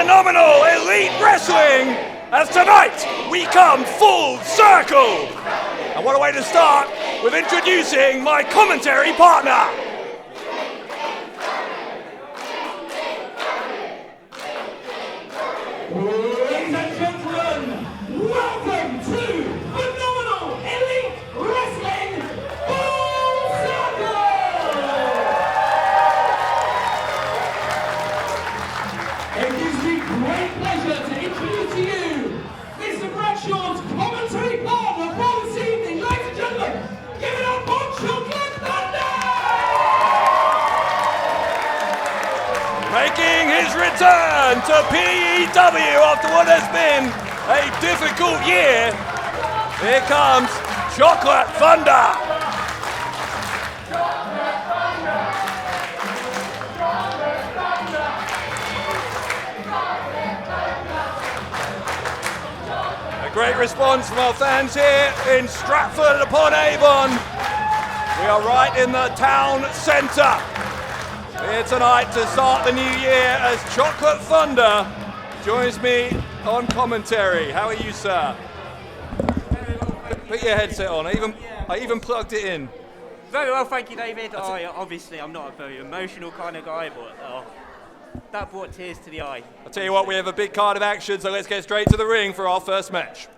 phenomenal elite wrestling, as tonight we come full circle. And what a way to start with introducing my commentary partner. Ladies and gentlemen, welcome to Phenomenal Elite Wrestling Full Circle! It gives me great pleasure to introduce to you Mr. Bradshaw's commentary partner for this evening. Ladies and gentlemen, give it up for Chocolate Thunder! Making his return to P.E.W. after what has been a difficult year, here comes Chocolate Thunder. A great response from our fans here in Stratford-Upon-Avon. We are right in the town centre. Here tonight to start the new year as Chocolate Thunder joins me on commentary. How are you, sir? Put your headset on. I even plugged it in. Very well, thank you, David. Obviously, I'm not a very emotional kind of guy, but that brought tears to the eye. I'll tell you what, we have a big card of action, so let's get straight to the ring for our first match.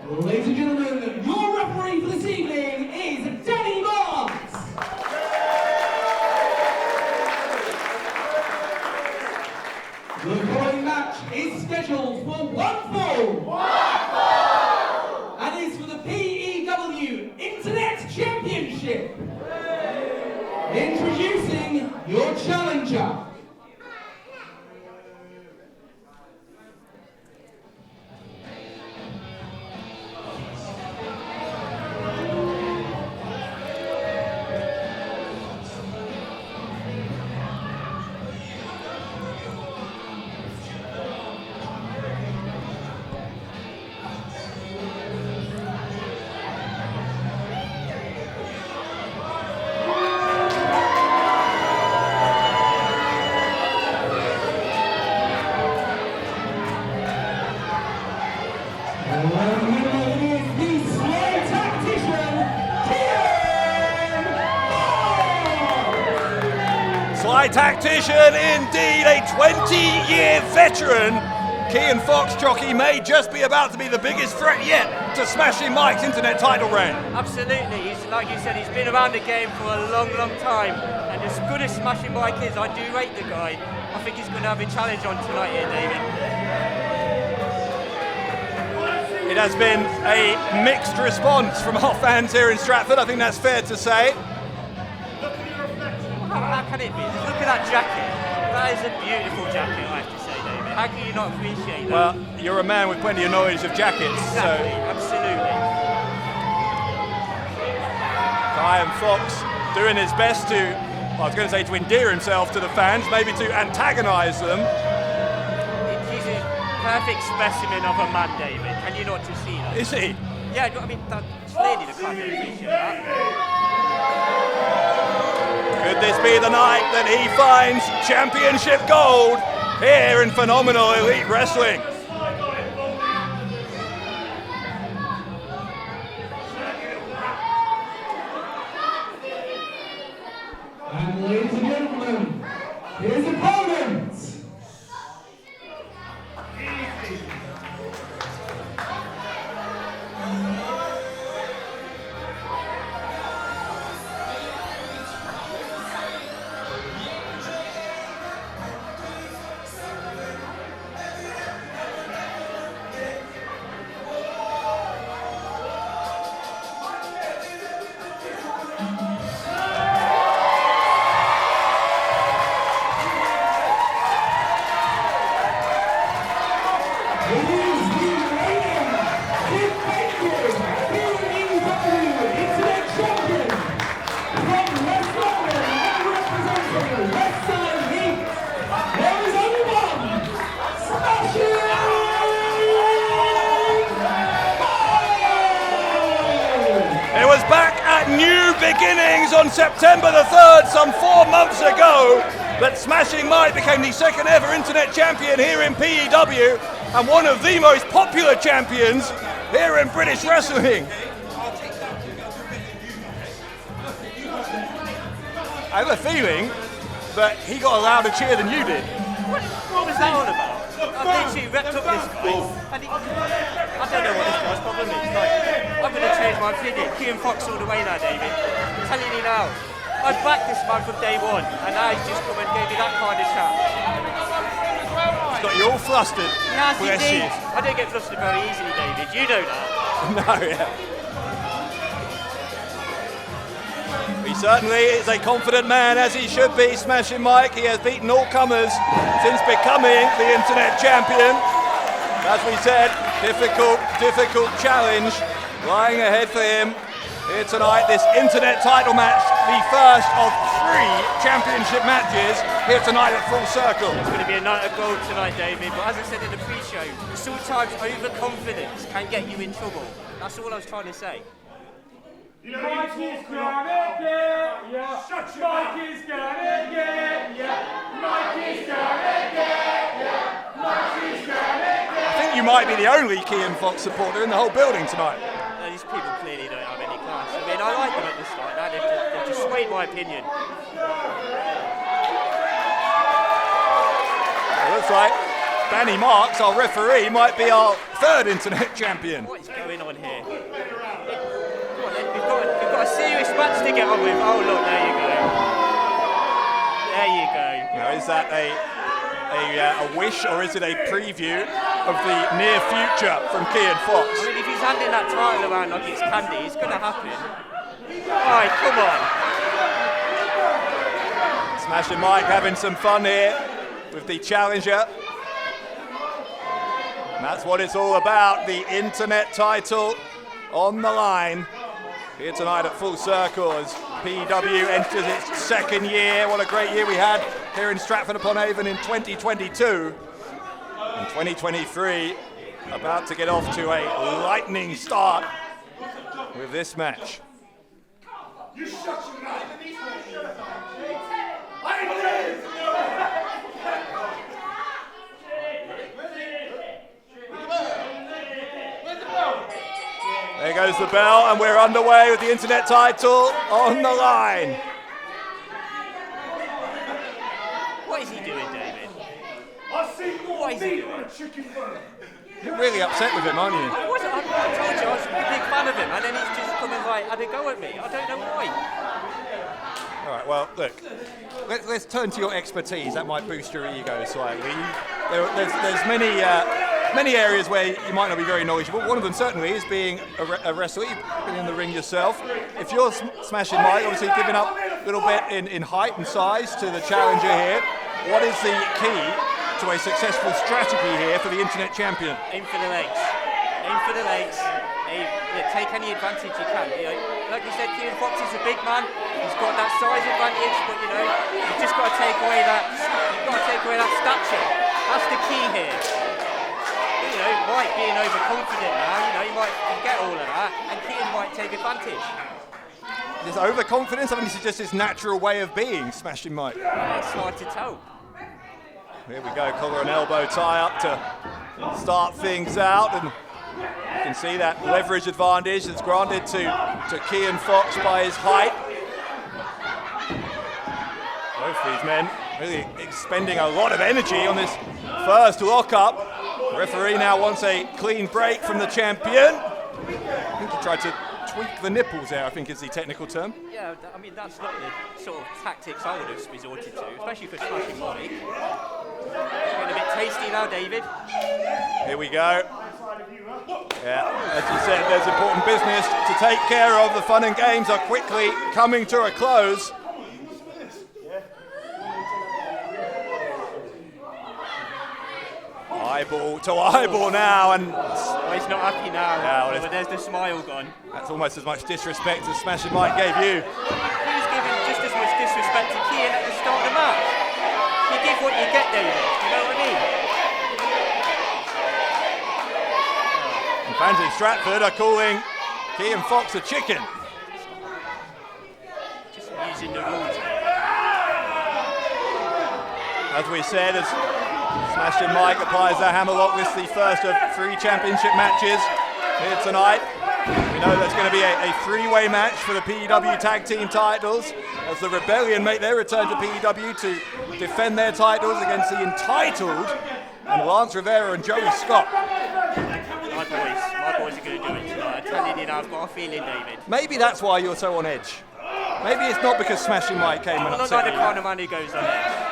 Ladies and gentlemen, your referee for this evening is Danny Marks. The following match is scheduled for one fall. And is for the P.E.W. Internet Championship. Introducing your challenger. Tactician indeed, a 20-year veteran. Kean Fox jockey may just be about to be the biggest threat yet to Smashing Mike's internet title reign. Absolutely, like you said, he's been around the game for a long, long time, and as good as Smashing Mike is, I do rate the guy. I think he's going to have a challenge on tonight here, David. It has been a mixed response from our fans here in Stratford, I think that's fair to say. How can it be? Look at that jacket. That is a beautiful jacket, I have to say, David. How can you not appreciate that? Well, you're a man with plenty of knowledge of jackets. Exactly, absolutely. Kean Fox doing his best to, I was going to say to endear himself to the fans, maybe to antagonise them. He's a perfect specimen of a man, David. Can you not just see that? Is he? Yeah, I mean, that's clearly the kind of appreciate that. Could this be the night that he finds championship gold here in Phenomenal Elite Wrestling? And ladies and gentlemen, his opponent. New beginnings on September the 3rd, some 4 months ago. But Smashing Mike became the second ever internet champion here in P.E.W. and one of the most popular champions here in British wrestling. I have a feeling that he got a louder cheer than you did. What was that all about? I've literally repped up this guy. And I don't know what this guy's problem is. Like, I'm going to change my opinion. Ian Fox all the way now, David. I'm telling you now. I backed this man from day one, and now he's just come and gave me that kind of chat. He's got you all flustered. Yes, Bless indeed. you. I don't get flustered very easily, David. You know that. No, yeah. He certainly is a confident man, as he should be, Smashing Mike. He has beaten all comers since becoming the internet champion. As we said, difficult challenge lying ahead for him here tonight. This internet title match, the first of 3 championship matches here tonight at Full Circle. It's going to be a night of gold tonight, David. But as I said in the pre-show, sometimes overconfidence can get you in trouble. That's all I was trying to say. Mikey's gonna get ya. Mikey's gonna get ya. Mikey's gonna get ya. Mikey's gonna get ya. I think you might be the only Ian Fox supporter in the whole building tonight. These people clearly don't have any class. I mean, I like them at the start. Now they've just swayed my opinion. It looks like Danny Marks, our referee, might be our 3rd internet champion. What is going on here? We've got a serious match to get on with. Oh look, there you go. There you go. Now, is that a wish, or is it a preview of the near future from Ian Fox? I mean, if he's handing that title around like it's candy, it's going to happen. Alright, come on. Smashing Mike having some fun here with the challenger. And that's what it's all about, the internet title on the line. Here tonight at Full Circle as P.E.W. enters its 2nd year. What a great year we had here in Stratford-Upon-Avon in 2022. In 2023, about to get off to a lightning start with this match. You shut your mouth. There goes the bell, and we're underway with the internet title on the line. What is he doing, David? What is he doing? You're really upset with him, aren't you? I told you I was a big fan of him, and then he's just coming right, had a go at me. I don't know why. All right, well, look, let's turn to your expertise. That might boost your ego slightly. There's many areas where you might not be very knowledgeable. One of them certainly is being a wrestler. You've been in the ring yourself. If you're Smashing Mike, obviously giving up a little bit in height and size to the challenger here, what is the key to a successful strategy here for the internet champion? Aim for the legs. Aim for the legs. Take any advantage you can. You know, like you said, Ian Fox is a big man. He's got that size advantage, but you know, you've just got to take away that. You've got to take away that stature. That's the key here. You know, Mike being overconfident now, you know, he might forget all of that, and Keaton might take advantage. This overconfidence, I think this is just his natural way of being, Smashing Mike. It's hard to tell. Here we go, collar and elbow tie up to start things out, and you can see that leverage advantage that's granted to Ian Fox by his height. Both these men really expending a lot of energy on this first lockup. The referee now wants a clean break from the champion. I think he tried to tweak the nipples there, I think is the technical term. Yeah, I mean, that's not the sort of tactics I would have resorted to, especially for Smashing Mike. Getting a bit tasty now, David. Here we go. Yeah, as you said, there's important business to take care of. The fun and games are quickly coming to a close. Eyeball to eyeball now, and he's not happy now. Yeah, well, but there's the smile gone. That's almost as much disrespect as Smashing Mike gave you. He's giving just as much disrespect to Keaton at the start of the match. You give what you get, David. You know what I mean? And fans in Stratford are calling Ian Fox a chicken. Just using the rules. As we said, as Smashing Mike applies their hammerlock, this is the first of 3 championship matches here tonight. We know there's going to be a 3-way match for the P.E.W tag team titles as the Rebellion make their return to P.E.W to defend their titles against the Entitled and Lance Rivera and Joey Scott. My boys are going to do it tonight. I'm telling you now, I've got a feeling, David. Maybe that's why you're so on edge. Maybe it's not because Smashing Mike came and I'm not upset like the you. kind of man who goes on edge.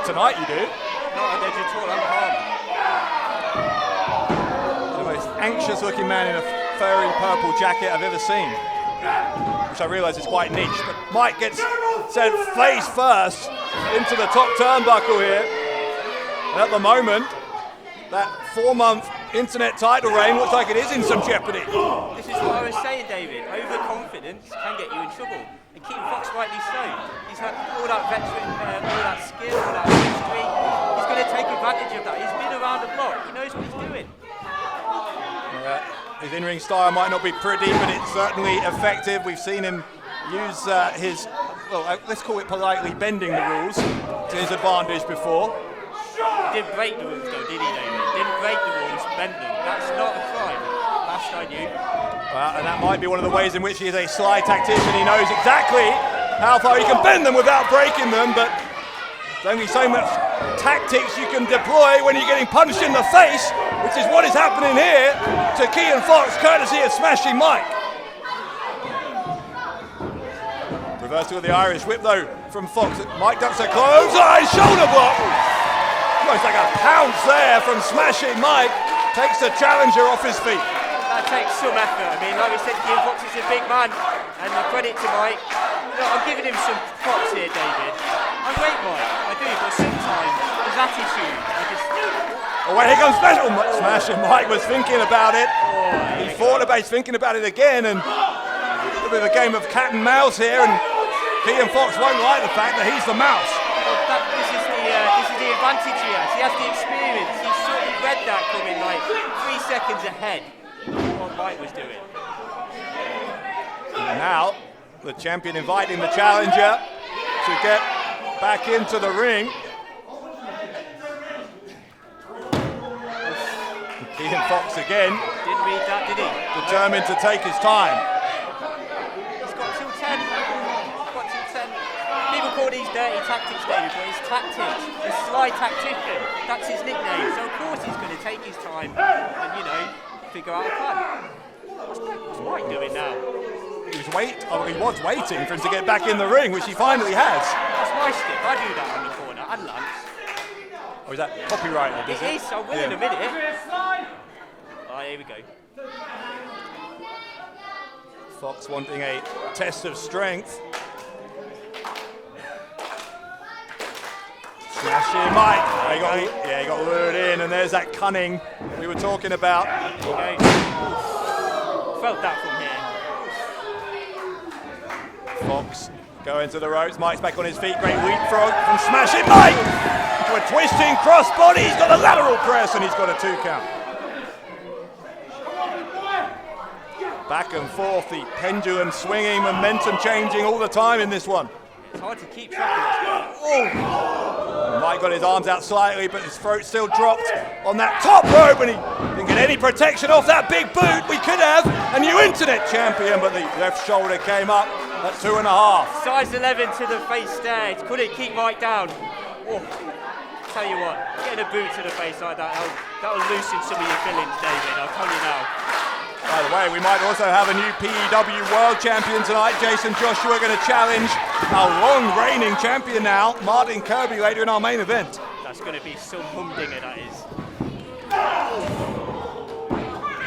Tonight you do. Not on edge at all, I'm calm. The most anxious looking man in a furry purple jacket I've ever seen. Which I realise is quite niche, but Mike gets sent face first into the top turnbuckle here. And at the moment, that 4-month internet title reign looks like it is in some jeopardy. This is what I was saying, David. Overconfidence can get you in trouble. And Keaton Fox rightly so. He's had all that veteran, all that skill, all that history. He's going to take advantage of that. He's been around the block. He knows what he's doing. His in-ring style might not be pretty, but it's certainly effective. We've seen him use his, well, let's call it politely, bending the rules to his advantage before. He didn't break the rules though, did he, David? Didn't break the rules, bend them. That's not a crime. Last I knew. Well, and that might be one of the ways in which he is a sly tactician. He knows exactly how far he can bend them without breaking them, but there's only so much tactics you can deploy when you're getting punched in the face, which is what is happening here to Keaton Fox, courtesy of Smashing Mike. Reversal of the Irish whip though from Fox. Mike ducks a clothesline shoulder block. Almost like a pounce there from Smashing Mike. Takes the challenger off his feet. That takes some effort. I mean, like we said, Keaton Fox is a big man, and the credit to Mike. Look, I'm giving him some props here, David. I rate Mike, I do, but sometimes his attitude, I just... Oh, wait, here comes Smashing Mike was thinking about it. He thought about, he's thinking about it again, and a bit of a game of cat and mouse here, and Keaton Fox won't like the fact that he's the mouse. Well, this is the advantage he has. He has the experience. He sort of read that coming like 3 seconds ahead of what Mike was doing. And now, the champion inviting the challenger to get back into the ring. Keaton Fox again. Didn't read that, did he? Determined to take his time. He's got till 10. People call these dirty tactics, David, but it's tactics. A sly tactician. That's his nickname. So of course he's going to take his time and, you know, figure out a plan. What's Mike doing now? He was waiting for him to get back in the ring, which he finally has. That's my stick. I do that on the corner. And Lance. Or is that copyrighted? It is. I will in a minute. Oh, here we go. Fox wanting a test of strength. Smashing Mike. He got lured in, and there's that cunning we were talking about. Okay. Felt that from here. Fox going to the ropes. Mike's back on his feet. Great leapfrog from Smashing Mike. To a twisting crossbody. He's got a lateral press, and he's got a 2 count. Back and forth, the pendulum swinging, momentum changing all the time in this one. It's hard to keep track of what's going on. Oh! Mike got his arms out slightly, but his throat still dropped on that top rope, and he didn't get any protection off that big boot. We could have a new internet champion, but the left shoulder came up at 2.5. Size 11 to the face there. Couldn't keep Mike down. Oh. Tell you what, getting a boot to the face like that'll loosen some of your feelings, David. I'll tell you now. By the way, we might also have a new P.E.W World Champion tonight. Jason Joshua going to challenge our long reigning champion now, Martin Kirby, later in our main event. That's going to be some humdinger, that is.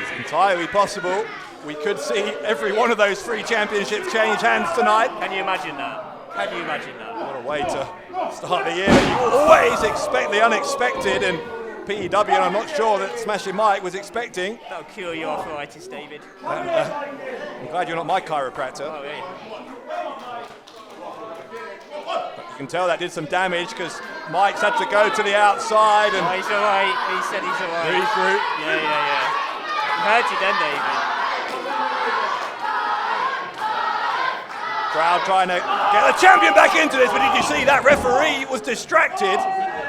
It's entirely possible. We could see every one of those 3 championships change hands tonight. Can you imagine that? Can you imagine that? What a way to start the year. You always expect the unexpected, and P.E.W, and I'm not sure that Smashing Mike was expecting. That'll cure your arthritis, David. I'm glad you're not my chiropractor. Oh, yeah. You can tell that did some damage because Mike's had to go to the outside and he's all right. He said he's all right. regroup. Yeah. I heard you then, David. Crowd trying to get the champion back into this, but did you see that referee was distracted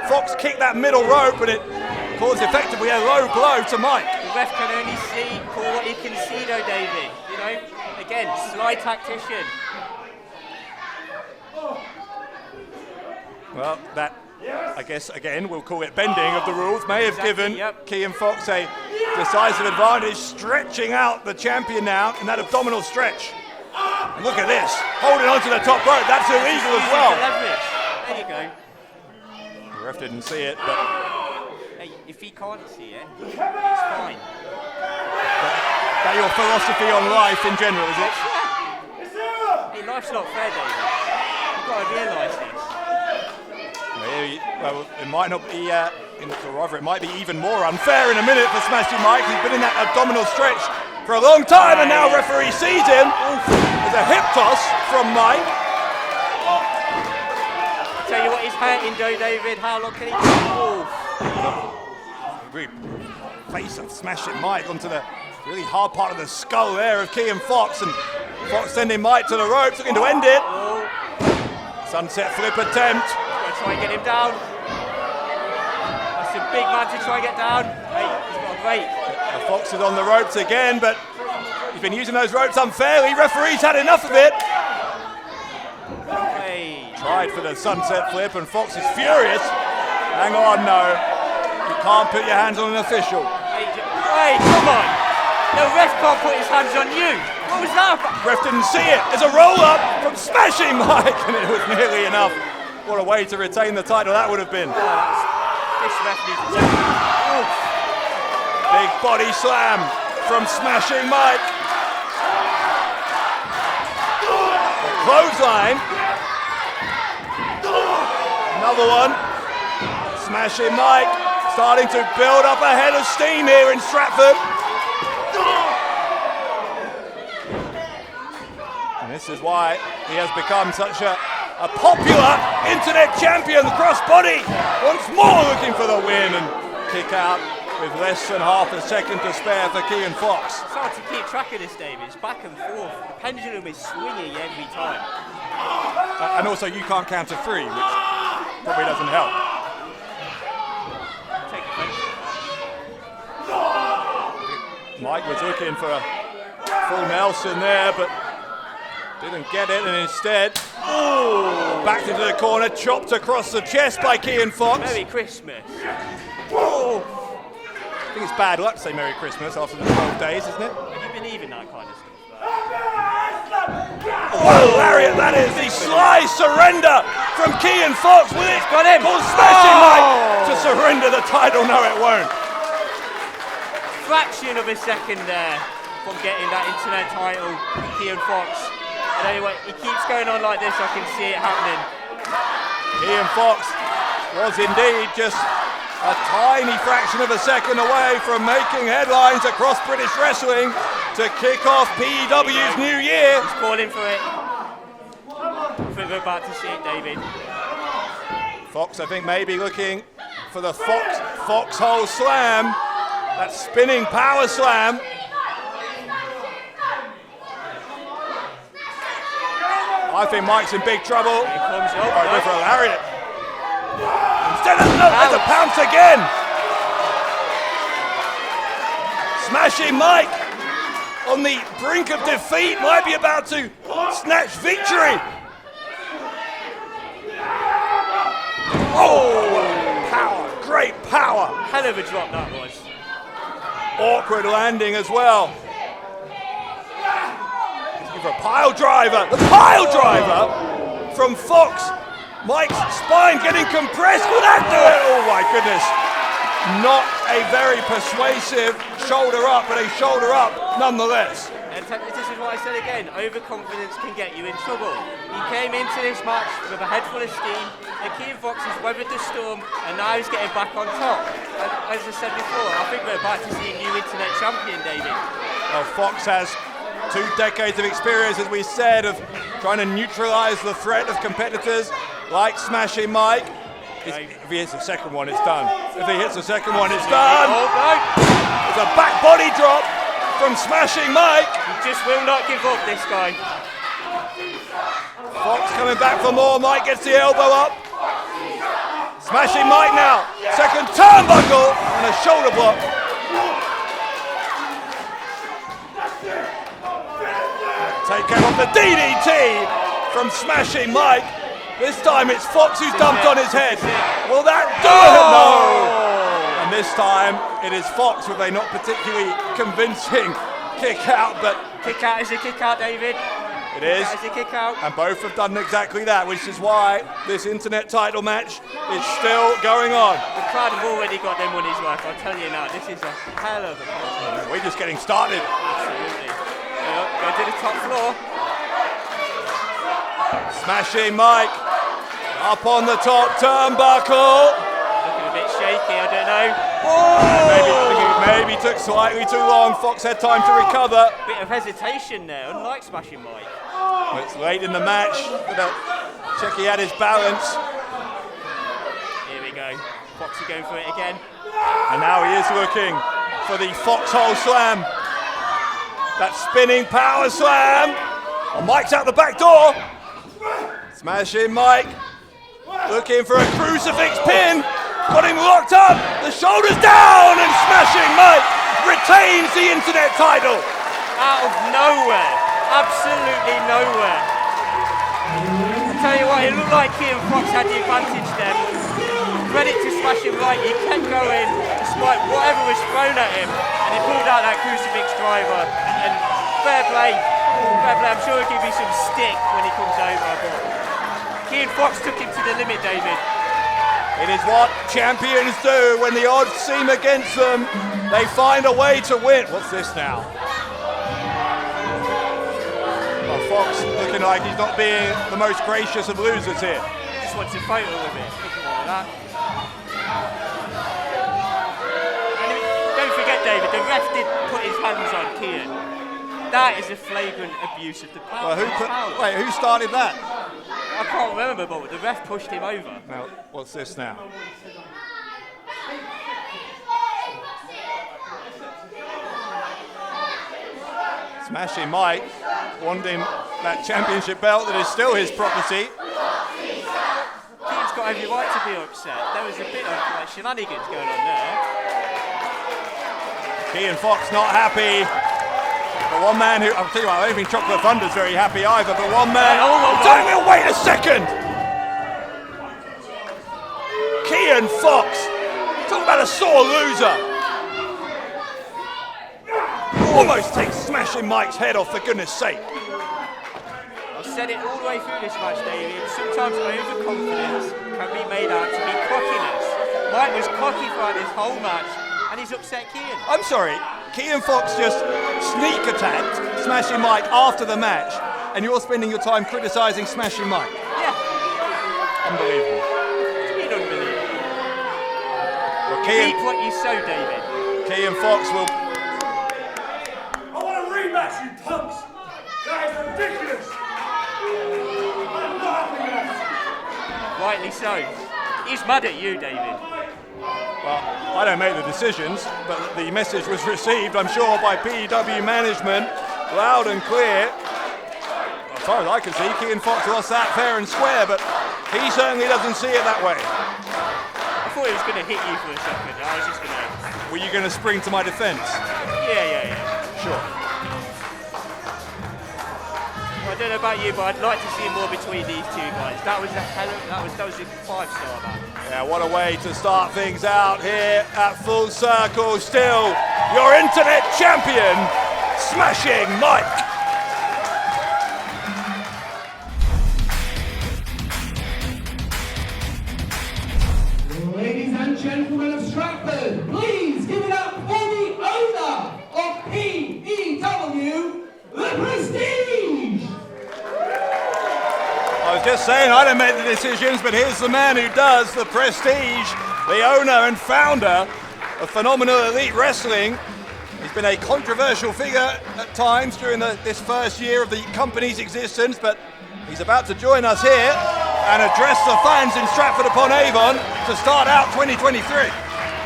Fox kicked that middle rope, and it caused effectively a low blow to Mike. The ref can only call what he can see, though, David. You know, again, sly tactician. Well, that, I guess, again, we'll call it bending of the rules, may have given Kean Fox a decisive advantage, stretching out the champion now in that abdominal stretch. And look at this, holding onto the top rope, that's illegal as well. There you go. The ref didn't see it, but... Hey, if he can't see it, it's fine. That your philosophy on life in general, is it? Hey, life's not fair, David. You've got to realise this. Well, it might not be, or rather it might be even more unfair in a minute for Smashing Mike. He's been in that abdominal stretch for a long time, and now referee sees him. There's a hip toss from Mike. Tell you what he's hurting, though, David. How long can he Really face of Smashing Mike onto the really hard part of the skull there of Kean Fox, and Fox sending Mike to the ropes, looking to end it. Sunset flip attempt. Try and get him down. That's a big man to try and get down. Hey, he's got a break. Fox is on the ropes again, but he's been using those ropes unfairly. Referee's had enough of it. Hey. Tried for the sunset flip, and Fox is furious. Hang on, no. You can't put your hands on an official. Hey, come on. The ref can't put his hands on you. What was that about? Ref didn't see it. There's a roll-up from Smashing Mike, and it was nearly enough. What a way to retain the title that would have been. This ref needs to check. Big body slam from Smashing Mike. The clothesline. Another one. Smashing Mike starting to build up a head of steam here in Stratford. And this is why he has become such a popular internet champion. The crossbody once more looking for the win, and kick out with less than half a second to spare for Kean Fox. It's hard to keep track of this, David. It's back and forth. The pendulum is swinging every time. And also you can't count to three, which probably doesn't help. Take a punch. Mike was looking for a full Nelson there, but didn't get it, and instead, back into the corner, chopped across the chest by Kean Fox. Merry Christmas. I think it's bad luck to say Merry Christmas after the 12 days, isn't it? Do you believe in that kind of stuff? What a lariat that is! The sly surrender from Kean Fox. Will it got him? cause Smashing Mike to surrender the title? No, it won't. Fraction of a second there from getting that internet title, Kean Fox. And anyway, he keeps going on like this, I can see it happening. Kean Fox was indeed just a tiny fraction of a second away from making headlines across British wrestling to kick off P.E.W's new year. He's calling for it. I think we're about to see it, David. Fox, I think, maybe looking for the foxhole slam, that spinning power slam. I think Mike's in big trouble. Here comes Go for a lariat. Instead of there's a pounce again. Smashing Mike on the brink of defeat, might be about to snatch victory. Oh, power, great power. Hell of a drop that was. Awkward landing as well. For a pile driver, the pile driver from Fox. Mike's spine getting compressed. Will that do it? Oh my goodness. Not a very persuasive shoulder up, but a shoulder up nonetheless. And this is what I said again, overconfidence can get you in trouble. He came into this match with a head full of steam, and Kean Fox has weathered the storm, and now he's getting back on top. And as I said before, I think we're about to see a new internet champion, David. Well, Fox has 2 decades of experience, as we said, of trying to neutralise the threat of competitors like Smashing Mike. If he hits the second one, it's done. If he hits the second one, it's done. There's a back body drop from Smashing Mike. He just will not give up, this guy. Fox coming back for more. Mike gets the elbow up. Smashing Mike now. Second turnbuckle and a shoulder block. Taken off the DDT from Smashing Mike. This time it's Fox who's dumped on his head. Will that do it? No! And this time it is Fox with a not particularly convincing kick out, but... Kick out is a kick out, David. It is. That is a kick out. And both have done exactly that, which is why this internet title match is still going on. The crowd have already got their money's worth, I'll tell you now. This is a hell of a match. We're just getting started. Absolutely. Go to the top floor. Smashing Mike up on the top turnbuckle. Looking a bit shaky, I don't know. Maybe took slightly too long. Fox had time to recover. Bit of hesitation there, unlike Smashing Mike. It's late in the match. Check he had his balance. Here we go. Foxy going for it again. And now he is looking for the foxhole slam. That spinning power slam. Oh, Mike's out the back door. Smashing Mike. Looking for a crucifix pin. Got him locked up. The shoulders down and Smashing Mike retains the internet title. Out of nowhere. Absolutely nowhere. I tell you what, it looked like Kean Fox had the advantage then. Credit to Smashing Mike, he kept going despite whatever was thrown at him, and he pulled out that crucifix driver. And fair play. I'm sure he'll give you some stick when he comes over. But Kean Fox took him to the limit, David. It is what champions do when the odds seem against them. They find a way to win. What's this now? Well, Fox looking like he's not being the most gracious of losers here. Just wants a photo of it. Nothing wrong with that. And don't forget, David, the ref did put his hands on Kean. That is a flagrant abuse of the power. Well, who started that? I can't remember, but the ref pushed him over. Now, what's this now? Smashing Mike wanting that championship belt that is still his property. Kean's got every right to be upset. There was a bit of shenanigans going on there. Kean Fox not happy. But one man who, I'll tell you what, I don't think Chocolate Thunder's very happy either, but one man... Wait a second! Kean Fox! Talk about a sore loser! Almost takes Smashing Mike's head off, for goodness sake. I've said it all the way through this match, David. Sometimes overconfidence can be made out to be cockiness. Mike was cocky throughout this whole match, and he's upset Kean. I'm sorry, Kean Fox just sneak attacked Smashing Mike after the match, and you're spending your time criticising Smashing Mike. Yeah. Unbelievable. It's been unbelievable. Well, Keep what you sow, David. Kean Fox will... I want a rematch, you punks! That is ridiculous! I'm not having that! Rightly so. He's mad at you, David. Well, I don't make the decisions, but the message was received, I'm sure, by P.E.W. management, loud and clear. As far as I can see, Kean Fox lost that fair and square, but he certainly doesn't see it that way. I thought he was going to hit you for a second. I was just going to... Were you going to spring to my defence? Yeah. Sure. Well, I don't know about you, but I'd like to see more between these two guys. That was a five-star match. Yeah, what a way to start things out here at Full Circle. Still, your internet champion, Smashing Mike. Ladies and gentlemen of Stratford, please give it up for the owner of P.E.W, the Prestige! I was just saying I don't make the decisions, but here's the man who does, the Prestige, the owner and founder of Phenomenal Elite Wrestling. He's been a controversial figure at times during this first year of the company's existence, but he's about to join us here and address the fans in Stratford-Upon-Avon to start out 2023.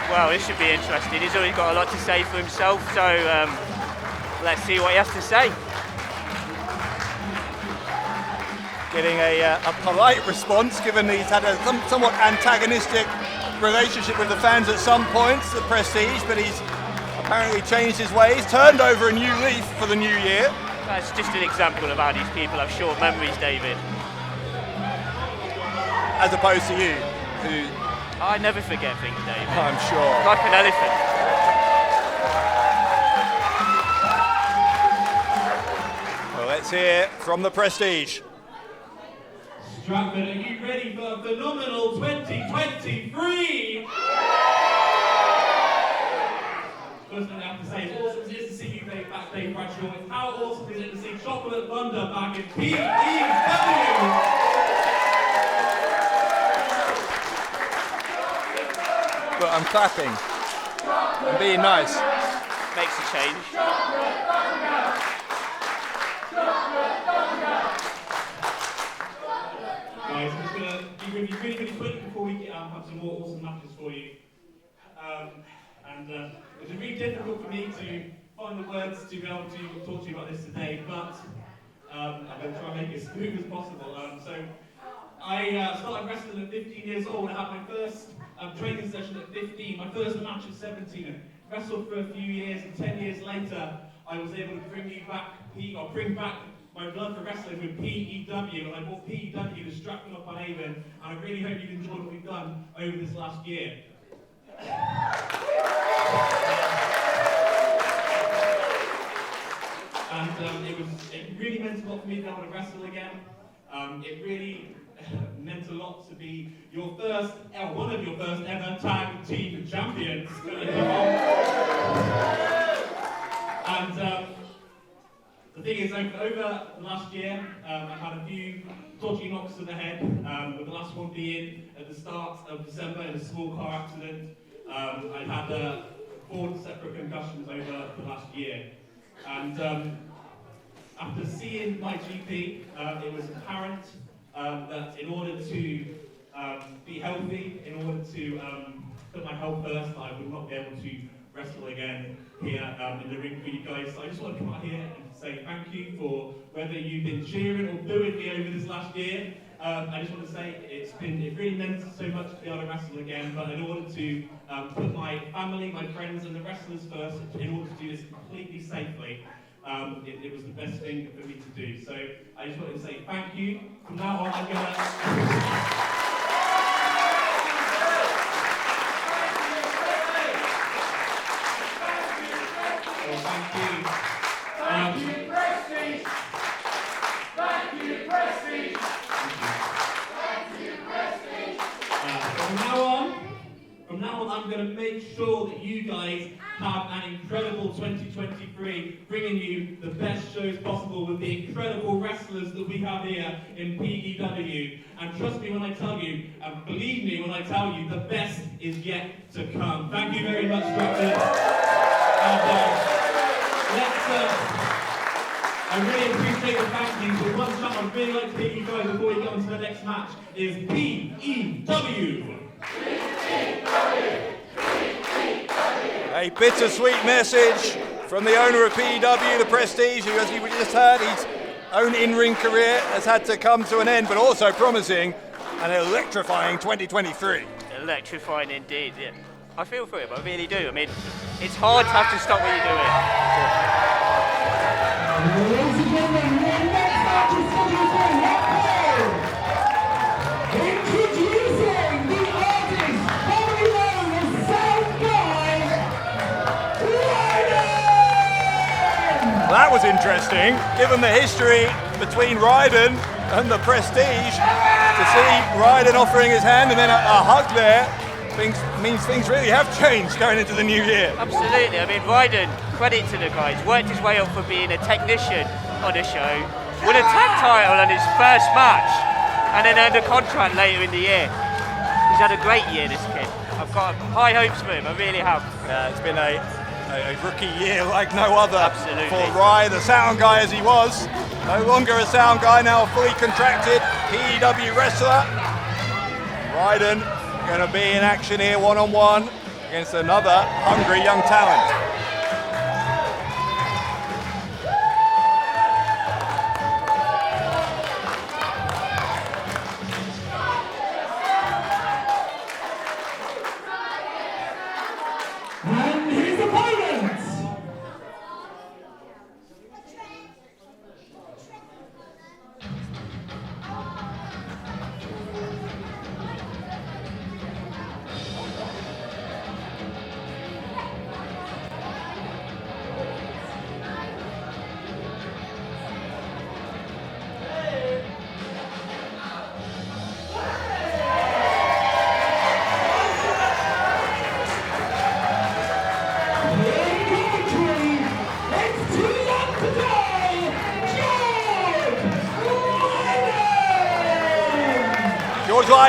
Well, this should be interesting. He's already got a lot to say for himself, so let's see what he has to say. getting a polite response, given he's had a somewhat antagonistic relationship with the fans at some points, the Prestige, but he's apparently changed his ways, turned over a new leaf for the new year. That's just an example of how these people have short memories, David. As opposed to you, who... I never forget things, David. I'm sure. Like an elephant. Well, let's hear from the Prestige. Stratford, are you ready for a phenomenal 2023? First thing I have to say, as awesome as it is to see you back, Dave Bradshaw, it's how awesome is it to see Chocolate Thunder back in P.E.W. But I'm clapping. I'm being nice. Makes a change. Guys, I'm just going to be really quick before we have some more awesome matches for you. It's really difficult for me to find the words to be able to talk to you about this today, but I'm going to try and make it as smooth as possible. I started wrestling at 15 years old. I had my first training session at 15, my first match at 17. Wrestled for a few years, and 10 years later, I was able to bring back my blood for wrestling with P.E.W, and I brought P.E.W to Stratford-Upon-Avon, and I really hope you've enjoyed what we've done over this last year. And it really meant a lot for me to be able to wrestle again. It really meant a lot to be your first, one of your first ever tag team champions. And the thing is, over the last year, I've had a few dodgy knocks to the head, with the last one being at the start of December in a small car accident. I've had 4 separate concussions over the last year. And after seeing my GP, it was apparent that in order to be healthy, in order to put my health first, I would not be able to wrestle again here in the ring for you guys. So I just want to come out here and say thank you for whether you've been cheering or booing me over this last year. I just want to say it really meant so much to be able to wrestle again, but in order to put my family, my friends and the wrestlers first, in order to do this completely safely, it was the best thing for me to do. So I just wanted to say thank you. From now on, I'm going to... Thank you. Thank you, Prestige. Thank you, Prestige. Thank you, Prestige. From now on, I'm going to make sure that you guys have an incredible 2023, bringing you the best shows possible with the incredible wrestlers that we have here in P.E.W. And trust me when I tell you, and believe me when I tell you, the best is yet to come. Thank you very much, Stratford. I really appreciate the thank you, but one shot I'd really like to hear you guys before we get on to the next match is P.E.W. A bittersweet message from the owner of P.E.W, the Prestige, who, as you just heard, his own in-ring career has had to come to an end, but also promising an electrifying 2023. Electrifying indeed, yeah. I feel for him, I really do. I mean, it's hard to have to stop what you're doing. Ladies and gentlemen, the next match is scheduled for 1 Introducing the artist formerly known as Sound Guy, Ryden! That was interesting, given the history between Ryden and the Prestige. To see Ryden offering his hand and then a hug there means things really have changed going into the new year. Absolutely. I mean, Ryden, credit to the guys, worked his way up for being a technician on a show, won a tag title on his first match, and then earned a contract later in the year. He's had a great year, this kid. I've got high hopes for him, I really have. It's been a rookie year like no other. Absolutely. For Rye, the sound guy as he was. No longer a sound guy, now a fully contracted P.E.W wrestler. Ryden going to be in action here one-on-one against another hungry young talent.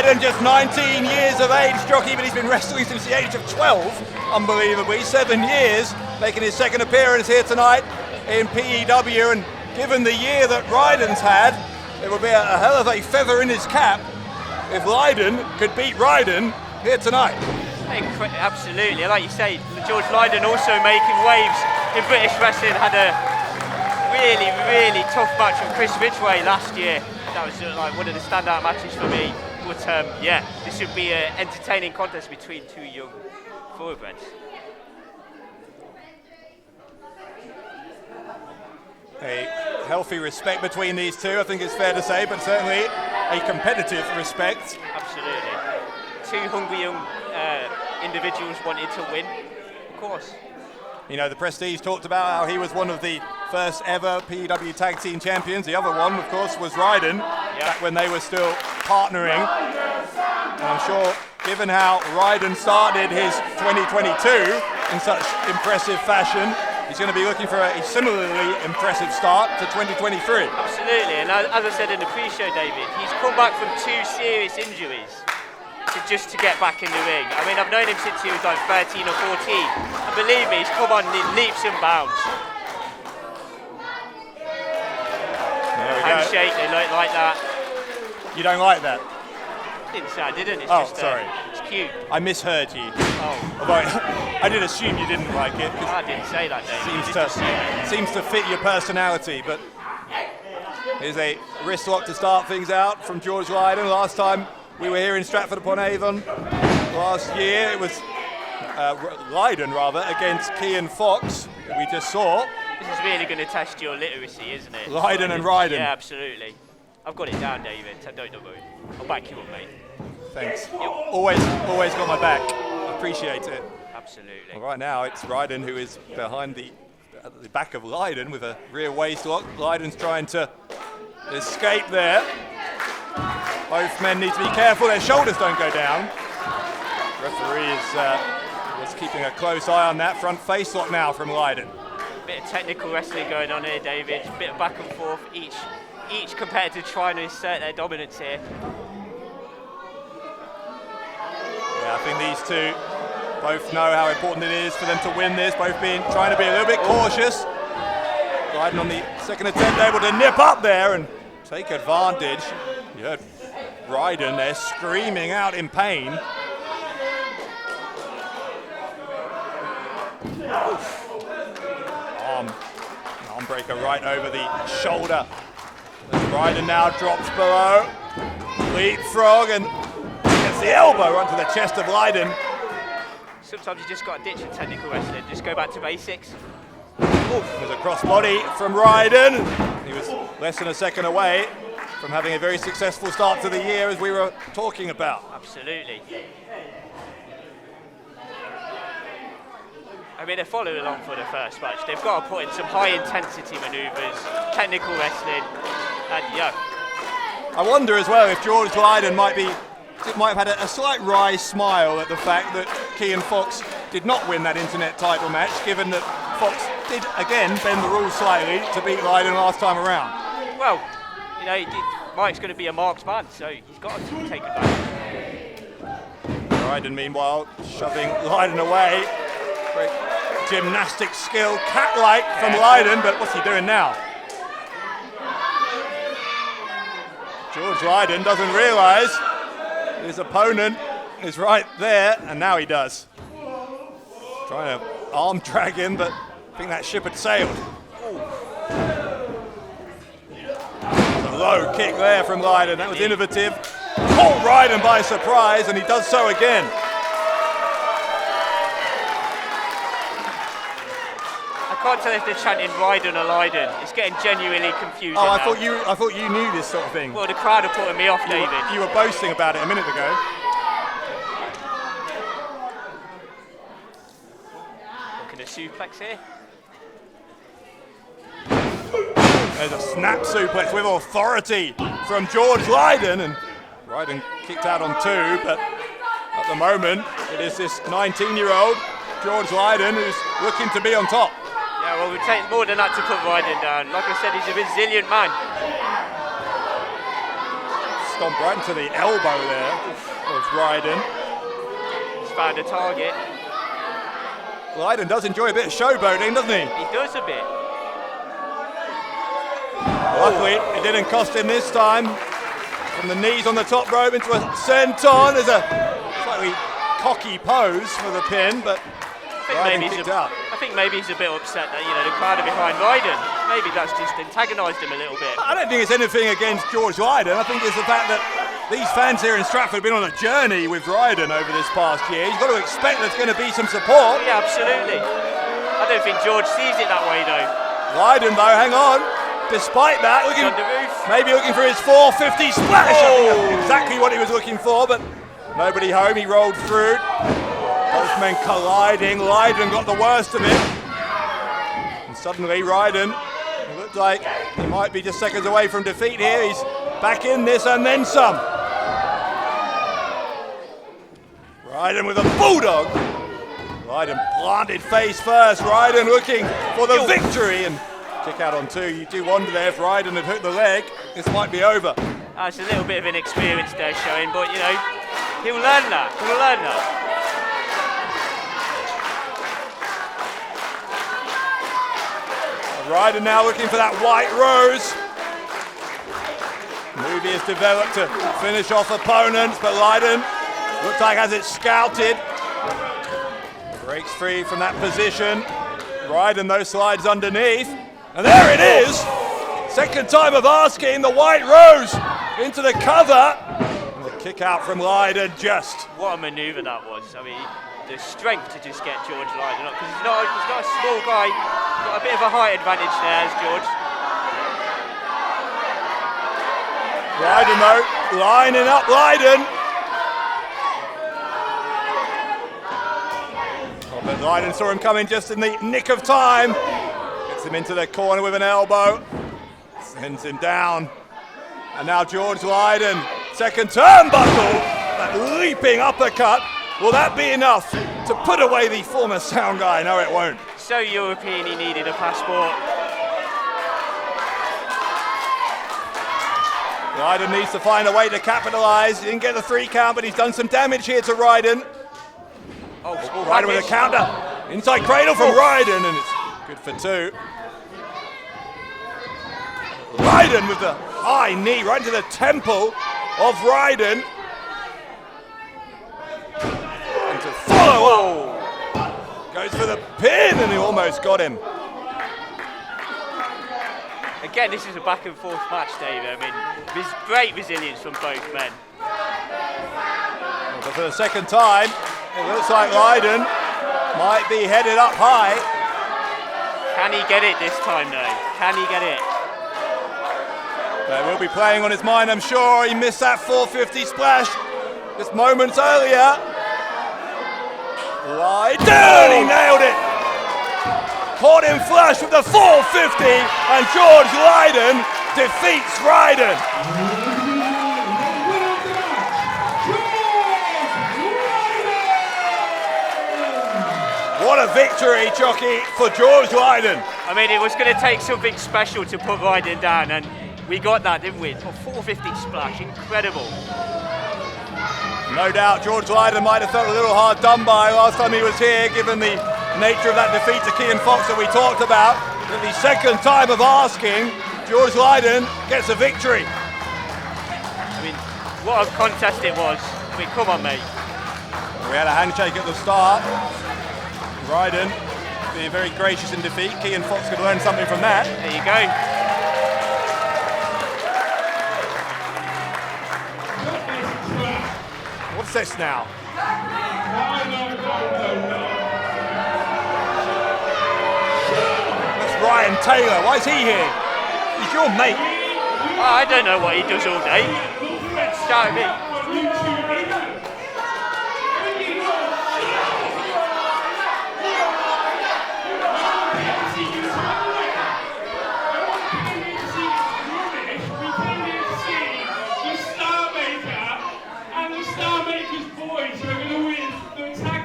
Ryden, just 19 years of age, jockey, but he's been wrestling since the age of 12, unbelievably. 7 years, making his second appearance here tonight in P.E.W. And given the year that Ryden's had, it would be a hell of a feather in his cap if Lyden could beat Ryden here tonight. Absolutely, like you say, George Lyden also making waves in British wrestling. Had a really, really tough match with Chris Ridgway last year. That was like one of the standout matches for me. But yeah, this should be an entertaining contest between two young thoroughbreds. A healthy respect between these two, I think it's fair to say, but certainly a competitive respect. Absolutely. Two hungry young individuals wanting to win, of course. You know, the Prestige talked about how he was one of the first ever P.E.W. Tag Team Champions. The other one, of course, was Ryden, back when they were still partnering. And I'm sure, given how Ryden started his 2022 in such impressive fashion, he's going to be looking for a similarly impressive start to 2023. Absolutely, and as I said in the pre-show, David, he's come back from 2 serious injuries just to get back in the ring. I mean, I've known him since he was like 13 or 14, and believe me, he's come on in leaps and bounds. Handshake, they look like that. You don't like that? Didn't say I didn't, it's oh, just sorry. It's cute. I misheard you. Oh. Although I did assume you didn't like it. I didn't say that, David. Seems to fit your personality, but here's a wrist lock to start things out from George Lyden. Last time we were here in Stratford-Upon-Avon last year, it was Lyden against Kean Fox, that we just saw. This is really going to test your literacy, isn't it? Lyden and Ryden. Yeah, absolutely. I've got it down, David, so don't worry. I'll back you up, mate. Thanks. Always got my back. Appreciate it. Absolutely. Well, right now it's Ryden who is behind the back of Lyden with a rear waist lock. Lyden's trying to escape there. Both men need to be careful, their shoulders don't go down. Referee is keeping a close eye on that front face lock now from Lyden. Bit of technical wrestling going on here, David. Bit of back and forth. Each competitor trying to assert their dominance here. Yeah, I think these two both know how important it is for them to win this, both trying to be a little bit cautious. Ryden on the second attempt able to nip up there and take advantage. You heard Ryden there screaming out in pain. Arm breaker right over the shoulder. As Ryden now drops below. Leapfrog and gets the elbow onto the chest of Lyden. Sometimes you just got to ditch the technical wrestling, just go back to basics. There's a crossbody from Ryden. He was less than a second away from having a very successful start to the year, as we were talking about. Absolutely. I mean, they're following along for the first match. They've got to put in some high-intensity manoeuvres, technical wrestling, and yeah. I wonder as well if George Lyden might have had a slight wry smile at the fact that Kean Fox did not win that internet title match, given that Fox did again bend the rules slightly to beat Lyden last time around. Well, you know, Mike's going to be a marks man, so he's got to take advantage. Ryden, meanwhile, shoving Lyden away. Great gymnastic skill, cat-like from Lyden, but what's he doing now? George Lyden doesn't realise his opponent is right there, and now he does. Trying to arm drag him, but I think that ship had sailed. A low kick there from Lyden, that was innovative. Caught Ryden by surprise, and he does so again. I can't tell if they're chanting Ryden or Lyden. It's getting genuinely confusing. Oh, I now. thought you knew this sort of thing. Well, the crowd are putting me off, David. You were boasting about it a minute ago. Looking at a suplex here. There's a snap suplex with authority from George Lyden, and Ryden kicked out on 2, but at the moment it is this 19-year-old George Lyden who's looking to be on top. Yeah, well, it would take more than that to put Ryden down. Like I said, he's a resilient man. Stomp right into the elbow there of Ryden. He's found a target. Lyden does enjoy a bit of showboating, doesn't he? He does a bit. Luckily, it didn't cost him this time. From the knees on the top rope into a senton. There's a slightly cocky pose for the pin, but Ryden kicked out. I think maybe he's a bit upset that, the crowd are behind Ryden. Maybe that's just antagonised him a little bit. I don't think it's anything against George Lyden. I think it's the fact that these fans here in Stratford have been on a journey with Ryden over this past year. He's got to expect there's going to be some support. Yeah, absolutely. I don't think George sees it that way, though. Lyden, though, hang on. Despite that, maybe looking for his 450 splash. I think that's exactly what he was looking for, but nobody home. He rolled through. Both men colliding. Lyden got the worst of it. And suddenly Ryden, it looked like he might be just seconds away from defeat here. He's back in this and then some. Ryden with a bulldog. Lyden planted face first. Ryden looking for the victory and kick out on two. You do wonder there if Ryden had hooked the leg, this might be over. It's a little bit of inexperience there showing, but he'll learn that. He'll learn that. Ryden now looking for that white rose. Movie has developed to finish off opponents, but Lyden looks like has it scouted. Breaks free from that position. Ryden though slides underneath. And there it is! Second time of asking, the white rose into the cover. And the kick out from Lyden just. What a manoeuvre that was. I mean, the strength to just get George Lyden up, because he's not a small guy. Got a bit of a height advantage there, as George. Ryden though, lining up Lyden. Oh, but Lyden saw him coming just in the nick of time. Gets him into the corner with an elbow. Sends him down. And now George Lyden, second turnbuckle. That leaping uppercut. Will that be enough to put away the former sound guy? No, it won't. So European, he needed a passport. Ryden needs to find a way to capitalise. He didn't get the 3 count, but he's done some damage here to Ryden. Ryden with a counter. Inside cradle from Ryden, and it's good for 2. Ryden with the high knee right into the temple of Ryden. And to follow up. Goes for the pin, and he almost got him. Again, this is a back and forth match, Dave. I mean, there's great resilience from both men. But for the second time, it looks like Lyden might be headed up high. Can he get it this time, though? Can he get it? They will be playing on his mind, I'm sure. He missed that 450 splash just moments earlier. Lyden, he nailed it. Caught him flush with the 450, and George Lyden defeats Ryden. What a victory, jockey, for George Lyden. I mean, it was going to take something special to put Ryden down, and we got that, didn't we? A 450 splash, incredible. No doubt George Lyden might have felt a little hard done by last time he was here, given the nature of that defeat to Kean Fox that we talked about. But the second time of asking, George Lyden gets a victory. I mean, what a contest it was. I mean, come on, mate. We had a handshake at the start. Ryden being very gracious in defeat. Kean Fox could learn something from that. There you go. What's this now? That's Ryan Taylor. Why is he here? He's your mate. I don't know what he does all day. Shout at me.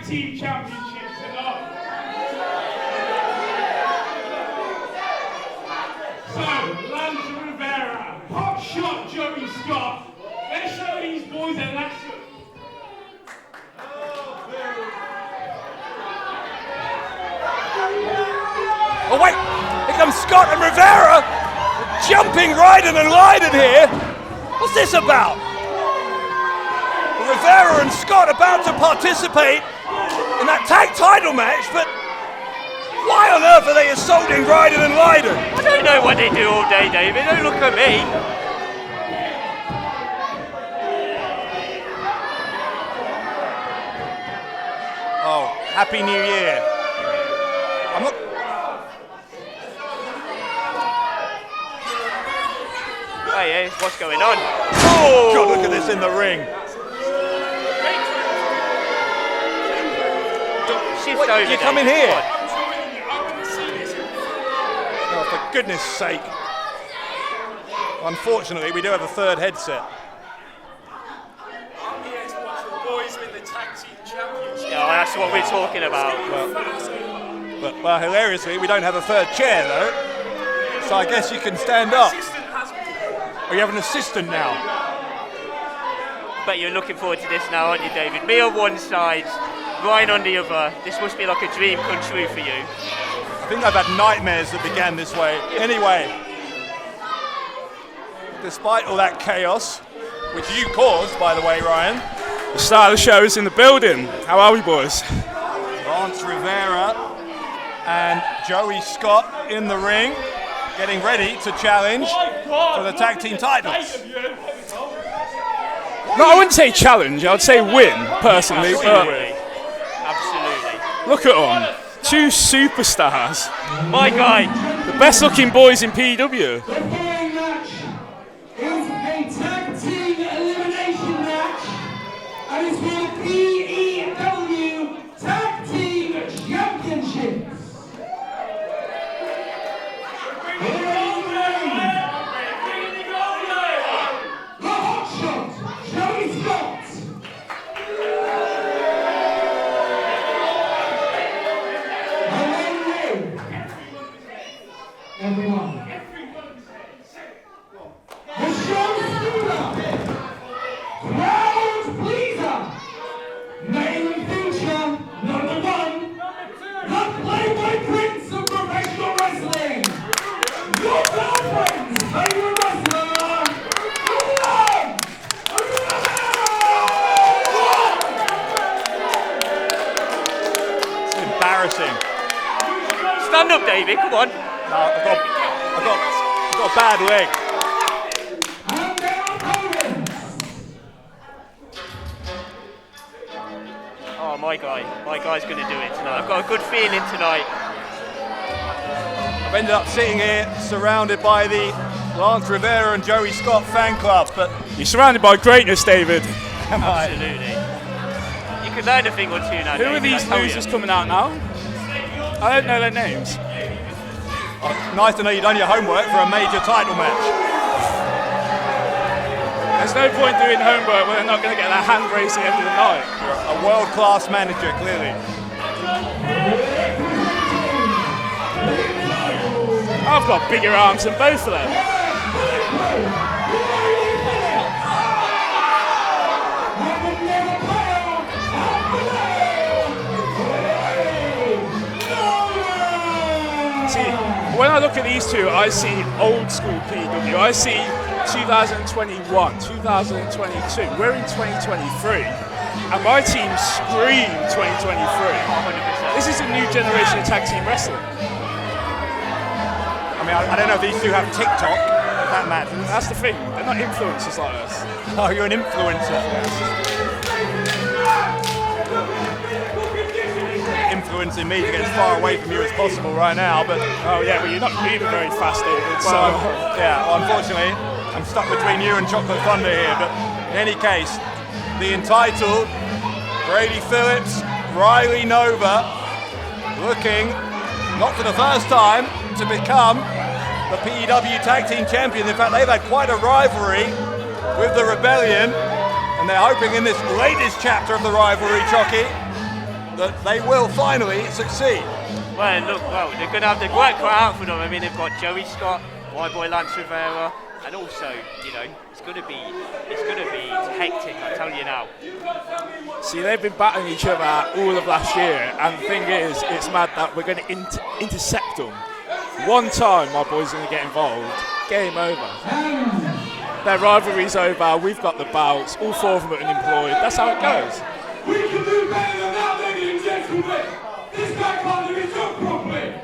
Team championships and all. So, Lanza Rivera, hot shot Joey Scott. Let's Oh wait, here comes Scott and Rivera, jumping Ryden and Lyden here. What's this about? Rivera and Scott about to participate in that tag title match, but why on earth are they assaulting Ryden and Lyden? I don't know what they do all day, David. Don't look at me. Oh, Happy New Year. I'm not... Hey, what's going on? Oh, God, look at this in the ring. Shift Wait, over, you come in David. here. Come Oh, for goodness sake. Unfortunately, we do have a third headset. I'm here to watch the boys win the tag team championship. Yeah, that's what we're talking about. Well, hilariously, we don't have a third chair, though. So I guess you can stand up. Oh, you have an assistant now. Bet you're looking forward to this now, aren't you, David? Me on one side, Ryan on the other. This must be like a dream come true for you. I think I've had nightmares that began this way. Anyway, despite all that chaos, which you caused, by the way, Ryan. The start of the show is in the building. How are we, boys? Lance Rivera and Joey Scott in the ring, getting ready to challenge for the tag team titles. No, I wouldn't say challenge. I would say win, personally. But Absolutely. look at them. Two superstars. My guy. The best looking boys in P.E.W. The following match is a tag team elimination match and it's for the P.E.W. Tag Team Championships. The Hotshot, Joey Scott. Everyone. The showstopper, crowd pleaser, main feature number 1, the Playboy Prince of professional wrestling, your girlfriend's favorite wrestler, Lance It's embarrassing. Stand up, David. Come on. No, I've got a bad leg. and their opponents. Oh, my guy's going to do it tonight. I've got a good feeling tonight. I've ended up sitting here surrounded by the Lance Rivera and Joey Scott fan club, but You're surrounded by greatness, David. Absolutely. You can learn a thing or two now, Who are David, these I tell you. losers coming out now? I don't know their names. nice to know you've done your homework for a major title match. There's no point doing homework when they're not going to get their hand raised at the end of the night. A world-class manager, clearly. I've got bigger arms than both of them. See, when I look at these two, I see old school P.E.W. I see 2021, 2022. We're in 2023, and my team scream 2023. 100%. This is a new generation of tag team wrestling. I mean, I don't know if these two have TikTok, if that matters. That's the thing. They're not influencers like us. Oh, you're an influencer. Influencing me to get as far away from you as possible right now, but Oh yeah, well you're not moving very fast, David. So well, yeah, well, unfortunately, I'm stuck between you and Chocolate Thunder here. But in any case, the entitled Brady Phillips, Riley Nova, looking, not for the first time, to become the P.E.W. Tag Team Champions. In fact, they've had quite a rivalry with the Rebellion, and they're hoping in this latest chapter of the rivalry, Chocky, that they will finally succeed. Well, look, they're going to have the work cut out for them. I mean, they've got Joey Scott, my boy Lance Rivera, and also, you know, it's going to be hectic, I tell you now. see, they've been battling each other all of last year, and the thing is, it's mad that we're going to intercept them One time my boys are going to get involved. Game over. Their rivalry's over. We've got the belts. All 4 of them are unemployed. That's how it goes. We can do better than that, ladies and gentlemen. This guy can't do his job properly.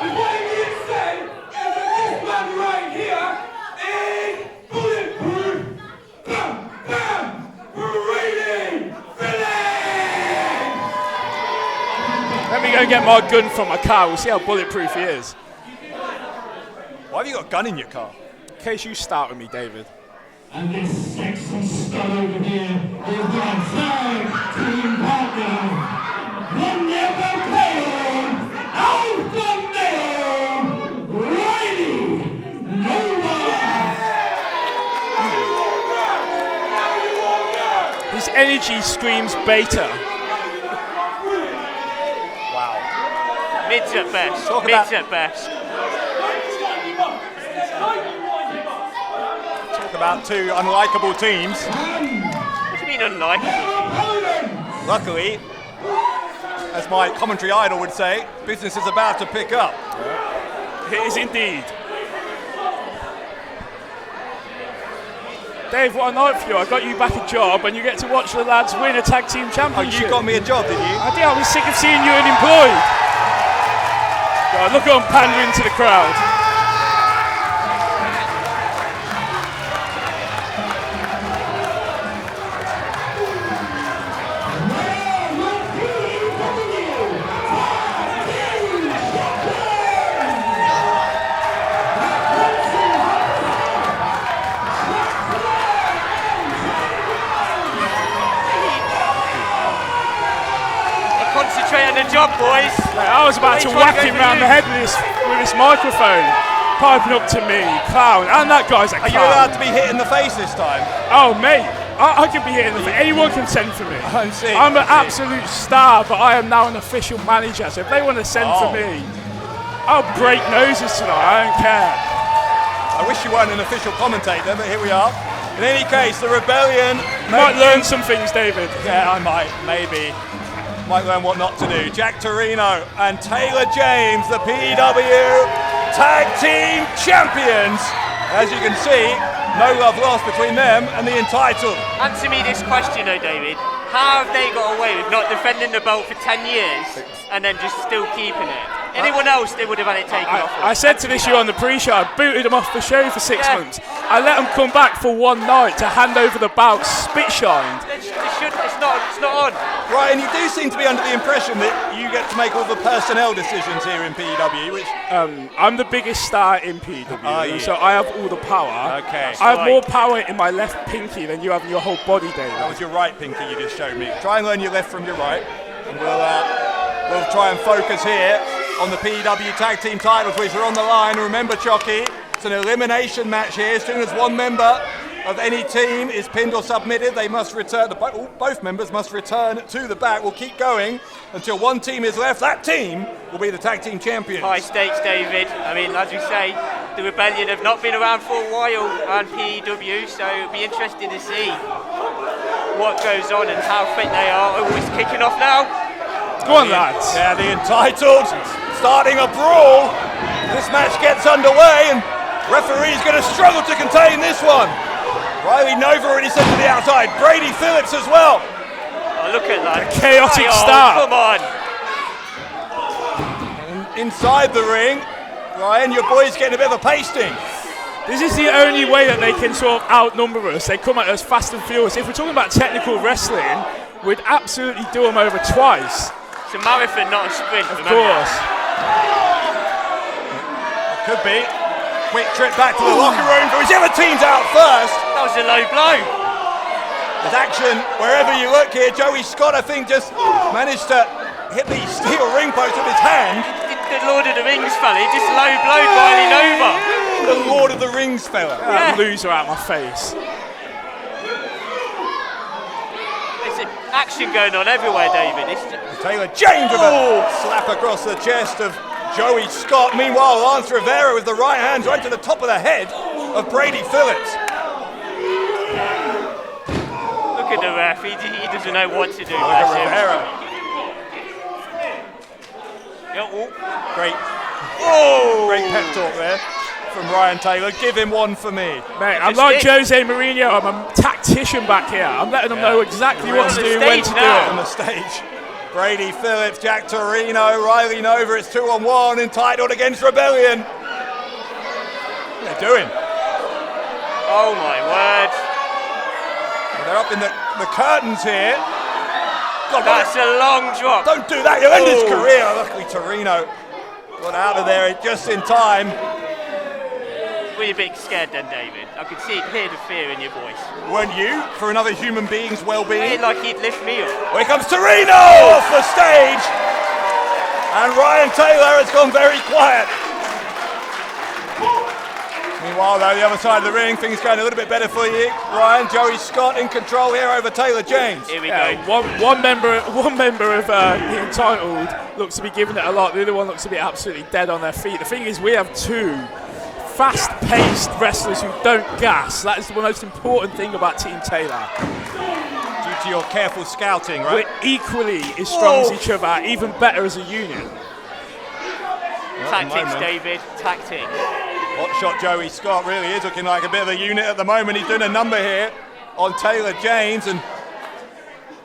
And what he needs to say is that this man right here is bulletproof. Bam, bam, Ryden, Lyden. Let me go get my gun from my car. We'll see how bulletproof he is. Why have you got a gun in your car? In case you start with me, David. And this sexy stud over here is my tag team partner. The never fail, alpha male, Ryden Nova. His energy screams beta. Wow. Mids at best. Talk Mids about- at best. Talk about 2 unlikable teams. What do you mean unlikable? Luckily, as my commentary idol would say, business is about to pick up. It is indeed. Dave, what a night for you. I got you back a job and you get to watch the lads win a tag team Oh, championship. you got me a job, did you? I did. I was sick of seeing you unemployed. God, look at him pandering to the crowd. Concentrate on the job, boys. I was about to whack him round the head with this microphone, piping up to me, clown, and that guy's a Are clown. you allowed to be hit in the face this time? Oh, mate, I can be hitting the face. Anyone can send for me. I see. I'm an absolute star, but I am now an official manager, so if they want to send for me, I'll break noses tonight, I don't care. I wish you weren't an official commentator, but here we are. In any case, the rebellion... Might learn some things, David. Yeah, I might, maybe. Might learn what not to do. Jack Torino and Taylor James, the P.E.W. Tag Team Champions. As you can see, no love lost between them and the entitled. Answer me this question though, David. How have they got away with not defending the belt for 10 years and then just still keeping it? Anyone else, they would have had it taken off. I said to this year on the pre-show, I booted him off the show for 6 Yeah. months. I let him come back for one night to hand over the belt, spit shined. It's not on. Right, and you do seem to be under the impression that you get to make all the personnel decisions here in P.E.W, which... I'm the biggest star in P.E.W, Are you? so I have all the power. Okay. I have more power in my left pinky than you have in your whole body, David. That was your right pinky you just showed me. Try and learn your left from your right. And we'll try and focus here on the P.E.W Tag Team titles, which are on the line. Remember, Chocky, it's an elimination match here. As soon as one member of any team is pinned or submitted, they must return. Both members must return to the back. We'll keep going until one team is left. That team will be the tag team champions. High stakes, David. I mean, as you say, the Rebellion have not been around for a while around P.E.W, so it'll be interesting to see what goes on and how fit they are. Oh, it's kicking off now. Go on, lads. Yeah, the entitled starting a brawl. This match gets underway and referee's going to struggle to contain this one. Riley Nova already sent to the outside. Brady Phillips as well. Oh, look at that. Chaotic Oh, start. Come on. And inside the ring, Ryan, your boy's getting a bit of a pasting. This is the only way that they can sort of outnumber us. They come at us fast and furious. If we're talking about technical wrestling, we'd absolutely do them over twice. It's a marathon, not a sprint. Of course. Could be. Quick trip back to the locker room for whichever team's out first. That was a low blow. There's action wherever you look here. Joey Scott, I think, just managed to hit the steel ring post with his hand. The Lord of the Rings fella, he just low blowed Riley Nova. The Lord of the Rings fella. That loser out my face. There's action going on everywhere, David. Taylor James with a slap across the chest of Joey Scott. Meanwhile, Lance Rivera with the right hand right to the top of the head of Brady Phillips. Look at the ref, he doesn't know what to do. Look at Rivera. Yeah, oh. Oh! Great pep talk there from Ryan Taylor. Give him one for me. Mate, I'm like Jose Mourinho. I'm a tactician back here. I'm letting them know exactly what to do, when to do it. On the stage. Brady Phillips, Jack Torino, Riley Nova. It's 2-on-1, entitled against Rebellion. What are they doing? Oh my word. Well, they're up in the curtains here. God, that's a long drop. Don't do that, you'll end his career. Luckily Torino got out of there just in time. Were you a bit scared then, David? I could hear the fear in your voice. Weren't you? For another human being's well-being? Like he'd lift me up. Here comes Torino off the stage. And Ryan Taylor has gone very quiet. Meanwhile, though, the other side of the ring, things going a little bit better for you. Ryan, Joey Scott in control here over Taylor James. Here we go. One member of the entitled looks to be giving it a lot. The other one looks to be absolutely dead on their feet. The thing is, we have two fast-paced wrestlers who don't gas. That is the most important thing about Team Taylor. Due to your careful scouting, right? We're equally as strong as each other, even better as a unit. Tactics, David. Tactics. Hot shot Joey Scott really is looking like a bit of a unit at the moment. He's doing a number here on Taylor James. And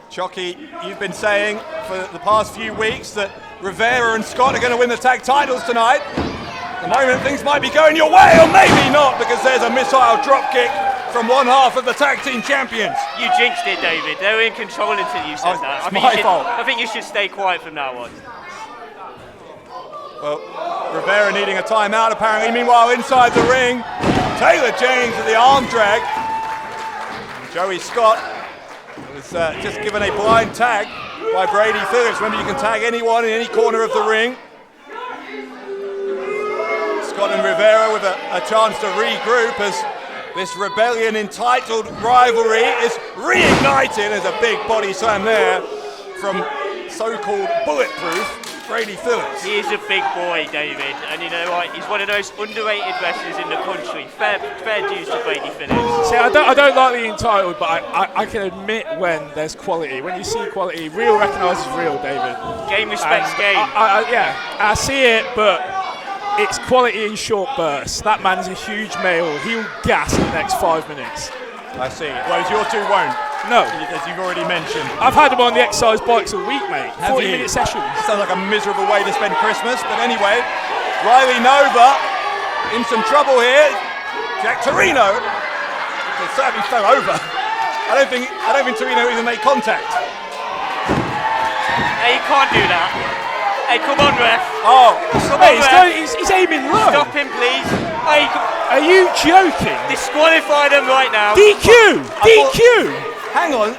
Chucky, you've been saying for the past few weeks that Rivera and Scott are going to win the tag titles tonight. At the moment things might be going your way, or maybe not, because there's a missile drop kick from one half of the tag team champions. You jinxed it, David. They were in control until you said that. It's my fault. I think you should stay quiet from now on. Well, Rivera needing a timeout apparently. Meanwhile, inside the ring, Taylor James with the arm drag. Joey Scott was just given a blind tag by Brady Phillips. Remember, you can tag anyone in any corner of the ring. Scott and Rivera with a chance to regroup as this Rebellion entitled rivalry is reignited. There's a big body slam there from so-called bulletproof Brady Phillips. He is a big boy, David, and you know what? He's one of those underrated wrestlers in the country. Fair dues to Brady Phillips. See, I don't like the entitled, but I can admit when there's quality. When you see quality, real recognises real, David. Game respects game. I see it, but it's quality in short bursts. That man's a huge male. He'll gas in the next 5 minutes. I see. Whereas your two won't. No. As you've already mentioned. I've had them on the exercise bikes a week, mate. 40-minute sessions. Sounds like a miserable way to spend Christmas. But anyway, Riley Nova in some trouble here. Jack Torino sadly fell over. I don't think Torino even made contact. Hey, you can't do that. Hey, come on, ref. Oh, he's aiming low. Stop him, please. Hey, are you joking? Disqualify them right now. DQ! DQ! Hang on.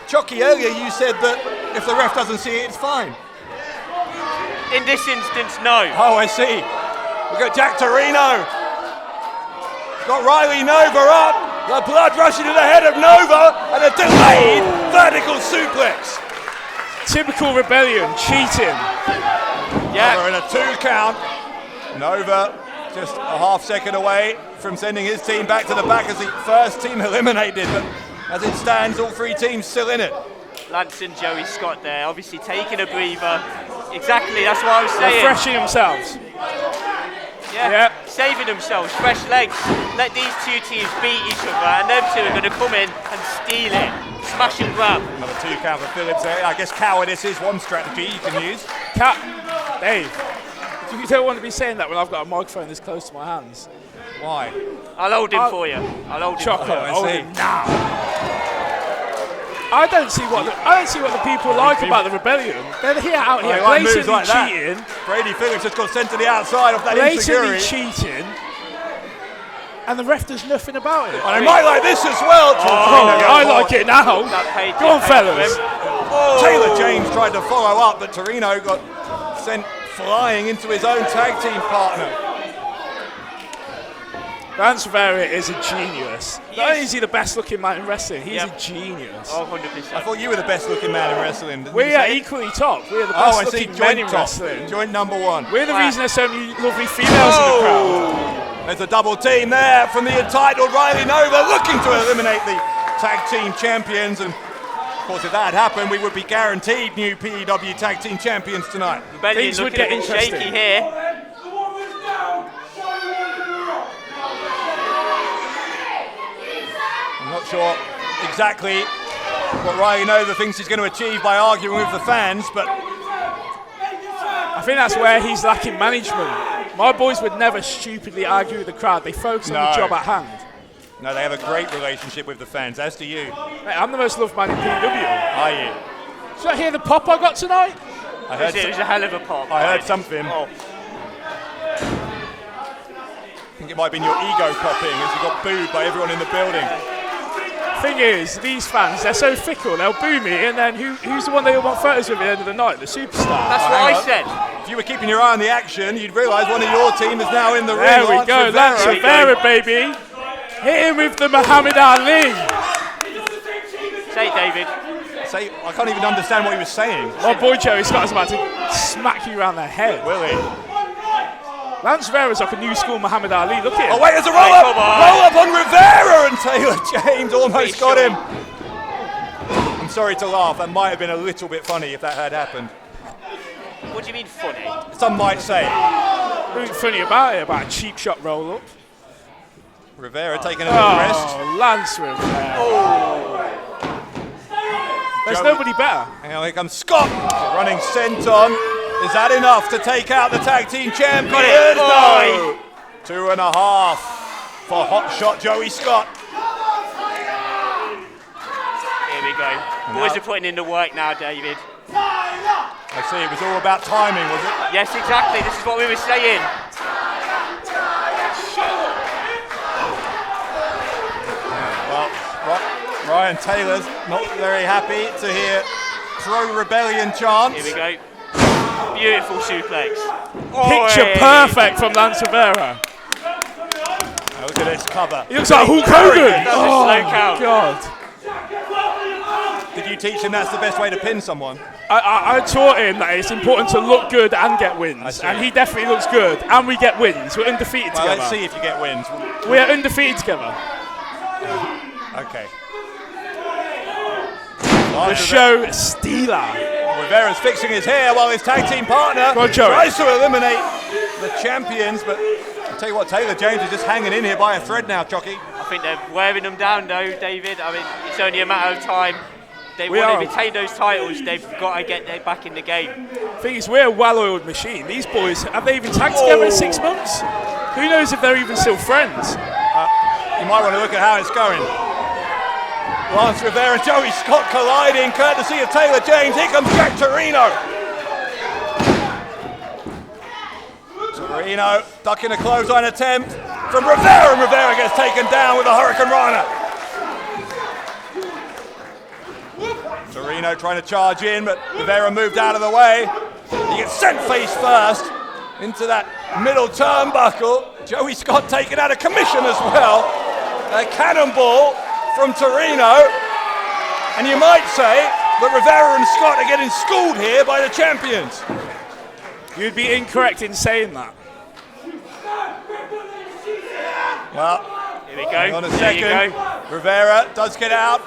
Chucky, earlier you said that if the ref doesn't see it, it's fine. In this instance, no. Oh, I see. We've got Jack Torino. Got Riley Nova up. The blood rushing to the head of Nova and a delayed vertical suplex. Typical Rebellion, cheating. Yeah. We're in a 2 count. Nova just a half second away from sending his team back to the back as the first team eliminated. But as it stands, all 3 teams still in it. Lance and Joey Scott there, obviously taking a breather. Exactly, that's what I was saying. Refreshing themselves. Yeah, saving themselves, fresh legs. Let these 2 teams beat each other, and them 2 are going to come in and steal it. Smash and grab. Another 2 count for Phillips there. I guess cowardice is one strategy you can use. Dave, you don't want to be saying that when I've got a microphone this close to my hands. Why? I'll hold him for you. I'll hold him Choco, for you. hold him now. I don't see what the people like about the Rebellion. They're here out here blatantly like cheating. Brady Phillips just got sent to the outside of that Blatantly insecurity. cheating. And the ref does nothing about it. And I might like this as well. I like it now. Go on, fellas. Taylor James tried to follow up, but Torino got sent flying into his own tag team partner. Lance Rivera is a genius. Not only is he the best looking man in wrestling, he's a genius. Oh, 100%. I thought you were the best looking man in wrestling. We are equally top. We are the best looking men in wrestling. Joint number 1. We're the reason there's so many lovely females in the crowd. There's a double team there from the entitled Riley Nova looking to eliminate the tag team champions. And of course, if that had happened, we would be guaranteed new P.E.W. tag team champions tonight. Rebellion looking a bit shaky here. not sure exactly what Ryden Over thinks he's going to achieve by arguing with the fans, but I think that's where he's lacking management. My boys would never stupidly argue with the crowd. They focus on the job at hand. no, they have a great relationship with the fans, as do you. Mate, I'm the most loved man in P.E.W. Are you? Did I hear the pop I got tonight? I heard It was a hell of a pop. I heard something. Oh. I think it might have been your ego popping as you got booed by everyone in the building. Thing is, these fans, they're so fickle. They'll boo me, and then who's the one they all want photos with at the end of the night? The superstar. That's what I said. If you were keeping your eye on the action, you'd realise one of your team is now in the ring. There we go, Lance Rivera, baby. Hit him with the Muhammad Ali. Say it, David. Say, I can't even understand what he was saying. My boy Joey Scott's about to smack you around the head. Will he? Lance Rivera's like a new school Muhammad Ali. Look at him. Oh wait, there's a roll up! Roll up on Rivera, and Taylor James almost got him. I'm sorry to laugh. That might have been a little bit funny if that had happened. What do you mean funny? Some might say. Nothing funny about it, about a cheap shot roll up. Rivera taking a little rest. Oh, Lance Rivera. There's nobody better. And here comes Scott, running senton. Is that enough to take out the tag team champions? No! 2.5 for hot shot Joey Scott. Here we go. Boys are putting in the work now, David. I see, it was all about timing, was it? Yes, exactly. This is what we were saying. Well, Ryan Taylor's not very happy to hear Pro Rebellion chants. Here we go. Beautiful suplex. Picture perfect from Lance Rivera. Now look at this cover. He looks like Hulk Hogan. That's a slow count. God. Did you teach him that's the best way to pin someone? I taught him that it's important to look good and get wins, and he definitely looks good, and we get wins. We're undefeated Well, together. let's see if you get wins. We are undefeated together. Okay. The show stealer. Rivera's fixing his hair while his tag team partner tries to eliminate the champions, but I'll tell you what, Taylor James is just hanging in here by a thread now, Jockey. I think they're wearing them down though, David. I mean, it's only a matter of time. They want to retain those titles, they've got to get back in the game. Thing is, we're a well-oiled machine. These boys, have they even tagged together in 6 months? Who knows if they're even still friends? You might want to look at how it's going. Lance Rivera and Joey Scott colliding, courtesy of Taylor James. Here comes Jack Torino. Torino ducking a clothesline attempt from Rivera, and Rivera gets taken down with a Hurricane Rana. Torino trying to charge in, but Rivera moved out of the way. He gets sent face first into that middle turnbuckle. Joey Scott taken out of commission as well. A cannonball from Torino. And you might say that Rivera and Scott are getting schooled here by the champions. You'd be incorrect in saying that. Well, here we go. Hang on a second. Rivera does get out.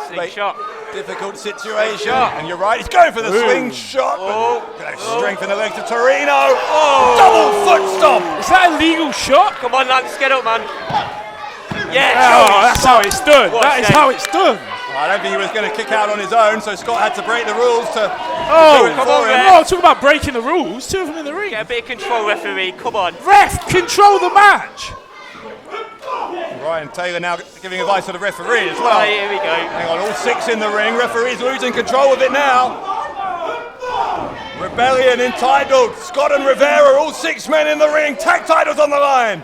Slingshot. Difficult situation. And you're right, he's going for the swing shot. But strengthen the legs to Torino. Double foot stomp. Is that a legal shot? Come on, Lance, get up, man. Yeah, that's how it's done. That is how it's done. I don't think he was going to kick out on his own, so Scott had to break the rules to do it come for on, him. Oh, talk about breaking the rules. 2 of them in the ring. Get a bit of control, referee. Come on. Ref, control the match. Ryan Taylor now giving advice to the referee as well. Here we go. Hang on, all 6 in the ring. Referee's losing control of it now. Rebellion entitled. Scott and Rivera, all 6 men in the ring. Tag titles on the line.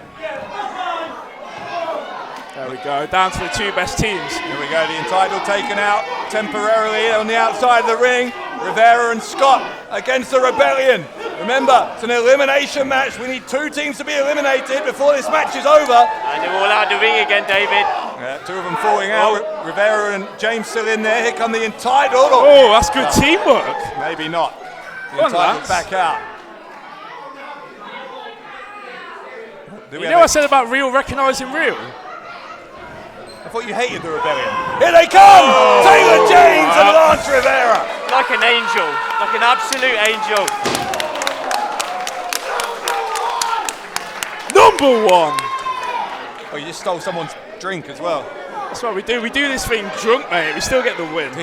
There we go, down to the 2 best teams. Here we go, the entitled taken out temporarily on the outside of the ring. Rivera and Scott against the Rebellion. Remember, it's an elimination match. We need 2 teams to be eliminated before this match is over. And they're all out of the ring again, David. 2 of them falling out. Rivera and James still in there. Here come the entitled. Oh, that's good teamwork. Maybe not. The Come on, entitled lads. back out. You know what I said about real recognising real? I thought you hated the Rebellion. Here they come! Taylor James and Lance Rivera. Like an angel. Like an absolute angel. Number 1. Oh, you just stole someone's drink as well. That's what we do. We do this thing drunk, mate. We still get the win. Do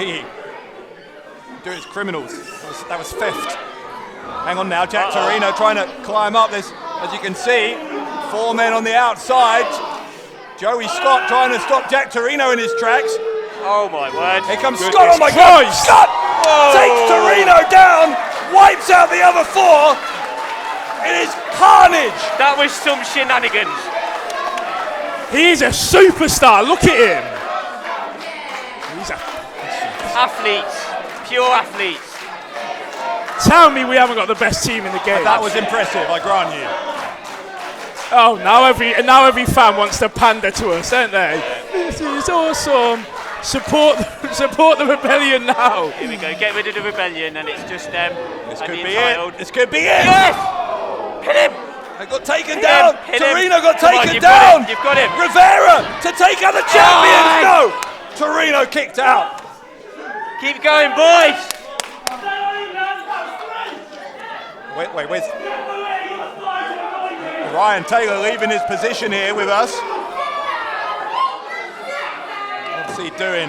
it as criminals. That was fifth. Hang on now, Jack Torino trying to climb up this. As you can see, 4 men on the outside. Joey Scott trying to stop Jack Torino in his tracks. Oh my word. Here comes Goodness Scott, oh my God! Christ. Scott takes Torino down, wipes out the other 4. It is carnage. That was some shenanigans. He's a superstar. Look at him. He's a... Athletes. Pure athletes. Tell me we haven't got the best team in the game. That was impressive, I grant you. Oh, now every fan wants to pander to us, don't they? This is awesome. Support the rebellion now. Here we go. Get rid of the rebellion, and it's just them. This and could the be entitled. it. This could be it. Yes! Hit him! They got taken Hit down. him, hit him. Torino got Come on, taken you've got down. him, you've got him. Rivera to take out the champions. No. Torino kicked out. Keep going, boys. Wait, where's Ryan Taylor leaving his position here with us? What's he doing?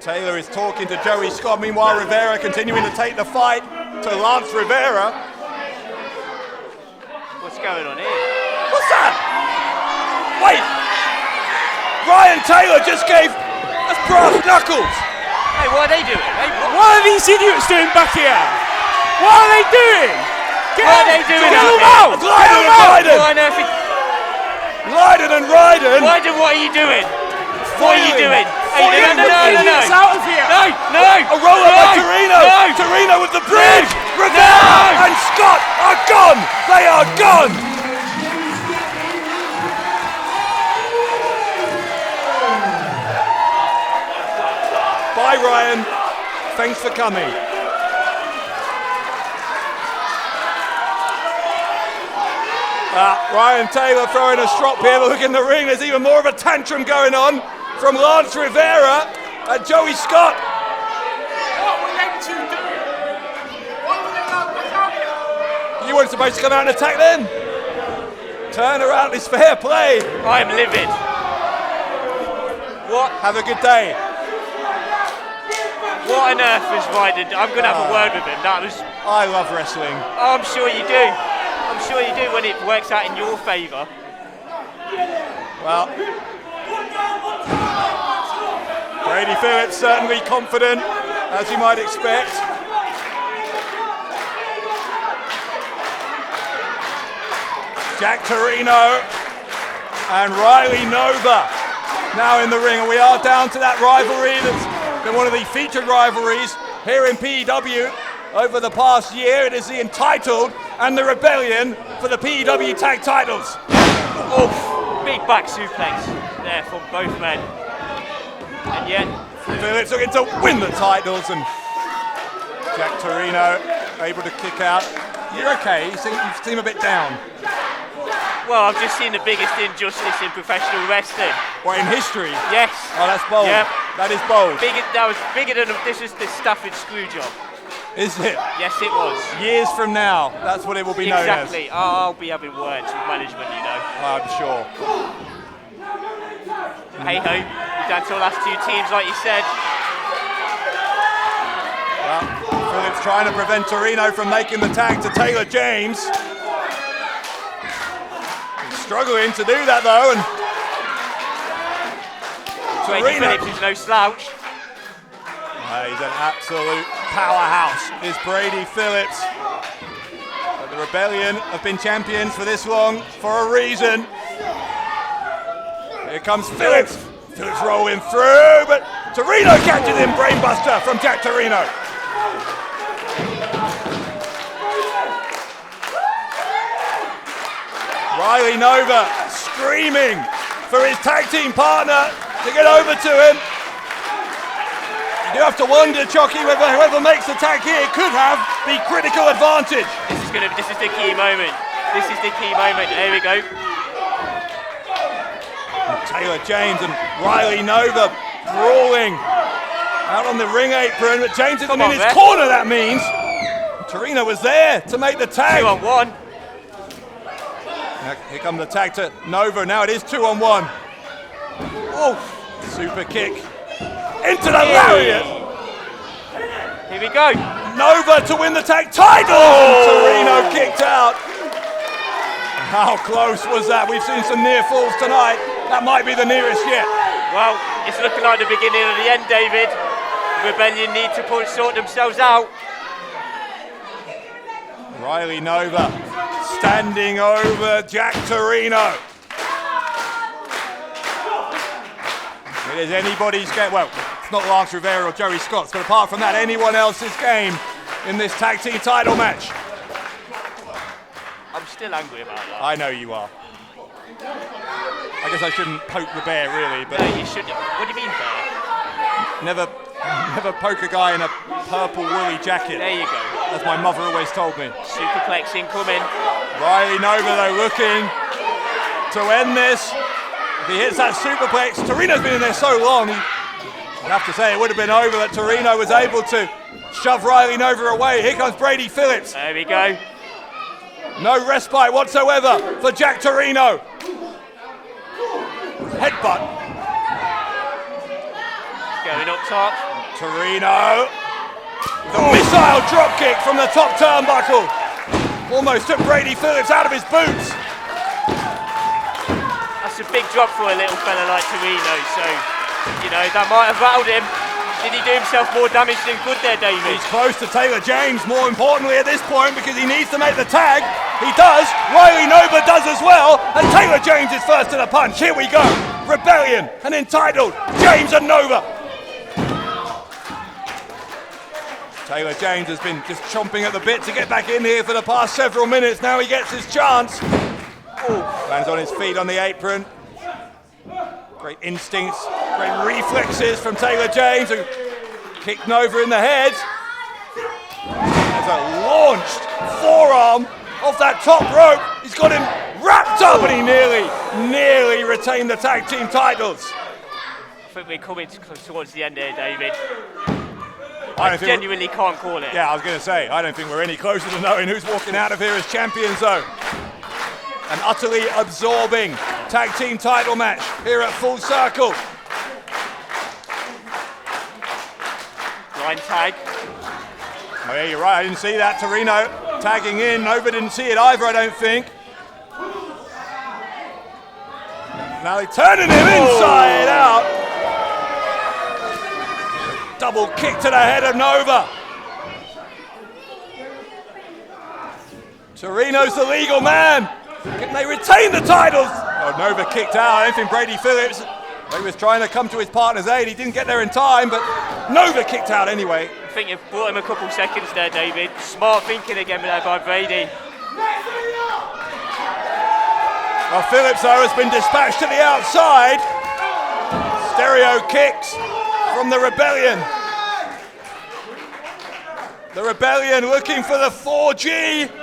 Taylor is talking to Joey Scott. Meanwhile, Rivera continuing to take the fight to Lance Rivera. What's going on here? What's that? Wait! Ryan Taylor just gave us brass knuckles. Hey, what are they doing? Hey, What are these idiots doing back here? What are they doing? What are they doing Get out them here? out! Lyden and Ryden! Why on earth is... Lyden and Ryden! Ryden, what are you doing? What are you doing? Hey, no. Idiots out of here! No! A roll up by Torino! No! Torino with the bridge! Rivera and Scott are gone! They are gone! Bye, Ryan. Thanks for coming. Ryan Taylor throwing a strop here, but look in the ring, there's even more of a tantrum going on from Lance Rivera and Joey Scott. What were them two doing? Why were they not back out here? You weren't supposed to come out and attack them. Turn around is fair play. I'm livid. What? Have a good day. What on earth was Ryden? I'm going to have a word with him. That was... I love wrestling. Oh, I'm sure you do. I'm sure you do when it works out in your favour. Well, Brady Phillips certainly confident, as you might expect. Jack Torino and Riley Nova now in the ring, and we are down to that rivalry that's been one of the featured rivalries here in P.E.W. over the past year. It is the Entitled and the Rebellion for the P.E.W. tag titles. Oh, big back suplex there from both men. And yet, Phillips looking to win the titles, and Jack Torino able to kick out. You're okay, you seem a bit down. well, I've just seen the biggest injustice in professional wrestling. What, in history? Yes. Oh, that's bold. Yep. That is bold. That was bigger than this is the Stafford screw job. Is it? Yes, it was. Years from now, that's what it will be known as. Exactly. I'll be having words with management, you know. I'm sure. Hey ho, we're down to the last two teams, like you said. Well, Phillips trying to prevent Torino from making the tag to Taylor James. He's struggling to do that though, and Brady Phillips is no slouch. He's an absolute powerhouse, is Brady Phillips. But the Rebellion have been champions for this long for a reason. Here comes Phillips. Phillips rolling through, but Torino catches him. Brainbuster from Jack Torino. Riley Nova screaming for his tag team partner to get over to him. You have to wonder, Chocky, whether whoever makes the tag here could have the critical advantage. This is the key moment. This is the key moment. There we go. Taylor James and Riley Nova brawling out on the ring apron, but James isn't in his corner, that means. Torino was there to make the tag. 2 on 1. Now, here comes the tag to Nova. Now it is 2 on 1. Oh, super kick into the lariat. Here we go. Nova to win the tag title. Torino kicked out. How close was that? We've seen some near falls tonight. That might be the nearest yet. Well, it's looking like the beginning of the end, David. Rebellion need to sort themselves out. Riley Nova standing over Jack Torino. It is anybody's game. Well, it's not Lance Rivera or Joey Scott's, but apart from that, anyone else's game in this tag team title match. I'm still angry about that. I know you are. I guess I shouldn't poke the bear, really, but No, you should. What do you mean, bear? never poke a guy in a purple woolly jacket. There you go. As my mother always told me. Superplex incoming. Riley Nova, though, looking to end this. If he hits that superplex, Torino's been in there so long, I'd have to say it would have been over, that Torino was able to shove Riley Nova away. Here comes Brady Phillips. There we go. No respite whatsoever for Jack Torino. Headbutt. Going up top. Torino. The missile dropkick from the top turnbuckle. Almost took Brady Phillips out of his boots. That's a big drop for a little fella like Torino, so, you know, that might have rattled him. Did he do himself more damage than good there, David? He's close to Taylor James, more importantly at this point, because he needs to make the tag. He does. Riley Nova does as well. And Taylor James is first to the punch. Here we go. Rebellion and Entitled. James and Nova. Taylor James has been just chomping at the bit to get back in here for the past several minutes. Now he gets his chance. Lands on his feet on the apron. Great instincts, great reflexes from Taylor James, who kicked Nova in the head. There's a launched forearm off that top rope. He's got him wrapped up, and he nearly retained the tag team titles. I think we're coming towards the end here, David. I genuinely can't call it. Yeah, I was going to say, I don't think we're any closer to knowing who's walking out of here as champions, though. An utterly absorbing tag team title match here at Full Circle. Line tag. Oh yeah, you're right, I didn't see that. Torino tagging in. Nova didn't see it either, I don't think. Now they're turning him inside out. Double kick to the head of Nova. Torino's the legal man. Can they retain the titles? Oh, Nova kicked out. I don't think Brady Phillips, he was trying to come to his partner's aid. He didn't get there in time, but Nova kicked out anyway. I think you've brought him a couple seconds there, David. Smart thinking again there by Brady. Well, Phillips, though, has been dispatched to the outside. Stereo kicks from the Rebellion. The Rebellion looking for the 4G.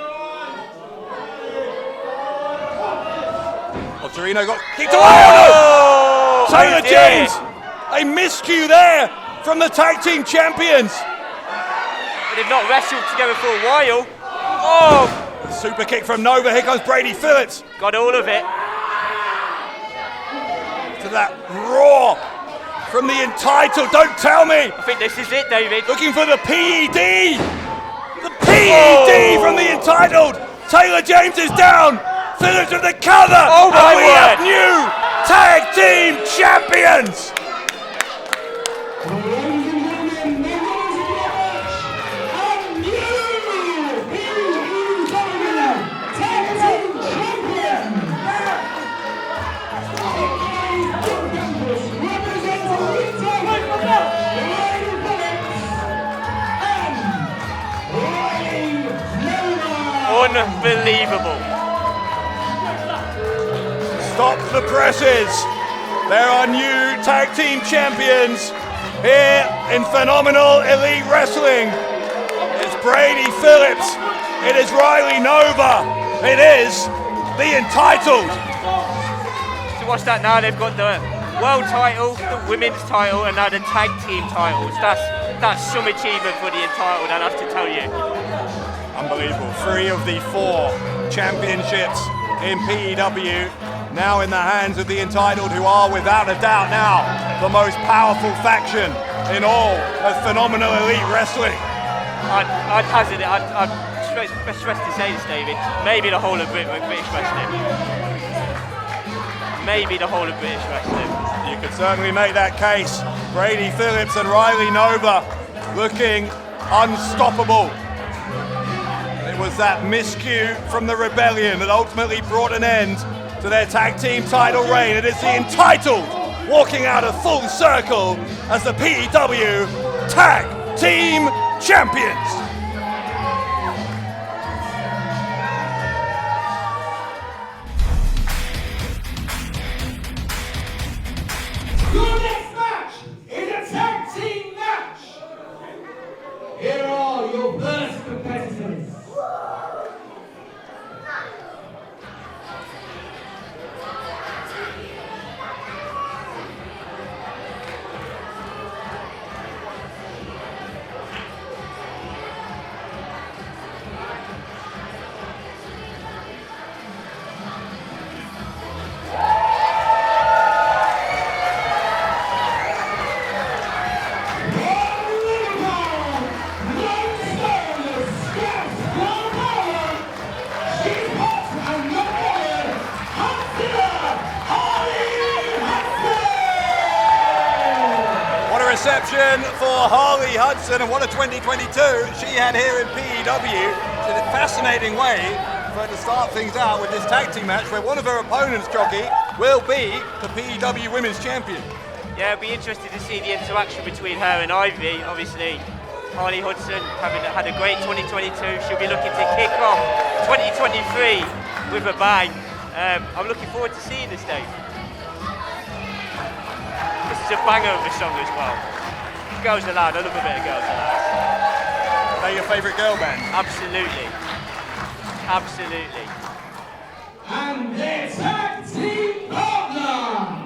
Torino got kicked away. Oh, no! Taylor James, a miscue there from the tag team champions. But they've not wrestled together for a while. Oh! Super kick from Nova. Here comes Brady Phillips. Got all of it. To that roar from the Entitled. Don't tell me. I think this is it, David. Looking for the P.E.D. The P.E.D. from the Entitled. Taylor James is down. Phillips with the cover. Oh my we word. have new tag team champions. Unbelievable. Stop the presses. There are new tag team champions here in Phenomenal Elite Wrestling. It's Brady Phillips. It is Riley Nova. It is the Entitled. So what's that now? They've got the world title, the women's title, and now the tag team titles. That's some achievement for the Entitled, I'll have to tell you. Unbelievable. 3 of the 4 championships in P.E.W. now in the hands of the Entitled, who are without a doubt now the most powerful faction in all of phenomenal elite wrestling. I'd hazard it, I'd stress to say this, David, maybe the whole of British wrestling. Maybe the whole of British wrestling. You could certainly make that case. Brady Phillips and Riley Nova looking unstoppable. It was that miscue from the Rebellion that ultimately brought an end to their tag team title reign. It is the Entitled walking out of full circle as the P.E.W. Tag Team Champions. Your next match is a tag team match. Here are your first competitors. Reception for Harley Hudson, and what a 2022 she had here in P.E.W. It's a fascinating way for her to start things out with this tag team match where one of her opponents, Jockey, will be the P.E.W. Women's Champion. Yeah, it'll be interesting to see the interaction between her and Ivy. Obviously, Harley Hudson having had a great 2022, she'll be looking to kick off 2023 with a bang. I'm looking forward to seeing this, Dave. This is a banger of a song as well. Girls Aloud, I love a bit of Girls Aloud. Are they your favourite girl band? Absolutely. Absolutely. And their tag team partner.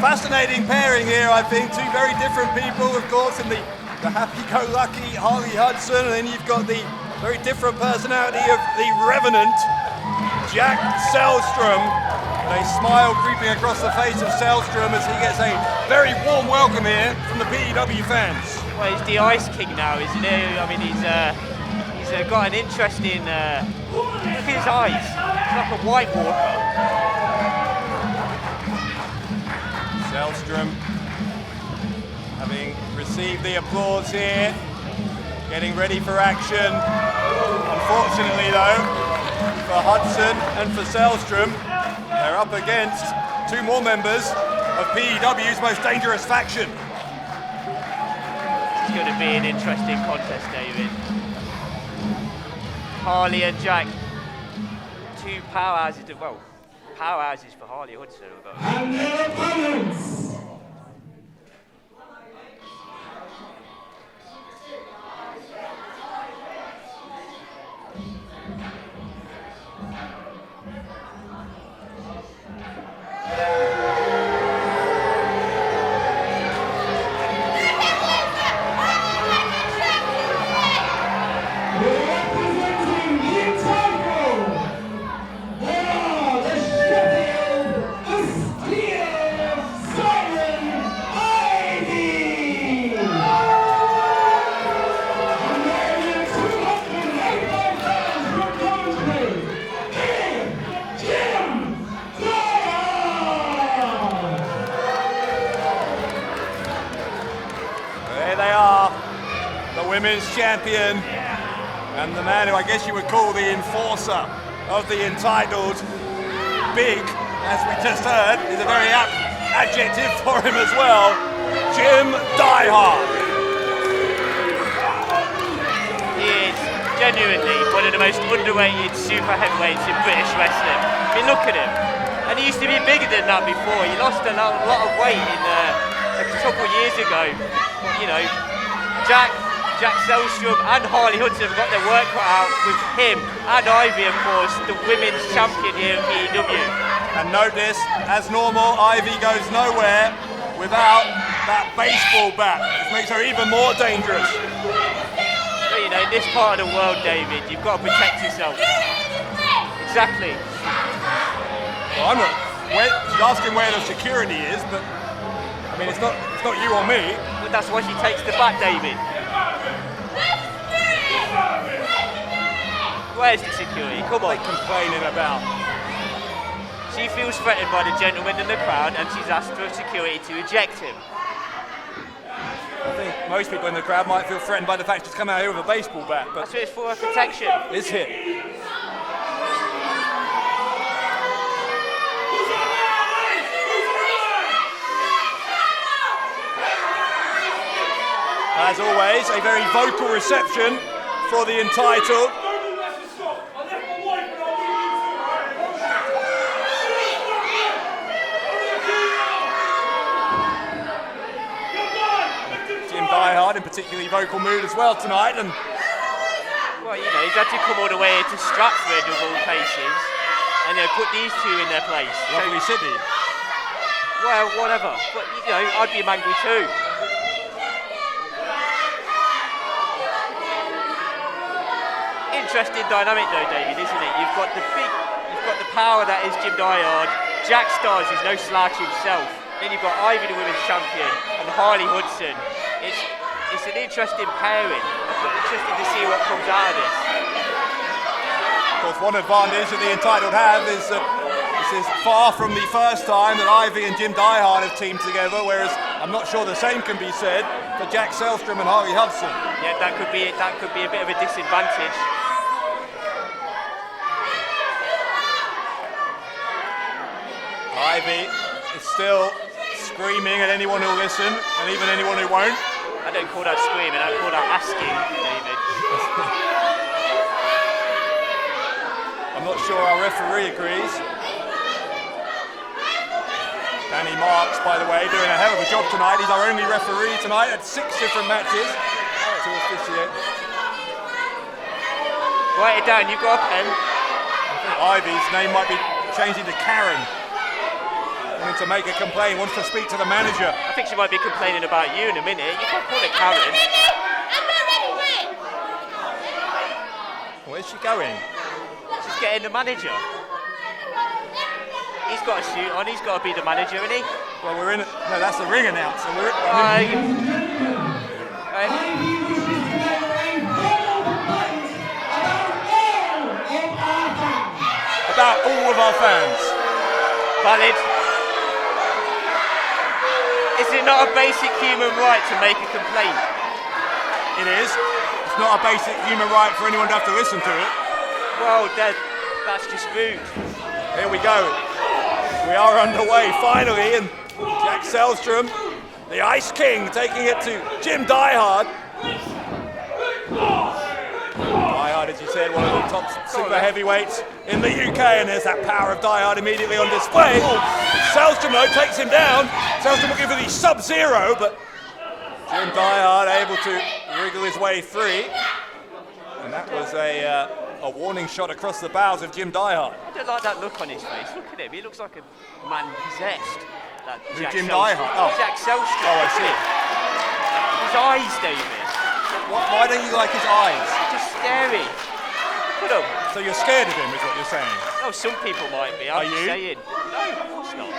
Fascinating pairing here, I think. Two very different people, of course, in the happy-go-lucky Harley Hudson, and then you've got the very different personality of the Revenant, Jack Selstrom. And a smile creeping across the face of Selstrom as he gets a very warm welcome here from the P.E.W. fans. Well, he's the Ice King now, isn't he? I mean, he's got an interesting look at his eyes. He's like a White Walker. Selstrom, having received the applause here, getting ready for action. Unfortunately though, for Hudson and for Selstrom, they're up against two more members of P.E.W.'s most dangerous faction. It's going to be an interesting contest, David. Harley and Jack, two powerhouses, well, powerhouses for Harley Hudson. And their opponents. Women's champion and the man who I guess you would call the enforcer of the Entitled. Big, as we just heard, is a very adjective for him as well, Jim Diehard. He is genuinely one of the most underrated super heavyweights in British wrestling. I mean, look at him. And he used to be bigger than that before. He lost a lot of weight a couple of years ago. You know, Jack Selstrom and Harley Hudson have got their work cut out with him and Ivy, of course, the women's champion here at P.E.W. And note this, as normal, Ivy goes nowhere without that baseball bat, which makes her even more dangerous. But, you know, in this part of the world, David, you've got to protect yourself. Exactly. Well, she's asking where the security is, but I mean, it's not you or me. But that's why she takes the bat, David. Where's the security? Come on. What are they complaining about? She feels threatened by the gentleman in the crowd, and she's asked for security to eject him. I think most people in the crowd might feel threatened by the fact she's come out here with a baseball bat, but That's what it's for, her protection. is it? As always, a very vocal reception for the entitled. Jim Diehard in particularly vocal mood as well tonight, and Well, you know, he's had to come all the way to Stratford of all places, and put these two in their place. lovely city. Well, whatever. But, you know, I'd be angry too. Interesting dynamic though, David, isn't it? You've got the power that is Jim Diehard. Jack Stars is no slouch himself. Then you've got Ivy, the women's champion, and Harley Hudson. It's an interesting pairing. I'm interested to see what comes out of this. Of course, one advantage that the entitled have is that this is far from the first time that Ivy and Jim Diehard have teamed together, whereas I'm not sure the same can be said for Jack Selstrom and Harley Hudson. Yeah, that could be a bit of a disadvantage. Ivy is still screaming at anyone who'll listen, and even anyone who won't. I don't call that screaming, I call that asking, David. I'm not sure our referee agrees. Danny Marks, by the way, doing a hell of a job tonight. He's our only referee tonight at 6 different matches to officiate. Write it down, you've got a pen. I think Ivy's name might be changing to Karen. Wanting to make a complaint, wants to speak to the manager. I think she might be complaining about you in a minute. You can't call it Karen. Where's she going? She's getting the manager. He's got a suit on, he's got to be the manager, isn't he? Well, we're in. No, that's the ring announcer. About all of our fans. Valid. Is it not a basic human right to make a complaint? It is. It's not a basic human right for anyone to have to listen to it. Well, that's just rude. Here we go. We are underway finally, and Jack Selstrom, the Ice King, taking it to Jim Diehard. Diehard, as you said, one of the top super heavyweights in the UK, and there's that power of Diehard immediately on display. Selstrom, though, takes him down. Selstrom will give it the Sub-Zero, but Jim Diehard able to wriggle his way free. And that was a warning shot across the bows of Jim Diehard. I don't like that look on his face. Look at him. He looks like a man possessed. That Jim Diehard? Oh. Jack Selstrom. Oh, I see. His eyes, David. Why don't you like his eyes? They're just scary. Look at him. So you're scared of him, is what you're saying? Oh, some people might be. I'm Are just you? saying. No, of course not.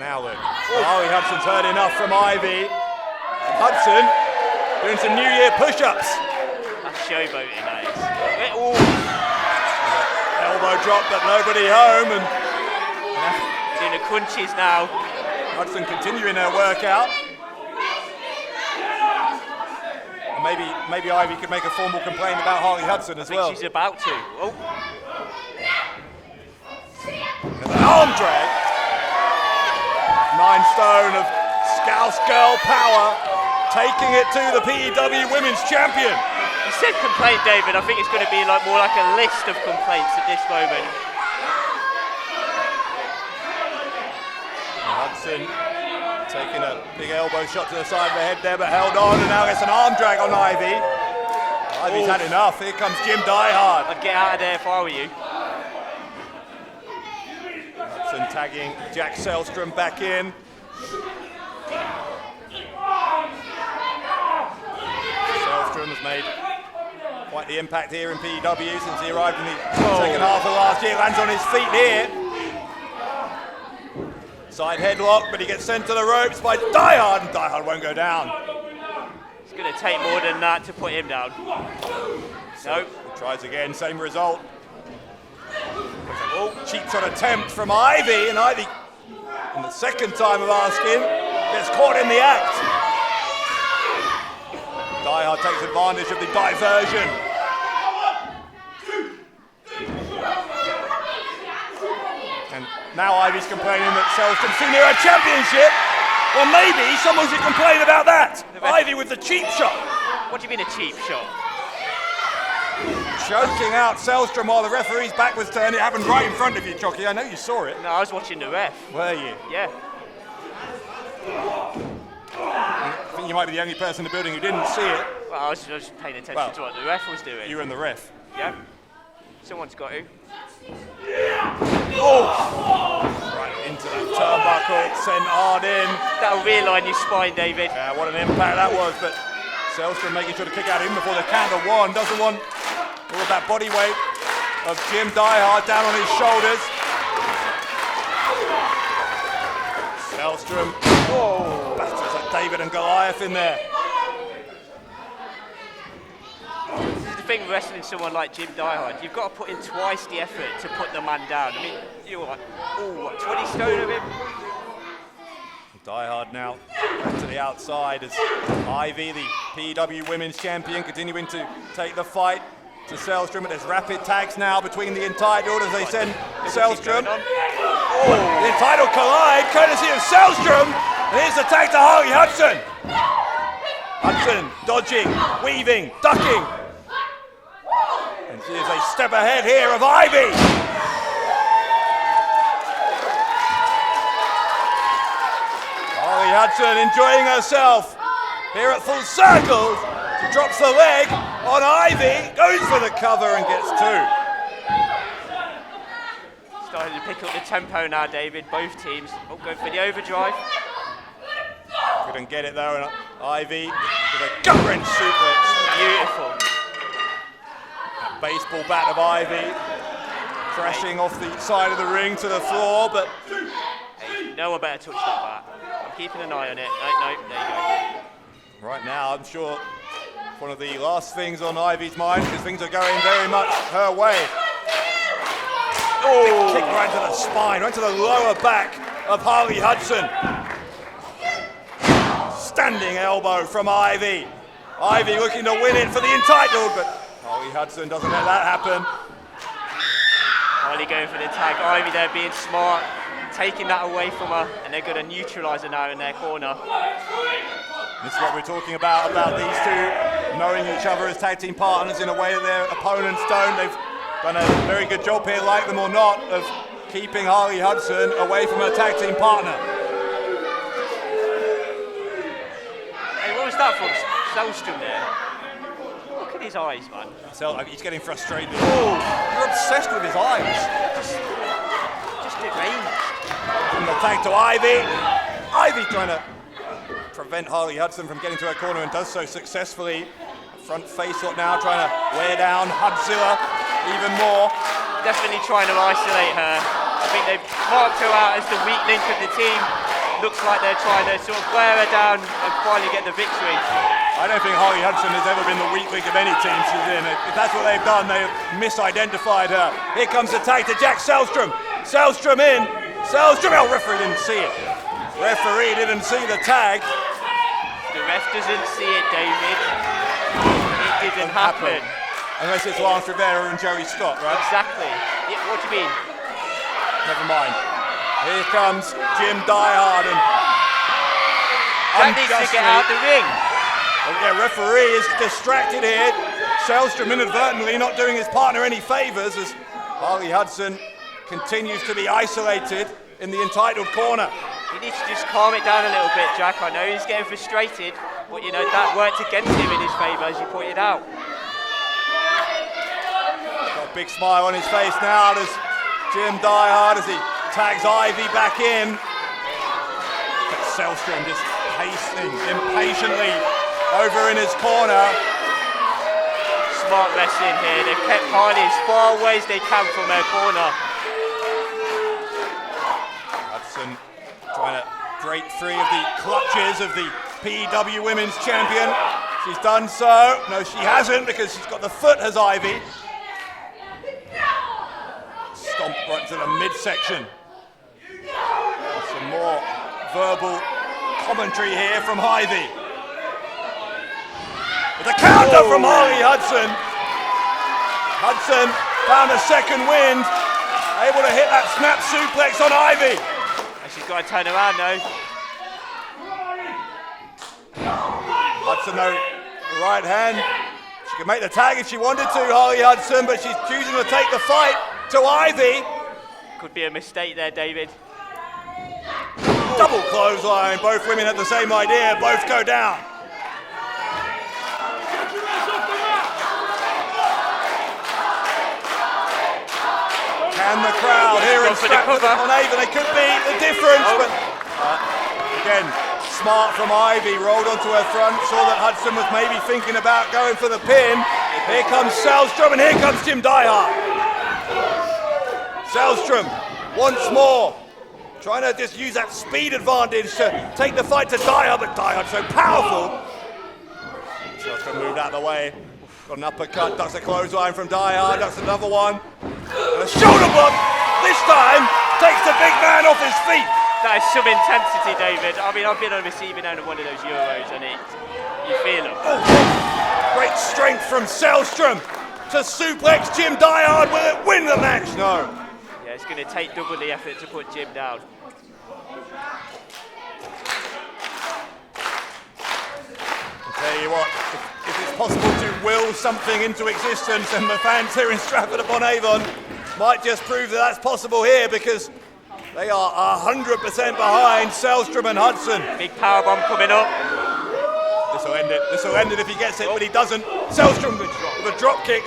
Now then. Harley Hudson's heard enough from Ivy. And Hudson doing some New Year push-ups. That's showboating, that is. Ooh. Elbow drop, but nobody home. And Doing the crunches now. Hudson continuing their workout. And maybe Ivy could make a formal complaint about Harley Hudson as well. She's about to. Oh. An arm drag. 9 stone of Scouse Girl power, taking it to the P.E.W Women's Champion. You said complaint, David. I think it's going to be more like a list of complaints at this moment. Hudson taking a big elbow shot to the side of the head there, but held on, and now gets an arm drag on Ivy. Ivy's had enough. Here comes Jim Diehard. I'd get out of there if I were you. Hudson tagging Jack Selstrom back in. Selstrom has made quite the impact here in P.E.W since he arrived in the second half of last year. Lands on his feet here. Side headlock, but he gets sent to the ropes by Diehard, and Diehard won't go down. It's going to take more than that to put him down. So he tries again, same result. Oh, cheap shot attempt from Ivy, and Ivy, in the second time of asking, gets caught in the act. Diehard takes advantage of the diversion. And now Ivy's complaining that Selstrom's seen near a championship. Well, maybe someone should complain about that. Ivy with the cheap shot. What do you mean a cheap shot? Choking out Selstrom while the referee's back was turned. It happened right in front of you, Jockey. I know you saw it. No, I was watching the ref. Were you? Yeah. I think you might be the only person in the building who didn't see it. Well, I was just paying attention to what the ref was doing. You and the ref. Yeah. Someone's got to. Oh! Right into that turnbuckle, sent hard in. That'll realign your spine, David. Yeah, what an impact that was, but Selstrom making sure to kick out even before the count of 1. Doesn't want all of that body weight of Jim Diehard down on his shoulders. Selstrom, battles at David and Goliath in there. This is the thing with wrestling someone like Jim Diehard. You've got to put in twice the effort to put the man down. I mean, you're like, 20 stone of him? Diehard now back to the outside as Ivy, the P.E.W Women's Champion, continuing to take the fight to Selstrom. But there's rapid tags now between the entitled as they send Selstrom. The entitled collide, courtesy of Selstrom. And here's the tag to Harley Hudson. Hudson dodging, weaving, ducking. And she is a step ahead here of Ivy. Harley Hudson enjoying herself here at Full Circle. She drops the leg on Ivy, goes for the cover and gets 2. Starting to pick up the tempo now, David. Both teams. Going for the overdrive. Couldn't get it though, and Ivy with a gut-wrench suplex. Beautiful. That baseball bat of Ivy crashing off the side of the ring to the floor, but Hey, no one better touch that bat. I'm keeping an eye on it. No, there you go. right now I'm sure one of the last things on Ivy's mind, because things are going very much her way. Oh, kick right to the spine, right to the lower back of Harley Hudson. Standing elbow from Ivy. Ivy looking to win it for the entitled, but Harley Hudson doesn't let that happen. Harley going for the tag. Ivy there being smart, taking that away from her, and they're going to neutralise her now in their corner. This is what we're talking about these two knowing each other as tag team partners in a way that their opponents don't. They've done a very good job here, like them or not, of keeping Harley Hudson away from her tag team partner. Hey, what was that from Selstrom there? Look at his eyes, man. He's getting frustrated. Oh, you're obsessed with his eyes. Just deranged. From the tag to Ivy. Ivy trying to prevent Harley Hudson from getting to her corner and does so successfully. Front face lock now, trying to wear down Hudzilla even more. Definitely trying to isolate her. I think they've marked her out as the weak link of the team. Looks like they're trying to sort of wear her down and finally get the victory. I don't think Harley Hudson has ever been the weak link of any team she's in. If that's what they've done, they've misidentified her. Here comes the tag to Jack Selstrom. Selstrom in. Selstrom, oh, referee didn't see it. Referee didn't see the tag. The ref doesn't see it, David. It didn't happen. Unless it's Lance Rivera and Jerry Scott, right? Exactly. Yeah, what do you mean? Never mind. Here comes Jim Diehard and Jack needs to get out the ring. Oh, yeah, referee is distracted here. Selstrom inadvertently not doing his partner any favours as Harley Hudson continues to be isolated in the entitled corner. He needs to just calm it down a little bit, Jack. I know he's getting frustrated, but you know, that worked against him in his favour, as you pointed out. He's got a big smile on his face now as Jim Diehard as he tags Ivy back in. But Selstrom just pacing impatiently over in his corner. Smart wrestling here. They've kept Harley as far away as they can from her corner. Hudson trying to break free of the clutches of the P.E.W. Women's Champion. She's done so. No, she hasn't, because she's got the foot as Ivy. Stomp right to the midsection. Some more verbal commentary here from Ivy. With a counter from Harley Hudson. Hudson found a second wind, able to hit that snap suplex on Ivy. And she's got to turn around though. Hudson though, the right hand. She could make the tag if she wanted to, Harley Hudson, but she's choosing to take the fight to Ivy. Could be a mistake there, David. Double clothesline, both women had the same idea, both go down. Can the crowd here in Stratford-Upon-Avon, they could be the difference, but again, smart from Ivy, rolled onto her front, saw that Hudson was maybe thinking about going for the pin. Here comes Selstrom and here comes Jim Diehard. Selstrom, once more, trying to just use that speed advantage to take the fight to Diehard, but Diehard's so powerful. Selstrom moved out of the way. Got an uppercut, ducks a clothesline from Diehard, ducks another one. And a shoulder block, this time, takes the big man off his feet. That is some intensity, David. I mean, I've been on the receiving end of one of those Euros and you feel them. Oh, great strength from Selstrom to suplex Jim Diehard. Will it win the match? No. Yeah, it's going to take double the effort to put Jim down. I'll tell you what, if it's possible to will something into existence, then the fans here in Stratford-Upon-Avon might just prove that that's possible here, because they are 100% behind Selstrom and Hudson. Big powerbomb coming up. This will end it. This will end it if he gets it, but he doesn't. Selstrom with a drop kick.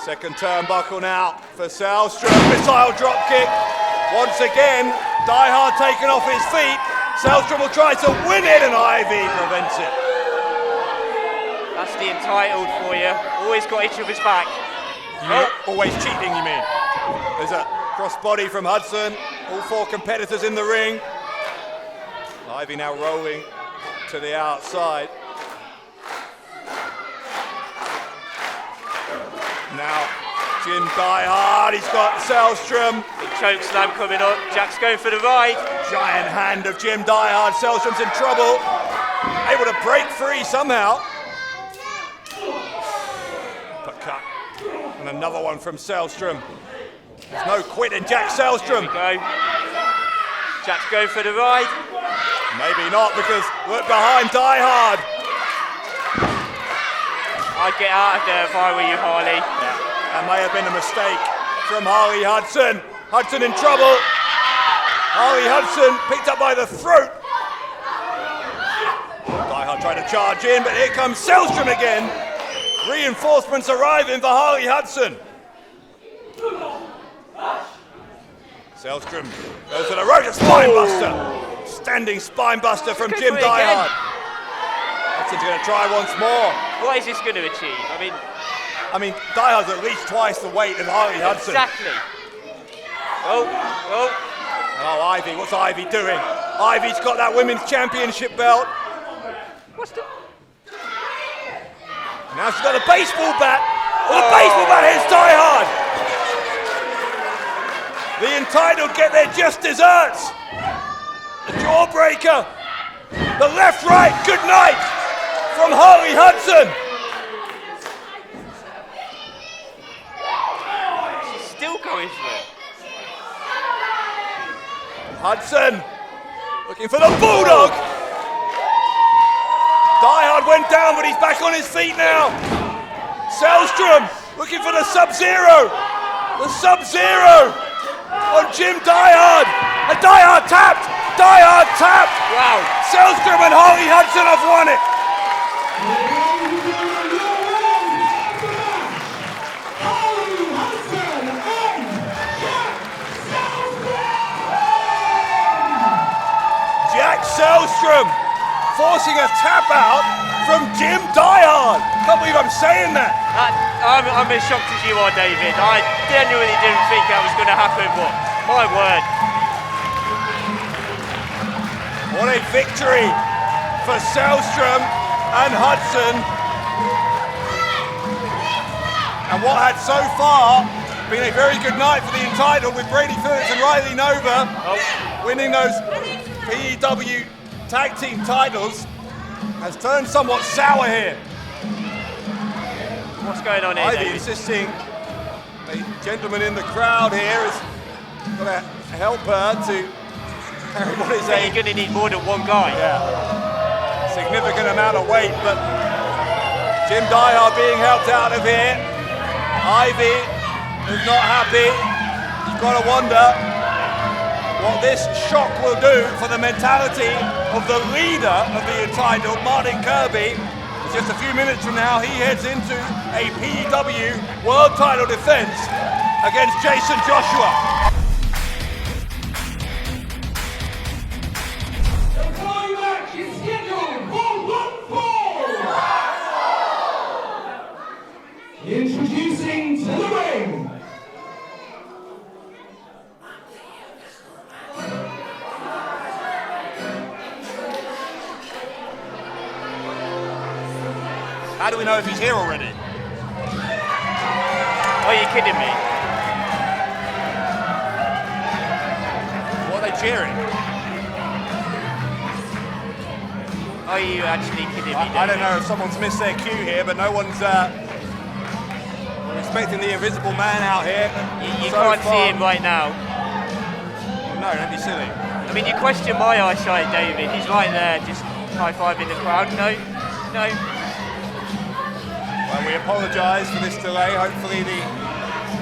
Second turnbuckle now for Selstrom. Missile drop kick. Once again, Diehard taken off his feet. Selstrom will try to win it, and Ivy prevents it. That's the entitled for you. Always got each other's back. Always cheating, you mean? There's a crossbody from Hudson. All four competitors in the ring. Ivy now rolling to the outside. Now, Jim Diehard, he's got Selstrom. Big choke slam coming up. Jack's going for the ride. Giant hand of Jim Diehard. Selstrom's in trouble. Able to break free somehow. Uppercut. And another one from Selstrom. There's no quit in Jack Selstrom. There we go. Jack's going for the ride. Maybe not, because look behind Diehard. I'd get out of there if I were you, Harley. Yeah, that may have been a mistake from Harley Hudson. Hudson in trouble. Harley Hudson picked up by the throat. Diehard tried to charge in, but here comes Selstrom again. Reinforcements arriving for Harley Hudson. Selstrom goes to the road, a spine buster. Standing spine buster from Jim Diehard. Hudson's going to try once more. What is this going to achieve? I mean, Diehard's at least twice the weight of Harley Hudson. Exactly. Oh. Oh, Ivy, what's Ivy doing? Ivy's got that women's championship belt. What's the... Now she's got a baseball bat. Well, the baseball bat hits Diehard. The entitled get their just desserts. The jawbreaker. The left, right, good night from Harley Hudson. She's still going for it. Hudson looking for the Bulldog. Diehard went down, but he's back on his feet now. Selstrom looking for the Sub-Zero. The Sub-Zero on Jim Diehard. And Diehard tapped. Diehard tapped. Wow. Selstrom and Harley Hudson have won it. Jack Selstrom forcing a tap out from Jim Diehard. Can't believe I'm saying that. I'm as shocked as you are, David. I genuinely didn't think that was going to happen, but my word. What a victory for Selstrom and Hudson. And what had so far been a very good night for the entitled, with Brady Phillips and Riley Nova winning those P.E.W. tag team titles, has turned somewhat sour here. What's going on here, Ivy David? assisting a gentleman in the crowd here is going to help her to carry what is You're going to need more than one guy. significant amount of weight, but Jim Diehard being helped out of here. Ivy is not happy. You've got to wonder what this shock will do for the mentality of the leader of the entitled, Martin Kirby. Just a few minutes from now, he heads into a P.E.W. world title defense against Jason Joshua. The following match is scheduled for one fall. Introducing to the ring. How do we know if he's here already? Are you kidding me? What are they cheering? Are you actually kidding me, I don't David? know if someone's missed their cue here, but no one's respecting the Invisible Man out here. You so can't far. see him right now. No, don't be silly. I mean, you question my eyesight, David. He's right there, just high-fiving the crowd. No. Well, we apologise for this delay. Hopefully the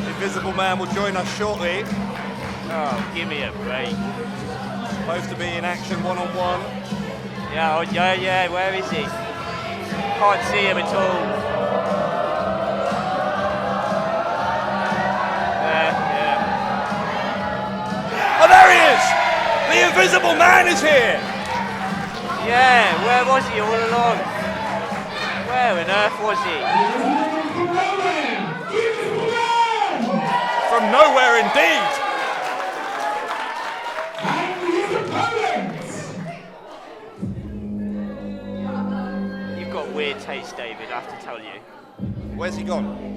Invisible Man will join us shortly. Oh, give me a break. Supposed to be in action one-on-one. Yeah, where is he? Can't see him at all. Oh, there he is! The Invisible Man is here! Yeah, where was he all along? Where on earth was he? From nowhere indeed! You've got weird taste, David, I have to tell you. Where's he gone?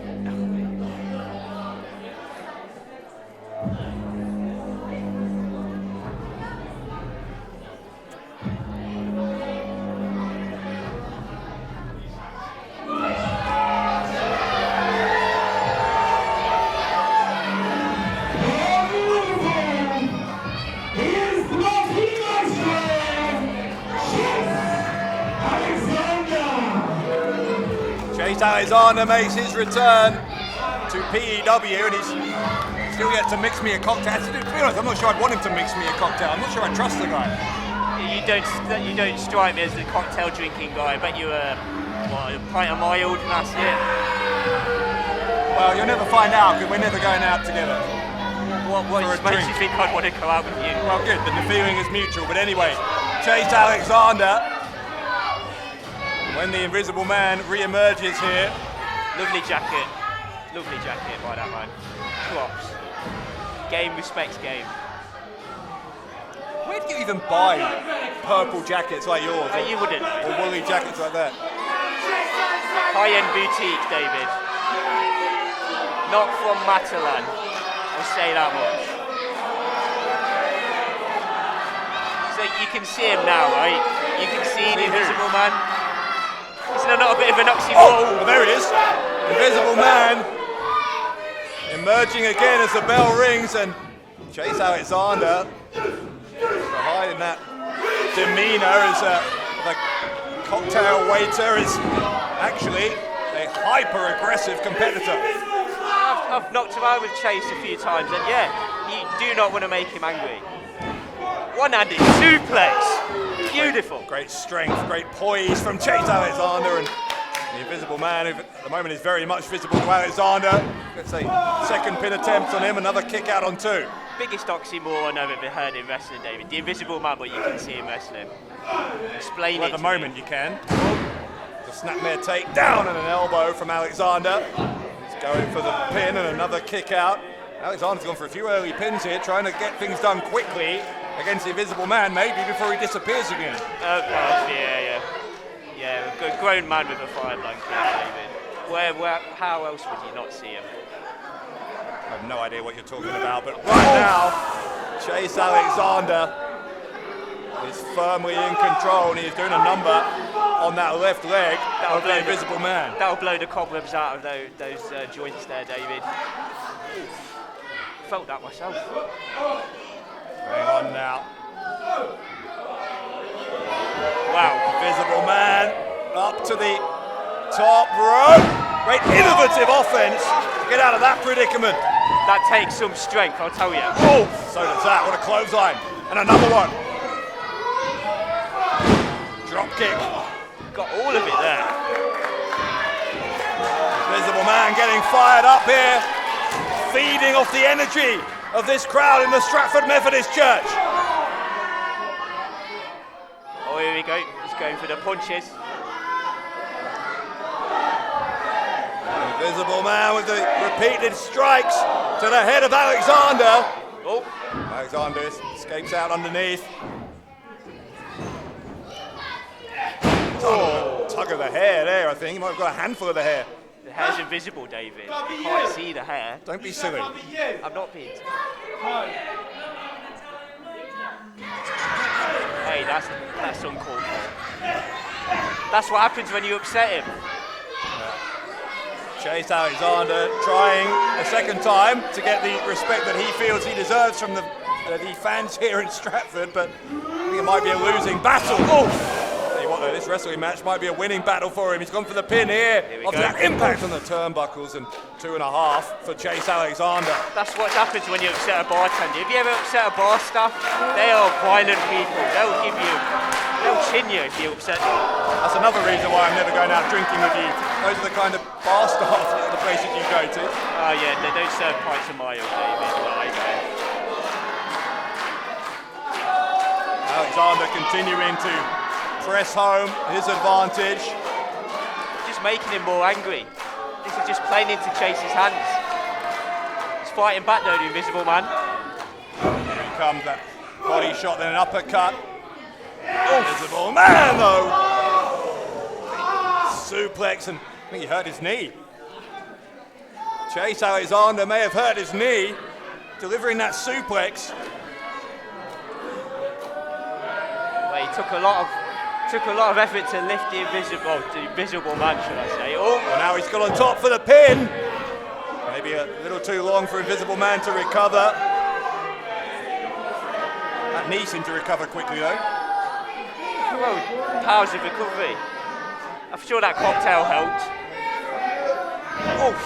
Alexander makes his return to P.E.W. and he's still yet to mix me a cocktail. To be honest, I'm not sure I'd want him to mix me a cocktail. I'm not sure I trust the guy. You don't strike me as the cocktail drinking guy. I bet you a pint of mild and that's it. Well, you'll never find out because we're never going out together. What makes you think I'd want to go out with you? Well, good, then the feeling is mutual. But anyway, Chase Alexander, when the Invisible Man re-emerges here. Lovely jacket by that man. Props. Game respects game. Where do you even buy purple jackets like yours? You wouldn't. Or woolly jackets like that? High-end boutique, David. Not from Matalan. I'll say that much. So you can see him now, right? You can see the Invisible Man. Isn't that not a bit of an oxymoron? Oh, there he is. Invisible Man emerging again as the bell rings, and Chase Alexander hiding that demeanor as the cocktail waiter is actually a hyper-aggressive competitor. I've knocked him out with Chase a few times, and yeah, you do not want to make him angry. One-handed suplex, beautiful. Great strength, great poise from Chase Alexander, and the Invisible Man, who at the moment is very much visible to Alexander. Let's say second pin attempt on him, another kick out on 2. Biggest oxymoron I've ever heard in wrestling, David. The Invisible Man, but you can see him wrestling. Explain Well, it at the to moment me. you can. The snapmare takedown and an elbow from Alexander. He's going for the pin and another kick out. Alexander's gone for a few early pins here, trying to get things done quickly against the Invisible Man, maybe before he disappears again. Yeah, a good grown man with a fire blanket, David. How else would you not see him? I have no idea what you're talking about, but right now, Chase Alexander is firmly in control, and he's doing a number on that left leg of the Invisible Man. That'll blow the cobwebs out of those joints there, David. Felt that myself. Hang on now. Wow. Invisible Man up to the top rope. Great innovative offense to get out of that predicament. That takes some strength, I'll tell you. Oh, so does that. What a clothesline. And another one. Drop kick. Got all of it there. Invisible Man getting fired up here, feeding off the energy of this crowd in the Stratford Methodist Church. Oh, here we go. He's going for the punches. Invisible Man with the repeated strikes to the head of Alexander. Oh. Alexander escapes out underneath. Tug of the hair there, I think. He might have got a handful of the hair. The hair's invisible, David. You can't see the hair. Don't be silly. I'm not being. Hey, that's uncalled for. That's what happens when you upset him. Chase Alexander trying a second time to get the respect that he feels he deserves from the fans here in Stratford, but I think it might be a losing battle. Oh! Tell you what though, this wrestling match might be a winning battle for him. He's gone for the pin here after that impact on the turnbuckles, and 2.5 for Chase Alexander. That's what happens when you upset a bartender. Have you ever upset a bar staff? They are violent people. They'll chin you if you upset them. That's another reason why I'm never going out drinking with you. Those are the kind of bar staff at the places you go to. Oh yeah, they don't serve pints of mayo, David. Alexander continuing to press home his advantage. Just making him more angry. This is just playing into Chase's hands. He's fighting back though, the Invisible Man. Here he comes, that body shot, then an uppercut. Invisible Man though. Suplex, and I think he hurt his knee. Chase Alexander may have hurt his knee delivering that suplex. Well, he took a lot of effort to lift the Invisible Man, should I say. Oh, Well, now he's got on top for the pin. Maybe a little too long for Invisible Man to recover. That knee seemed to recover quickly though. well, powers of recovery. I'm sure that cocktail helped. Oof.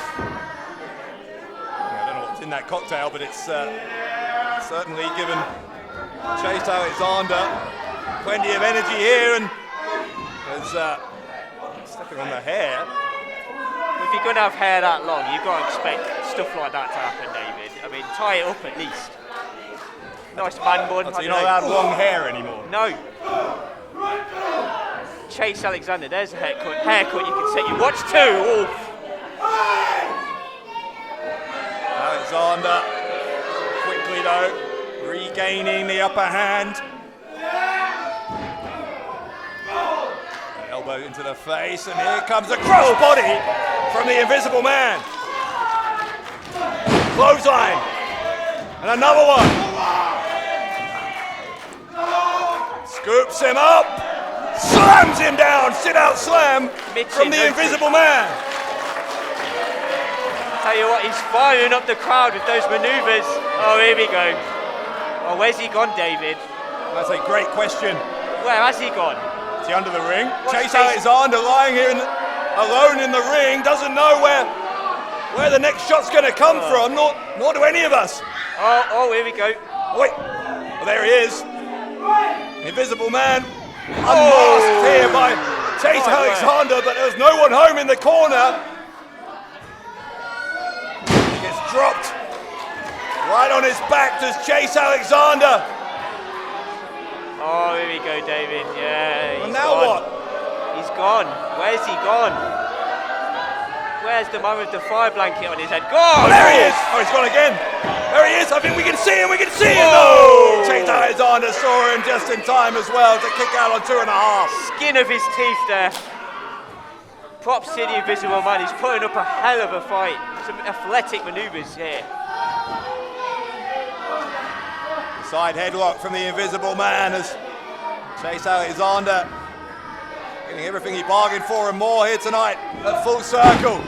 I don't know what's in that cocktail, but it's certainly given Chase Alexander plenty of energy here, and there's stepping on the hair. If you're going to have hair that long, you've got to expect stuff like that to happen, David. I mean, tie it up at least. Nice man bun. So you're not allowed long hair anymore? No. Chase Alexander, there's a haircut you can set. You watch two. Oof. Alexander quickly though, regaining the upper hand. Elbow into the face, and here comes a crossbody from the Invisible Man. Clothesline, and another one. Scoops him up, slams him down, sit-out slam from the Invisible Man. Tell you what, he's firing up the crowd with those maneuvers. Oh, here we go. Oh, where's he gone, David? That's a great question. Where has he gone? Is he under the ring? What's Chase Alexander lying here alone in the ring, doesn't know where the next shot's going to come from, nor do any of us. Oh, here we go. Wait, well, there he is. The Invisible Man unmasked here by Chase Alexander, but there's no one home in the corner. He gets dropped right on his back, does Chase Alexander. Oh, here we go, David. Yeah, And now gone. what? He's gone. Where's he gone? Where's the man with the fire blanket on his head? Gone! Oh, there he is! Oh, he's gone again. There he is. I think we can see him. Oh. No! Chase Alexander saw him just in time as well to kick out on 2.5. Skin of his teeth there. Props to the Invisible Man. He's putting up a hell of a fight. Some athletic manoeuvres here. Side headlock from the Invisible Man as Chase Alexander getting everything he bargained for and more here tonight at Full Circle.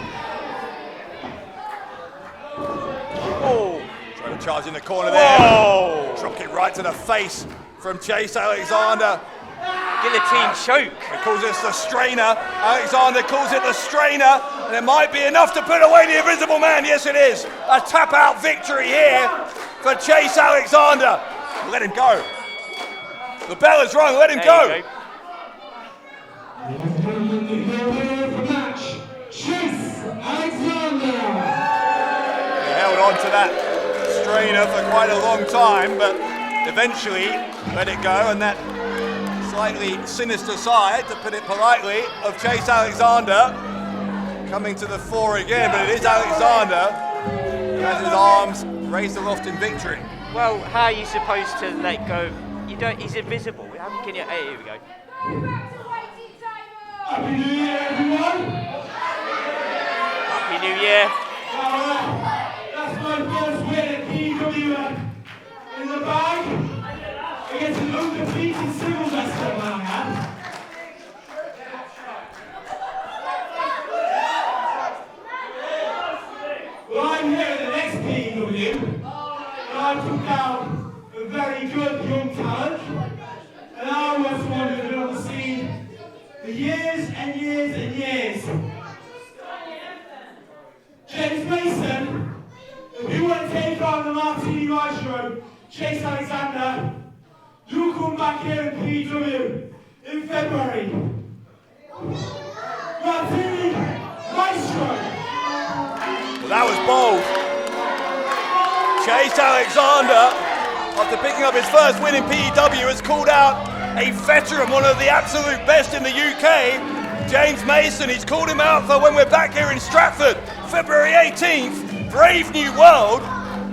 Oh! Trying to charge in the corner there. Whoa! Drop kick right to the face from Chase Alexander. Guillotine choke. He calls this the strainer. Alexander calls it the strainer, and it might be enough to put away the Invisible Man. Yes, it is. A tap-out victory here for Chase Alexander. Let him go. The bell is rung. Let him go. You go. Chase Alexander. He held on to that strainer for quite a long time, but eventually let it go, and that slightly sinister side, to put it politely, of Chase Alexander coming to the fore again, but it is Alexander who has his arms raised aloft in victory. Well, how are you supposed to let go? You don't. He's invisible. How can you? Hey, here we go. Happy New Year, everyone. Happy New Year. That's my first win at P.E.W. in the bag against an undefeated civil wrestler man I had. Well, I'm here at the next P.E.W. and I took down a very good young talent, and I was one who's been on the scene for years and years and years. James Mason, if you want to take on the Martini Maestro, Chase Alexander, you come back here in P.E.W. in February. Martini Maestro. Well, that was bold. Chase Alexander, after picking up his first win in P.E.W., has called out a veteran, one of the absolute best in the UK, James Mason. He's called him out for when we're back here in Stratford, February 18th, Brave New World.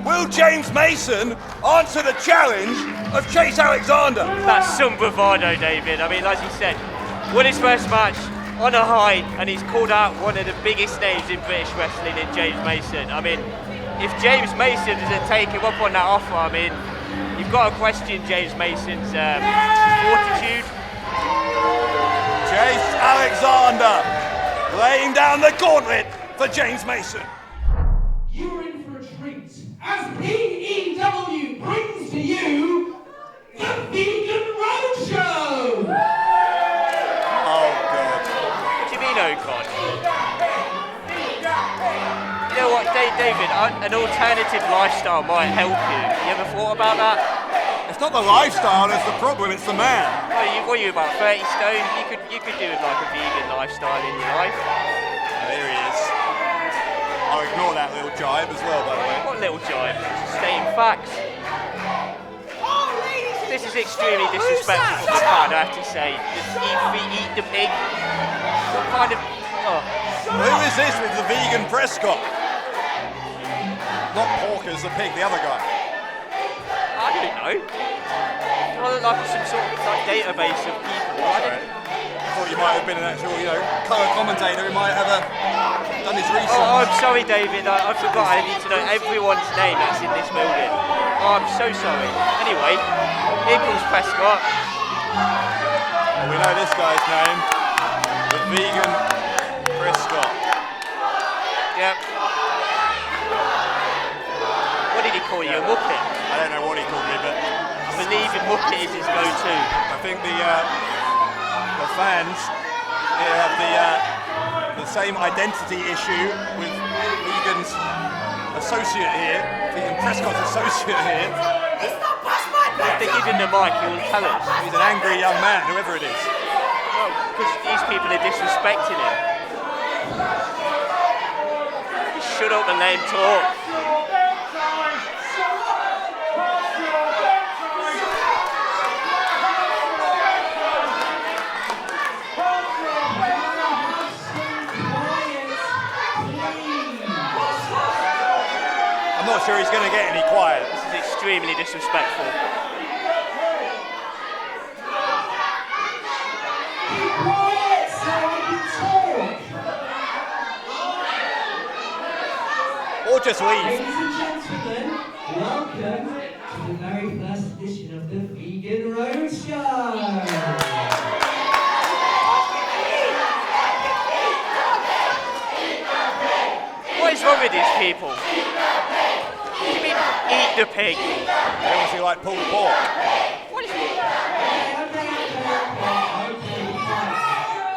Will James Mason answer the challenge of Chase Alexander? That's some bravado, David. I mean, as he said, won his first match on a high, and he's called out one of the biggest names in British wrestling in James Mason. I mean, if James Mason doesn't take him up on that offer, I mean, you've got to question James Mason's fortitude. Chase Alexander laying down the gauntlet for James Mason. You're in for a treat as P.E.W. brings to you the Vegan Roadshow. Oh, God. What do you mean, oh God? You know what, David, an alternative lifestyle might help you. You ever thought about that? It's not the lifestyle that's the problem, it's the man. What are you, about 30 stone? You could do with like a vegan lifestyle in your life. There he is. I'll ignore that little jibe as well, by the way. What little jibe? Stating facts. This is extremely disrespectful for the crowd, I have to say. Eat the pig. What kind of... Oh. Who is this with the vegan Prescott? Not Porkers, the pig, the other guy. I don't know. Well, like some sort of like database of people. I thought you might have been an actual, colour commentator who might have done his research. Oh, I'm sorry, David. I forgot. I need to know everyone's name that's in this building. Oh, I'm so sorry. Anyway, here comes Prescott. Well, we know this guy's name, the vegan Prescott. Yep. What did he call you? A muppet? I don't know what he called me, but believe in Muppet is his go-to. I think the fans have the same identity issue with Egan's associate here, Egan Prescott's associate here. If they give him the mic, he will tell us. He's an angry young man, whoever it is. Well, because these people are disrespecting him. Just shut up and let him talk. I'm not sure he's going to get any quiet. This is extremely disrespectful. Quiet so I can talk. Or just leave. Ladies and gentlemen, welcome to the very first edition of the Vegan Roadshow. What is wrong with these people? What do you mean, eat the pig? They obviously like pulled pork. What is Okay, fine.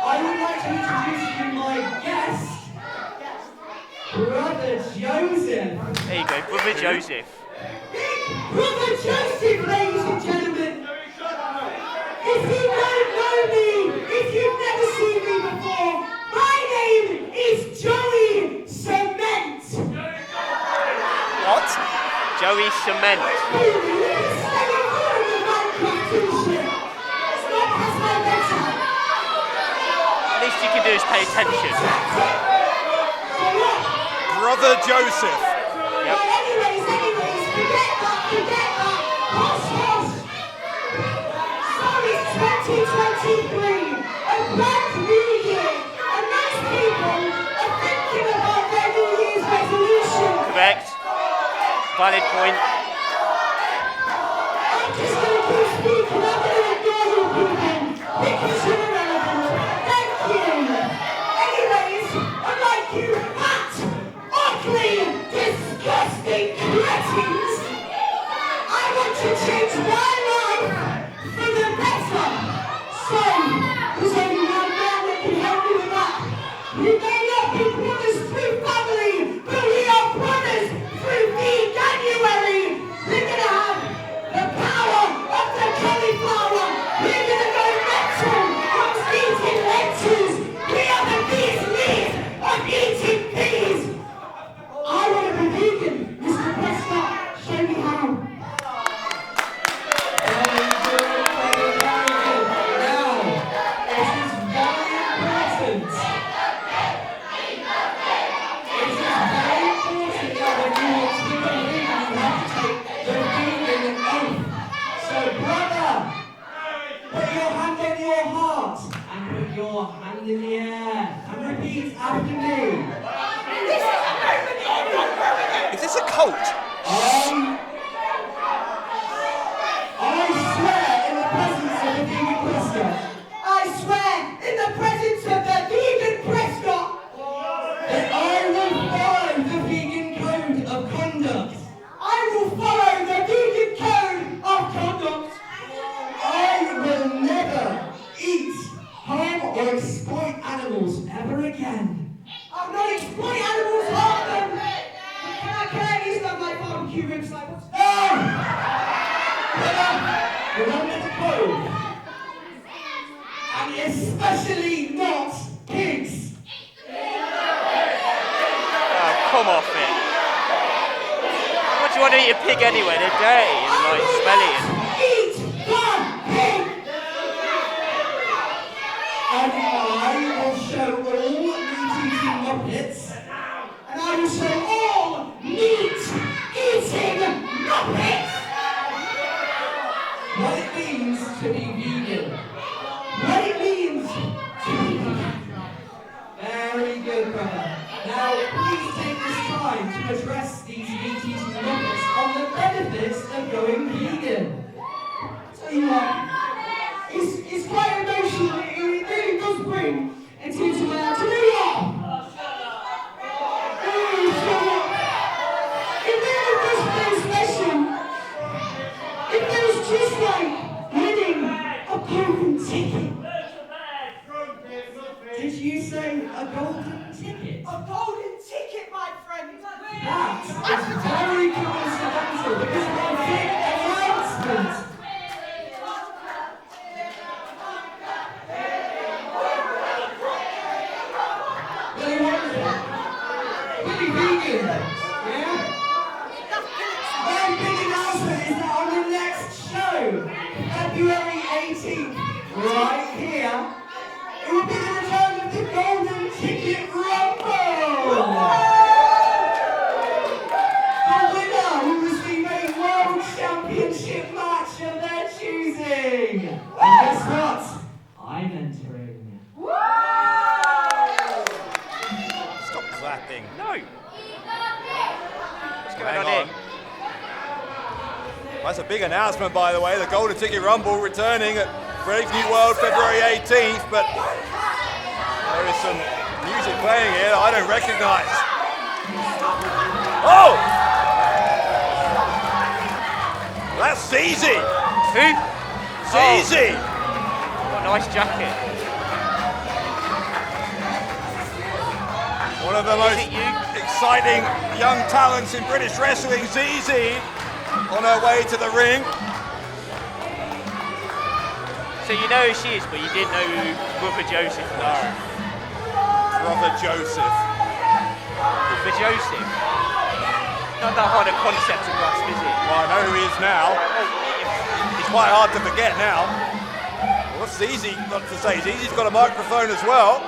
I would like to introduce you my guest, Brother Joseph. There you go, Brother Joseph. Brother Joseph, ladies and gentlemen. If you don't know me, if you've never seen me before, my name is Joey Cement. What? Joey Cement. At least you can do is pay attention. Brother Joseph. Yep. Anyways, forget that. Hush. So it's 2023, a brand new year, and most people are thinking about their New Year's resolution. Correct. Valid point. I'm just going to keep speaking, I'm going to ignore you people, because you're irrelevant. Thank you. Anyways, unlike you fat, ugly, disgusting cretins, I want to change my life for the better. So, there's only one man that can help me with that. We may not be brothers through family, but we are brothers through P.E.W. We're going to have the power of the cauliflower. We're going to go mental from eating lentils. We are the bee's knees of eating peas. I want to be vegan. Mr. Prescott, show me how. Very good. Now, it is very important. It is very important that when you want to become vegan, you have to take the vegan oath. So, brother, put your hand on your heart and put your hand in the air and repeat after me. Is this a cult? I swear in the presence of the vegan Prescott. I swear in the presence of the vegan Prescott that I will follow the vegan code of conduct. I will follow the vegan code of conduct. I will never eat, harm or exploit animals ever again. I'll not exploit animals, harm them. Can I at least have my barbecue ribs like what's remember the code. And especially not pigs. Oh, come off it. What do you want to eat a pig anyway? They're dirty and like smelly. Eat the pig! And I will show all meat-eating Muppets. And I will show all meat-eating Muppets what it means to be vegan. What it means to be vegan. Very good, brother. Now, please take this time to address these meat-eating Muppets on the benefits of going vegan. Tell you what, it's quite emotional. It really does bring a tear to my eye. Do you know what? It really does feel special. It feels just like winning a golden ticket. Did you say a golden ticket? A golden ticket, my friend. That is very coincidental because my big announcement. Really wonderful. Really vegan. Yeah? My big announcement is that on the next show, February 18th, right here, it will be the return of the Golden Ticket Rumble! The winner will receive a World Championship match of their choosing! And guess what? I'm entering. Stop clapping. No. What's going Hang on on. here? That's a big announcement, by the way. The Golden Ticket Rumble returning at Brave New World February 18th, but there is some music playing here that I don't recognise. Oh! That's Zizi! Who? Zizi! What a nice jacket. One of the most it you? exciting young talents in British wrestling, Zizi, on her way to the ring. So you know who she is, but you didn't know who Brother Joseph was. Brother Joseph. Brother Joseph? Not that hard a concept to grasp, is it? Well, I know who he is now. It's quite hard to forget now. What's Zizi got to say? Zizi's got a microphone as well.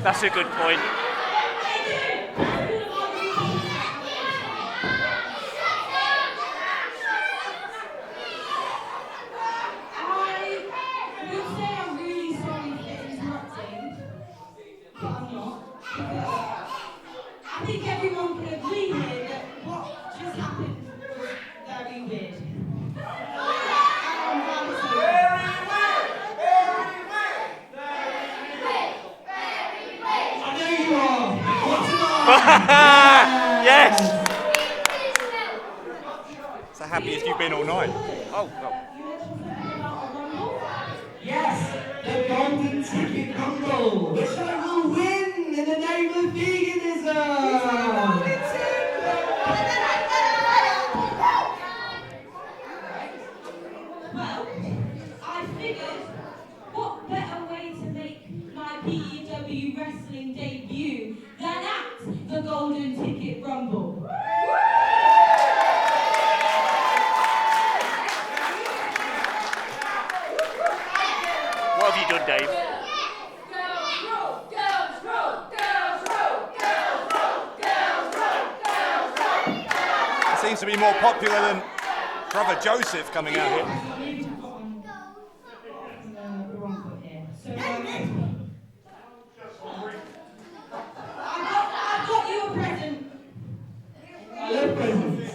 That's a good point. Yes! It's the happiest you've been all night. Oh, well. Yes, the Golden Ticket Rumble, which I will win in the name of veganism! Well, I figured, what better way to make my P.E.W. wrestling debut than at the Golden Ticket Rumble? What have you done, Dave? It seems to be more popular than Brother Joseph coming out here. I've got you a present. I love presents.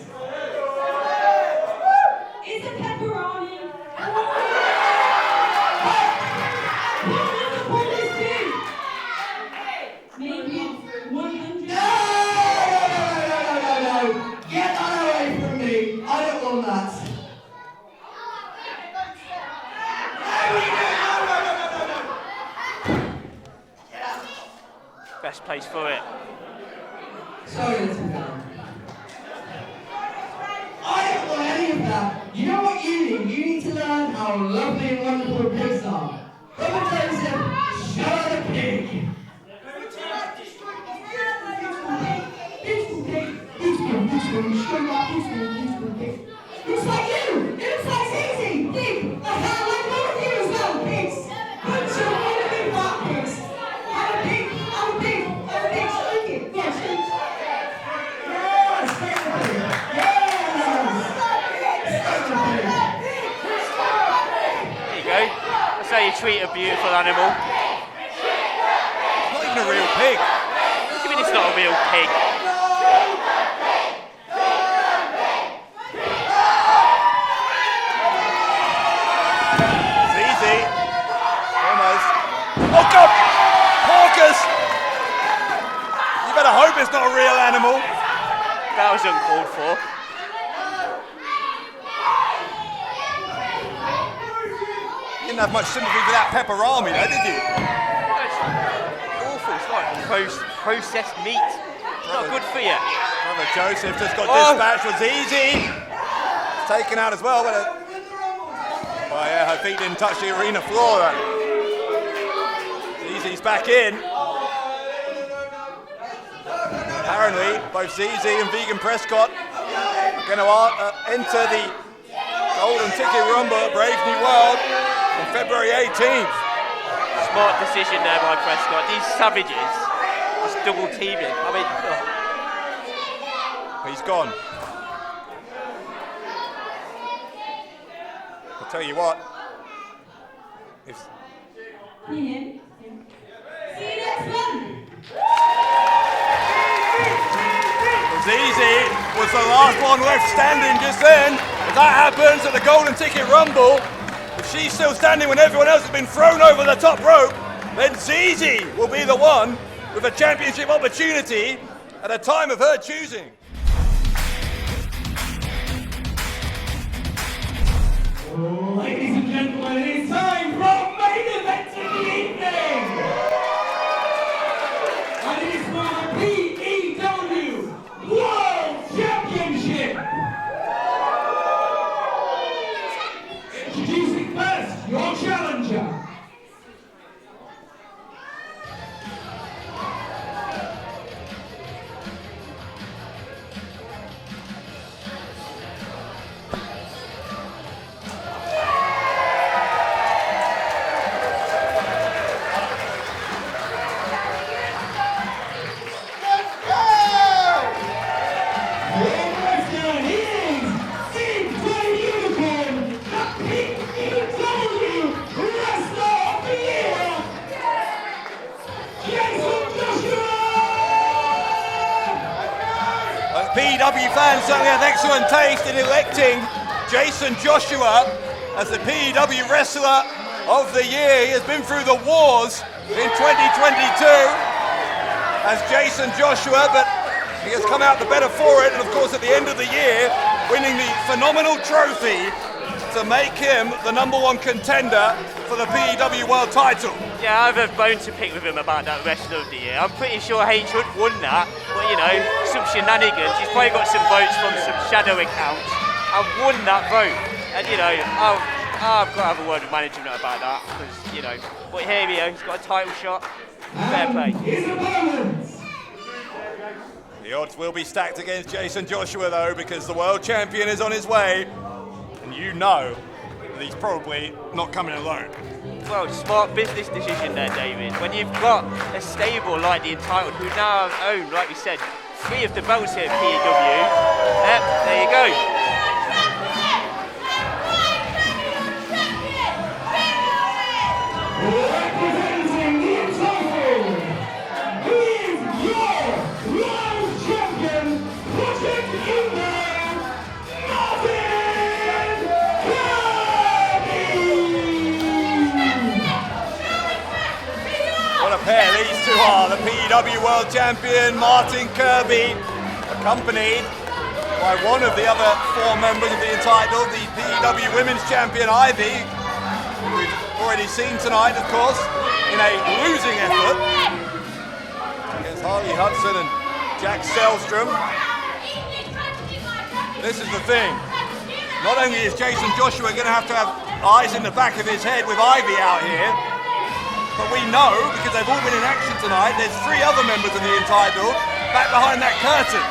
It's a pepperoni. Maybe it's 100. No! Get that away from me! I don't want that. Best place for it. Sorry, little girl. how lovely and wonderful pigs are. Brother Joseph, show the pig. Beautiful pig. You show my beautiful pig. Looks like you. It looks like Zizi. Pig. I have like all of you as well, pigs. Bunch of all big fat pigs. Have a pig. Have a pig. Have a pig. Squeak it. Yes. Yes. Take the pig. There you go. That's how you treat a beautiful animal. It's not even a real pig. What do you mean it's not a real pig? It's easy. Almost. Oh God! Porkers! You better hope it's not a real animal. That was uncalled for. You didn't have much sympathy for that pepperami, though, did you? It's awful. It's like processed meat. It's not good for you. Brother Joseph just got dispatched. Was easy. Taken out as well. But oh yeah, her feet didn't touch the arena floor. Zizi's back in. Apparently, both Zizi and Vegan Prescott are going to enter the Golden Ticket Rumble at Brave New World on February 18th. Smart decision there by Prescott. These savages just double teaming. I mean, He's gone. I'll tell you what. If See you next one. Zizi was the last one left standing just then. If that happens at the Golden Ticket Rumble, if she's still standing when everyone else has been thrown over the top rope, then Zizi will be the one with a championship opportunity at a time of her choosing. Ladies and gentlemen, it is time for our main event of the evening! And it is for the P.E.W. World Championship! Introducing first, your challenger. P.E.W. fans certainly have excellent taste in electing Jason Joshua as the P.E.W. Wrestler of the Year. He has been through the wars in 2022 as Jason Joshua, but he has come out the better for it, and of course at the end of the year winning the phenomenal trophy to make him the #1 contender for the P.E.W. World title. yeah, I have a bone to pick with him about that Wrestler of the Year. I'm pretty sure H Hood won that, but you know, some shenanigans. He's probably got some votes from some shadow accounts and won that vote. And you know, I've got to have a word with management about that, because you know. But here we go. He's got a title shot. Fair play. His opponent. The odds will be stacked against Jason Joshua though, because the world champion is on his way, and you know that he's probably not coming alone. Well, smart business decision there, David. When you've got a stable like the Entitled, who now own, like we said, 3 of the belts here at P.E.W. Yep, there you go. Representing the Entitled, who is your world champion, pushing you down, Martin What a pair these two are. The P.E.W. World Champion Martin Kirby, accompanied by one of the other 4 members of the Entitled, the P.E.W. Women's Champion Ivy, who we've already seen tonight, of course, in a losing effort against Harley Hudson and Jack Selstrom. This is the thing. Not only is Jason Joshua going to have eyes in the back of his head with Ivy out here. But we know, because they've all been in action tonight, there's 3 other members of the entitled back behind that curtain.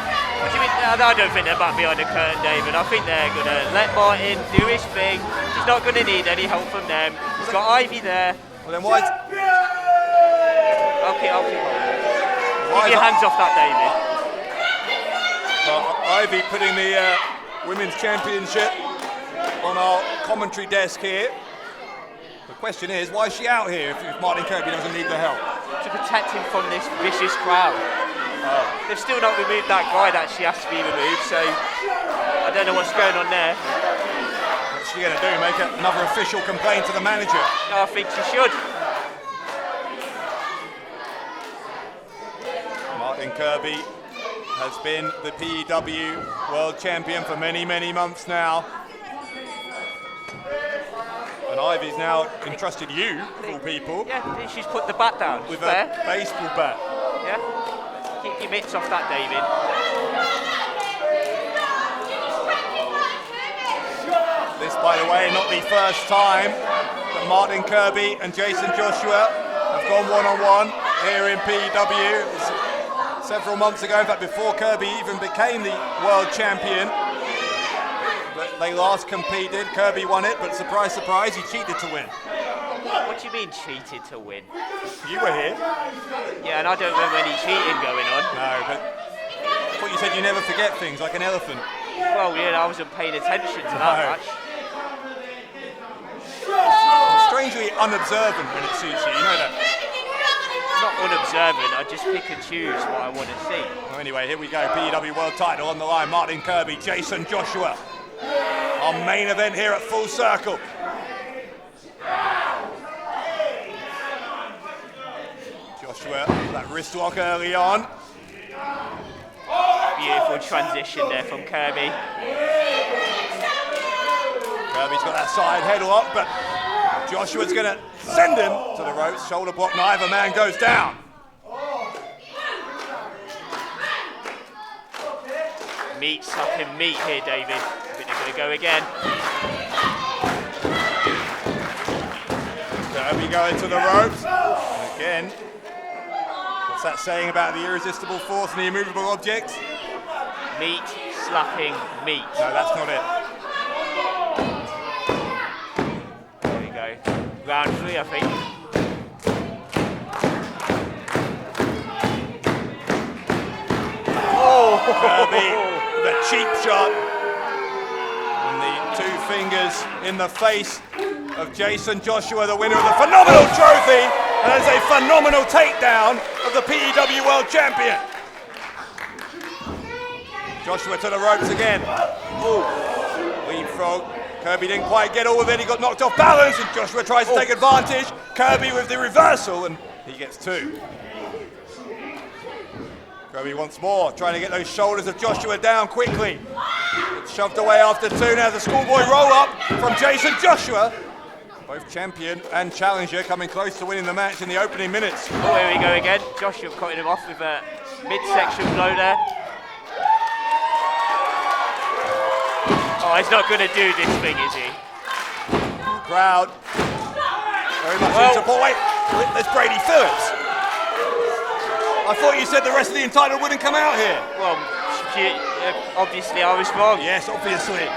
What do you mean? No, I don't think they're back behind the curtain, David. I think they're going to let Martin do his thing. He's not going to need any help from them. He's got Ivy there. Well, then why? Okay, I'll keep on. Keep your hands off that, David. Ivy putting the Women's Championship on our commentary desk here. The question is, why is she out here if Martin Kirby doesn't need the help? To protect him from this vicious crowd. They've still not removed that guy that she has to be removed, so I don't know what's going on there. What's she going to do, make another official complaint to the manager? No, I think she should. Martin Kirby has been the P.E.W. World Champion for many, many months now. And Ivy's now entrusted you, of all people. Yeah, she's put the bat down. With a baseball bat. Yeah. Keep your mitts off that, David. This, by the way, not the first time that Martin Kirby and Jason Joshua have gone one-on-one here in P.E.W. Several months ago, in fact, before Kirby even became the world champion. They last competed, Kirby won it, but surprise, surprise, he cheated to win. What do you mean cheated to win? You were here. Yeah, and I don't remember any cheating going on. No, but I thought you said you never forget things, like an elephant. Well, yeah, I wasn't paying attention to that much. You're strangely unobservant when it suits you, you know that? Not unobservant, I just pick and choose what I want to see. Well, anyway, here we go, P.E.W. World title on the line, Martin Kirby, Jason Joshua. Our main event here at Full Circle. Joshua, that wrist lock early on. Beautiful transition there from Kirby. Kirby's got that side headlock, but Joshua's going to send him to the ropes. Shoulder block, neither man goes down. Meat sucking meat here, David. I think they're going to go again. Kirby going to the ropes. And again, what's that saying about the irresistible force and the immovable object? Meat slapping meat. No, that's not it. There we go. Round 3, I think. Oh! Kirby with a cheap shot. And the 2 fingers in the face of Jason Joshua, the winner of the phenomenal trophy. And that's a phenomenal takedown of the P.E.W. World Champion. Joshua to the ropes again. Ooh. Leapfrog. Kirby didn't quite get all of it. He got knocked off balance, and Joshua tries to take advantage. Kirby with the reversal, and he gets 2. Kirby once more, trying to get those shoulders of Joshua down quickly. It's shoved away after 2. Now the schoolboy roll-up from Jason Joshua. Both champion and challenger coming close to winning the match in the opening minutes. Oh, here we go again. Joshua cutting him off with a midsection blow there. Oh, he's not going to do this thing, is he? Crowd very much in support. Wait, there's Brady Phillips. I thought you said the rest of the entitled wouldn't come out here. Well, obviously I was wrong. Yes, obviously.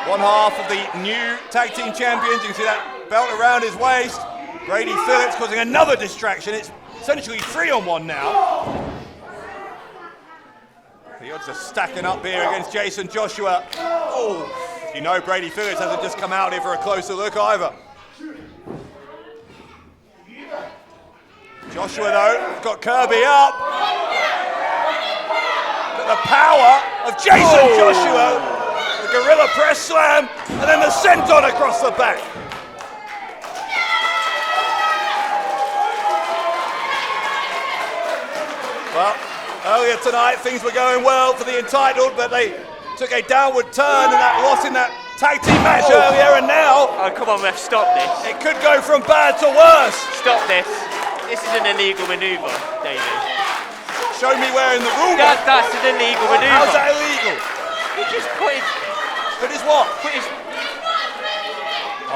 One half of the new tag team champions. You can see that belt around his waist. Brady Phillips causing another distraction. It's essentially 3-on-1 now. The odds are stacking up here against Jason Joshua. Oh, you know Brady Phillips hasn't just come out here for a closer look either. Joshua, though, got Kirby up. But the power of Jason Joshua, the gorilla press slam, and then the senton across the back. Well, earlier tonight, things were going well for the entitled, but they took a downward turn in that loss in that tag team match earlier, and now... Oh, come on, ref, stop this. It could go from bad to worse. Stop this. This is an illegal manoeuvre, David. Show me where in the rule book. That's an illegal manoeuvre. How's that illegal? He just put his... Put his what? Put his...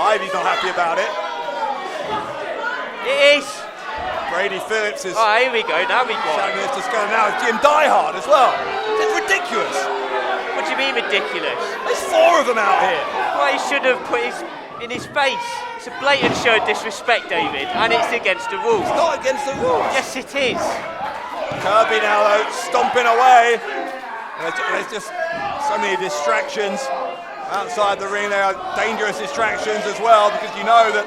Ivy's not happy about it. It is. Brady Phillips is Oh, here we go. Now we got. shouting this to go now. It's Jim Diehard as well. It's ridiculous. What do you mean ridiculous? There's 4 of them out here. Well, he should have put in his face. It's a blatant show of disrespect, David, and it's against the rules. It's not against the rules. Yes, it is. Kirby now though, stomping away. There's just so many distractions outside the ring. There are dangerous distractions as well, because you know that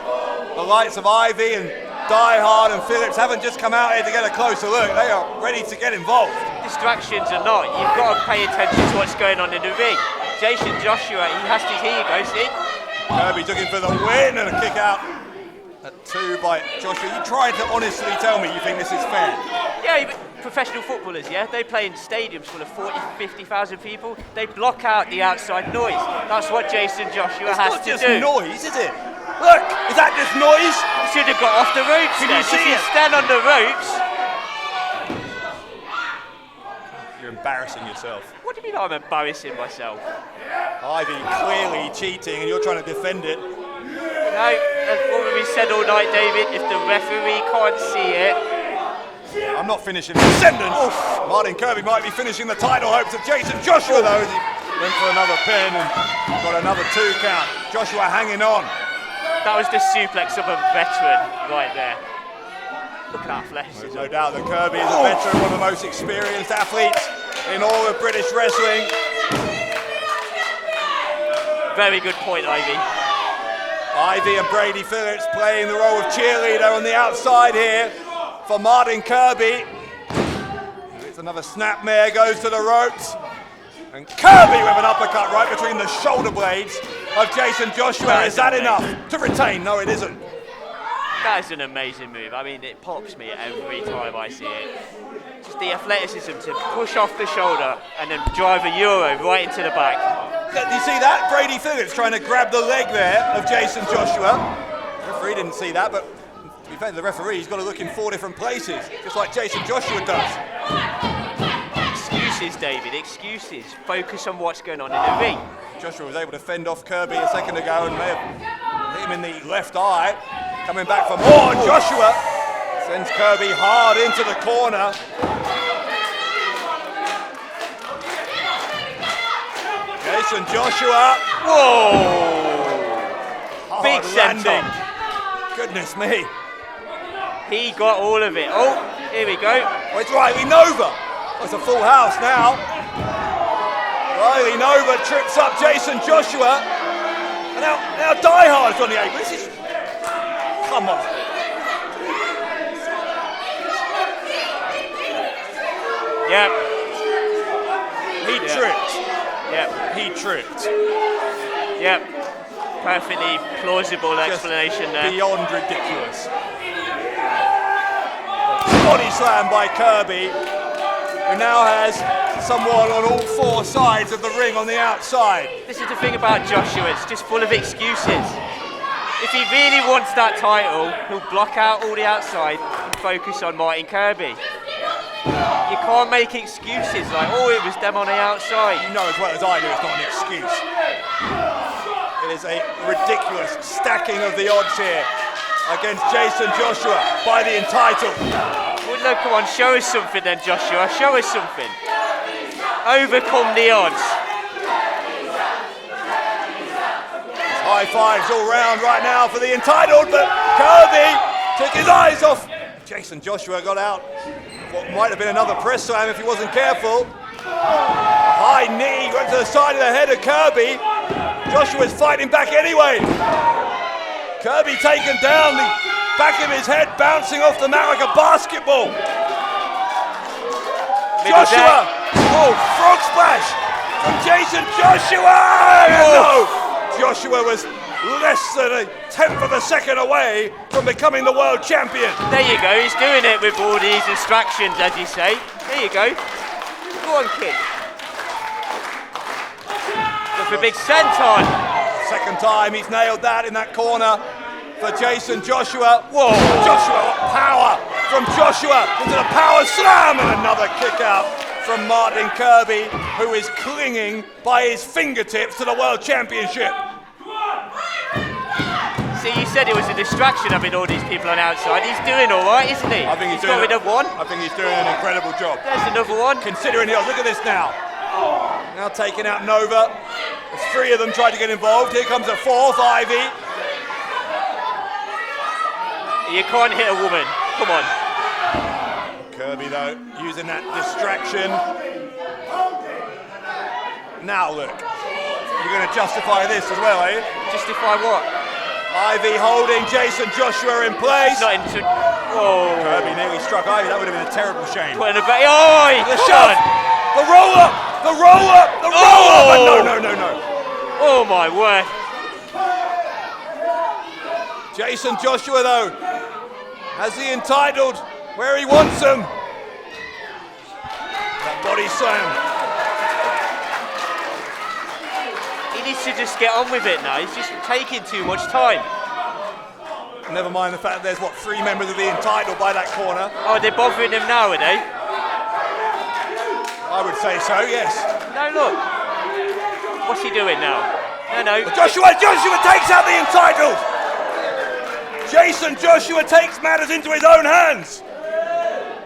the likes of Ivy and Diehard and Phillips haven't just come out here to get a closer look. They are ready to get involved. Distractions or not, you've got to pay attention to what's going on in the ring. Jason Joshua, he has to, here you go, see? Kirby's looking for the win and a kick out at 2 by Joshua. You trying to honestly tell me you think this is fair? Yeah, professional footballers, yeah, they play in stadiums full of 40, 50,000 people. They block out the outside noise. That's what Jason Joshua has to do. It's not just noise, is it? Look, is that just noise? He should have got off the ropes. Can you see it? Stand on the ropes. You're embarrassing yourself. What do you mean I'm embarrassing myself? Ivy clearly cheating and you're trying to defend it. No, that's what we said all night, David. If the referee can't see it. I'm not finishing the sentence. Martin Kirby might be finishing the title hopes of Jason Joshua though, as he went for another pin and got another 2 count. Joshua hanging on. That was the suplex of a veteran right there. Look at that flesh. There's no doubt that Kirby is a veteran, one of the most experienced athletes in all of British wrestling. Very good point, Ivy. Ivy and Brady Phillips playing the role of cheerleader on the outside here for Martin Kirby. It's another snapmare, goes to the ropes. And Kirby with an uppercut right between the shoulder blades of Jason Joshua. Is that enough to retain? No, it isn't. That is an amazing move. I mean, it pops me every time I see it. Just the athleticism to push off the shoulder and then drive a Euro right into the back. Do you see that? Brady Phillips trying to grab the leg there of Jason Joshua. The referee didn't see that, but to be fair to the referee, he's got to look in 4 different places, just like Jason Joshua does. Excuses, David, excuses. Focus on what's going on in the ring. Joshua was able to fend off Kirby a second ago and may have hit him in the left eye. Coming back for more, Joshua sends Kirby hard into the corner. Jason Joshua, whoa! Big landing. senton. Goodness me. He got all of it. Oh, here we go. Oh, it's Riley Nova. Oh, it's a full house now. Riley Nova trips up Jason Joshua. And now Diehard's on the apron. This is... Come on. Yep. He tripped. Yep. He tripped. Yep. Perfectly plausible explanation there. Beyond ridiculous. Body slam by Kirby, who now has someone on all 4 sides of the ring on the outside. This is the thing about Joshua, it's just full of excuses. If he really wants that title, he'll block out all the outside and focus on Martin Kirby. You can't make excuses like, oh, it was them on the outside. You know as well as I do it's not an excuse. It is a ridiculous stacking of the odds here against Jason Joshua by the entitled. Well, no, come on, show us something then, Joshua. Show us something. Overcome the odds. High fives all round right now for the entitled, but Kirby took his eyes off. Jason Joshua got out what might have been another press slam if he wasn't careful. High knee went to the side of the head of Kirby. Joshua's fighting back anyway. Kirby taken down, the back of his head bouncing off the mat like a basketball. Joshua! Oh, frog splash from Jason Joshua! No! Joshua was less than a 1/10 of a second away from becoming the world champion. There you go, he's doing it with all these distractions, as you say. There you go. Go on, kid. Look for a big senton. Second time he's nailed that in that corner for Jason Joshua. Whoa! Joshua, power from Joshua into the power slam and another kick out from Martin Kirby, who is clinging by his fingertips to the world championship. So you said it was a distraction having all these people on outside. He's doing all right, isn't he? I think he's got rid of one. I think he's doing an incredible job. There's another one. Considering the odds, look at this now. Now taking out Nova. There's 3 of them trying to get involved. Here comes a 4th, Ivy. You can't hit a woman. Come on. Kirby though, using that distraction. Now look. You're going to justify this as well, are you? Justify what? Ivy holding Jason Joshua in place. Not into. Oh. Kirby nearly struck Ivy. That would have been a terrible shame. Putting a oh, the shot. The roll up. The roll up. The roll up. No. Oh my word. Jason Joshua though has the entitled where he wants him. That body slam. He needs to just get on with it now. He's just taking too much time. Never mind the fact there's 3 members of the entitled by that corner. Oh, they're bothering him now, are they? I would say so, yes. No, look. What's he doing now? No. Joshua takes out the entitled. Jason Joshua takes matters into his own hands.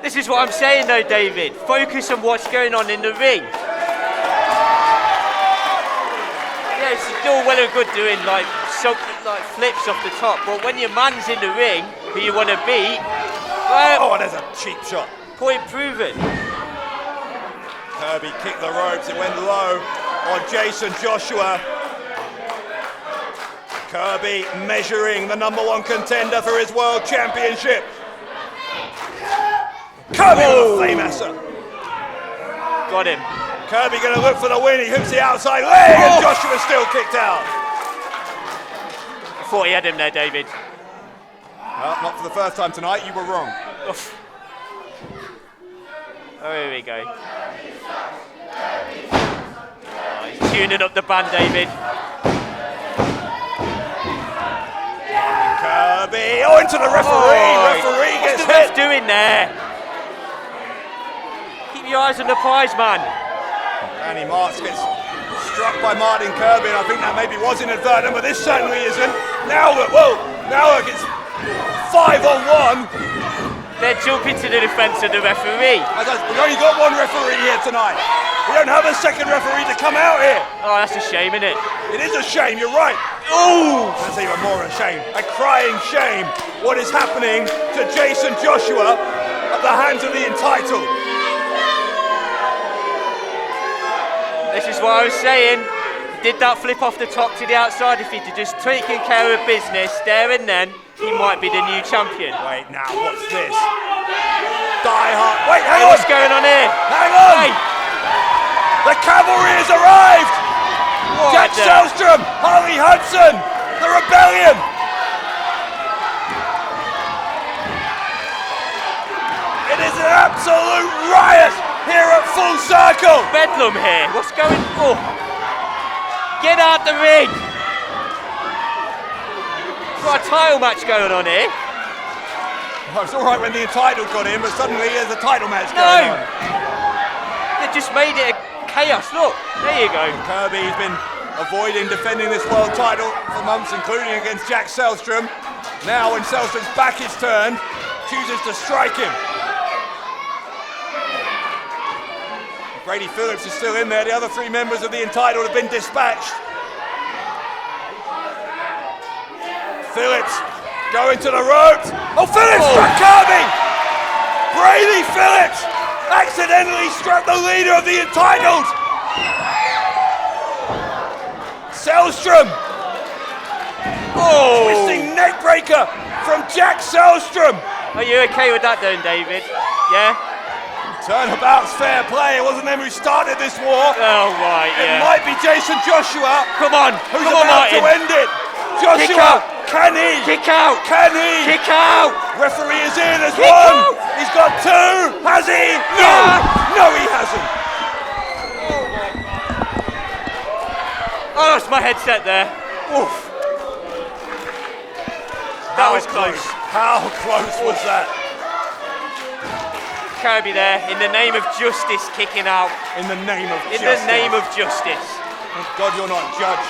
This is what I'm saying though, David. Focus on what's going on in the ring. Yeah, it's all well and good doing like flips off the top, but when your man's in the ring who you want to beat, well, there's a cheap shot. Point proven. Kirby kicked the ropes, it went low on Jason Joshua. Kirby measuring the #1 contender for his world championship. Kirby with a Flamasser. Got him. Kirby going to look for the win. He hooks the outside leg and Joshua's still kicked out. I thought he had him there, David. Well, not for the first time tonight. You were wrong. Oof. Oh, here we go. Oh, he's tuning up the band, David. Kirby, into the referee. Referee gets hit. What's the ref doing there? Keep your eyes on the prize, man. Danny Marks gets struck by Martin Kirby, and I think that maybe was inadvertent, but this certainly isn't. Now look, it's 5-on-1. They're jumping to the defence of the referee. We've only got 1 referee here tonight. We don't have a second referee to come out here. Oh, that's a shame, isn't it? It is a shame, you're right. Oh! That's even more a shame. A crying shame. What is happening to Jason Joshua at the hands of the entitled? This is what I was saying. He did that flip off the top to the outside. If he'd just taken care of business there and then, he might be the new champion. Wait, now, what's this? Die hard. Wait, hang on. What's going on here? Hang on. Hey. The cavalry has arrived. What Jack Selstrom, Harley Hudson, the rebellion. It is an absolute riot here at Full Circle. Bedlam here. What's going on? Oh. Get out the ring. Got a title match going on here. Oh, it's all right when the entitled got in, but suddenly there's a title match going on. They just made it a chaos. Look, there you go. Kirby's been avoiding defending this world title for months, including against Jack Selstrom. Now, when Selstrom's back is turned, chooses to strike him. Brady Phillips is still in there. The other 3 members of the entitled have been dispatched. Phillips going to the ropes. Oh, Phillips struck Kirby! Brady Phillips accidentally struck the leader of the entitled. Selstrom. Twisting neck breaker from Jack Selstrom. Are you okay with that, then, David? Yeah? Turnabout's fair play. It wasn't them who started this war. Oh, right, yeah. It might be Jason Joshua. Come on. Who's Come on, about Martin. to end it. Joshua, can he? Kick out. Can he? Kick out. Referee is in as Kick 1. out. He's got 2. Has he? No. Yeah. No, he hasn't. Oh, that's my headset there. Oof. That was close. How close was that? Kirby there, in the name of justice, kicking out. In the name of justice. In the name of justice. Thank God you're not judge.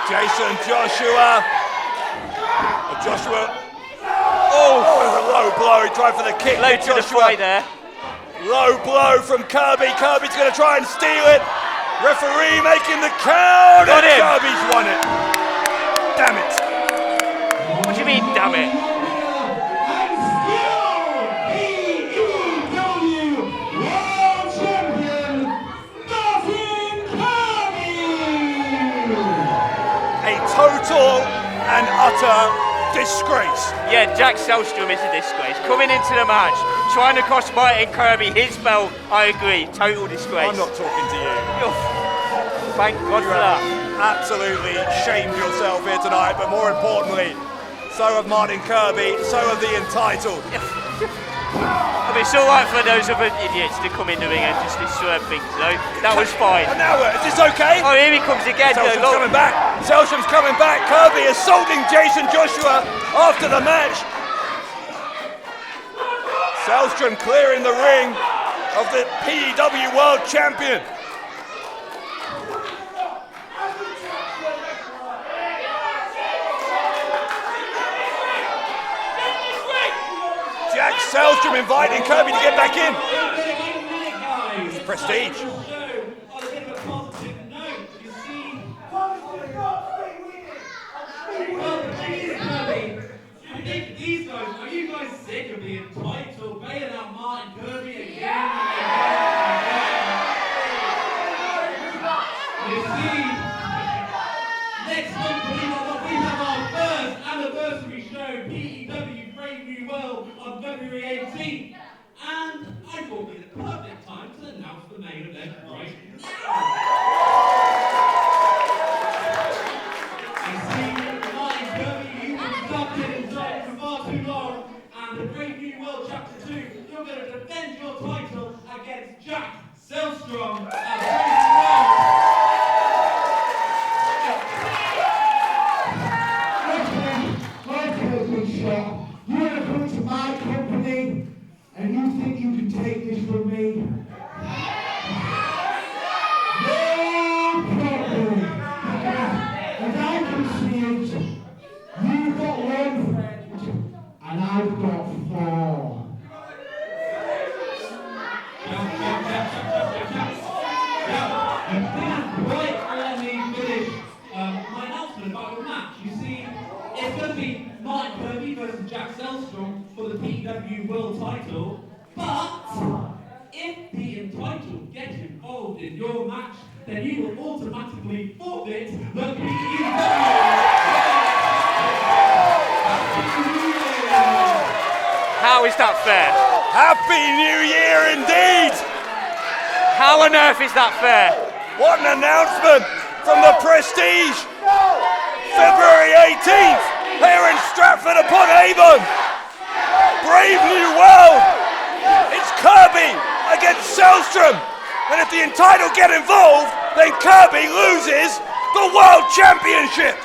Jason Joshua. Joshua. Oh, with a low blow. He tried for the kick. Low to the fly there. Low blow from Kirby. Kirby's going to try and steal it. Referee making the count. Got him. Kirby's won it. Damn it. What do you mean, damn it? And still P.E.W. World Champion, Martin Kirby! A total and utter disgrace. Yeah, Jack Selstrom is a disgrace. Coming into the match, trying to cost Martin Kirby his belt, I agree, total disgrace. I'm not talking to you. Thank God for that. Absolutely shamed yourself here tonight, but more importantly, so have Martin Kirby, so have the entitled. I mean, it's all right for those other idiots to come in the ring and just disturb things, though. That was fine. And now, is this okay? Oh, here he comes again. Selstrom's coming back. Selstrom's coming back. Kirby assaulting Jason Joshua after the match. Selstrom clearing the ring of the P.E.W. World Champion. Jack Selstrom inviting Kirby to get back in. It's prestige. These guys, are you guys sick of being entitled, bailing out Martin Kirby again You see, next month we have our first anniversary show, P.E.W. Brave New World, on February 18th. And I thought it'd be the perfect time to announce the main event right now. You see, Martin Kirby, you've been stuck in inside for far too long, and the Brave New World Chapter 2, you're going to defend your title against Jack Selstrom at Brave New World. You want to come to my company and you think you can take this from me? No problem. As I can see it, you've got one friend and I've got four. Right, let me finish my announcement about the match. You see, it's going to be Martin Kirby versus Jack Selstrom for the P.E.W. World title, but if the entitled get involved in your match, then you will automatically forfeit the P.E.W. How is that fair? Happy New Year indeed! How on earth is that fair? What an announcement from the Prestige! February 18th, here in Stratford-Upon-Avon! Brave New World! It's Kirby against Selstrom! And if the entitled get involved, then Kirby loses the World Championship!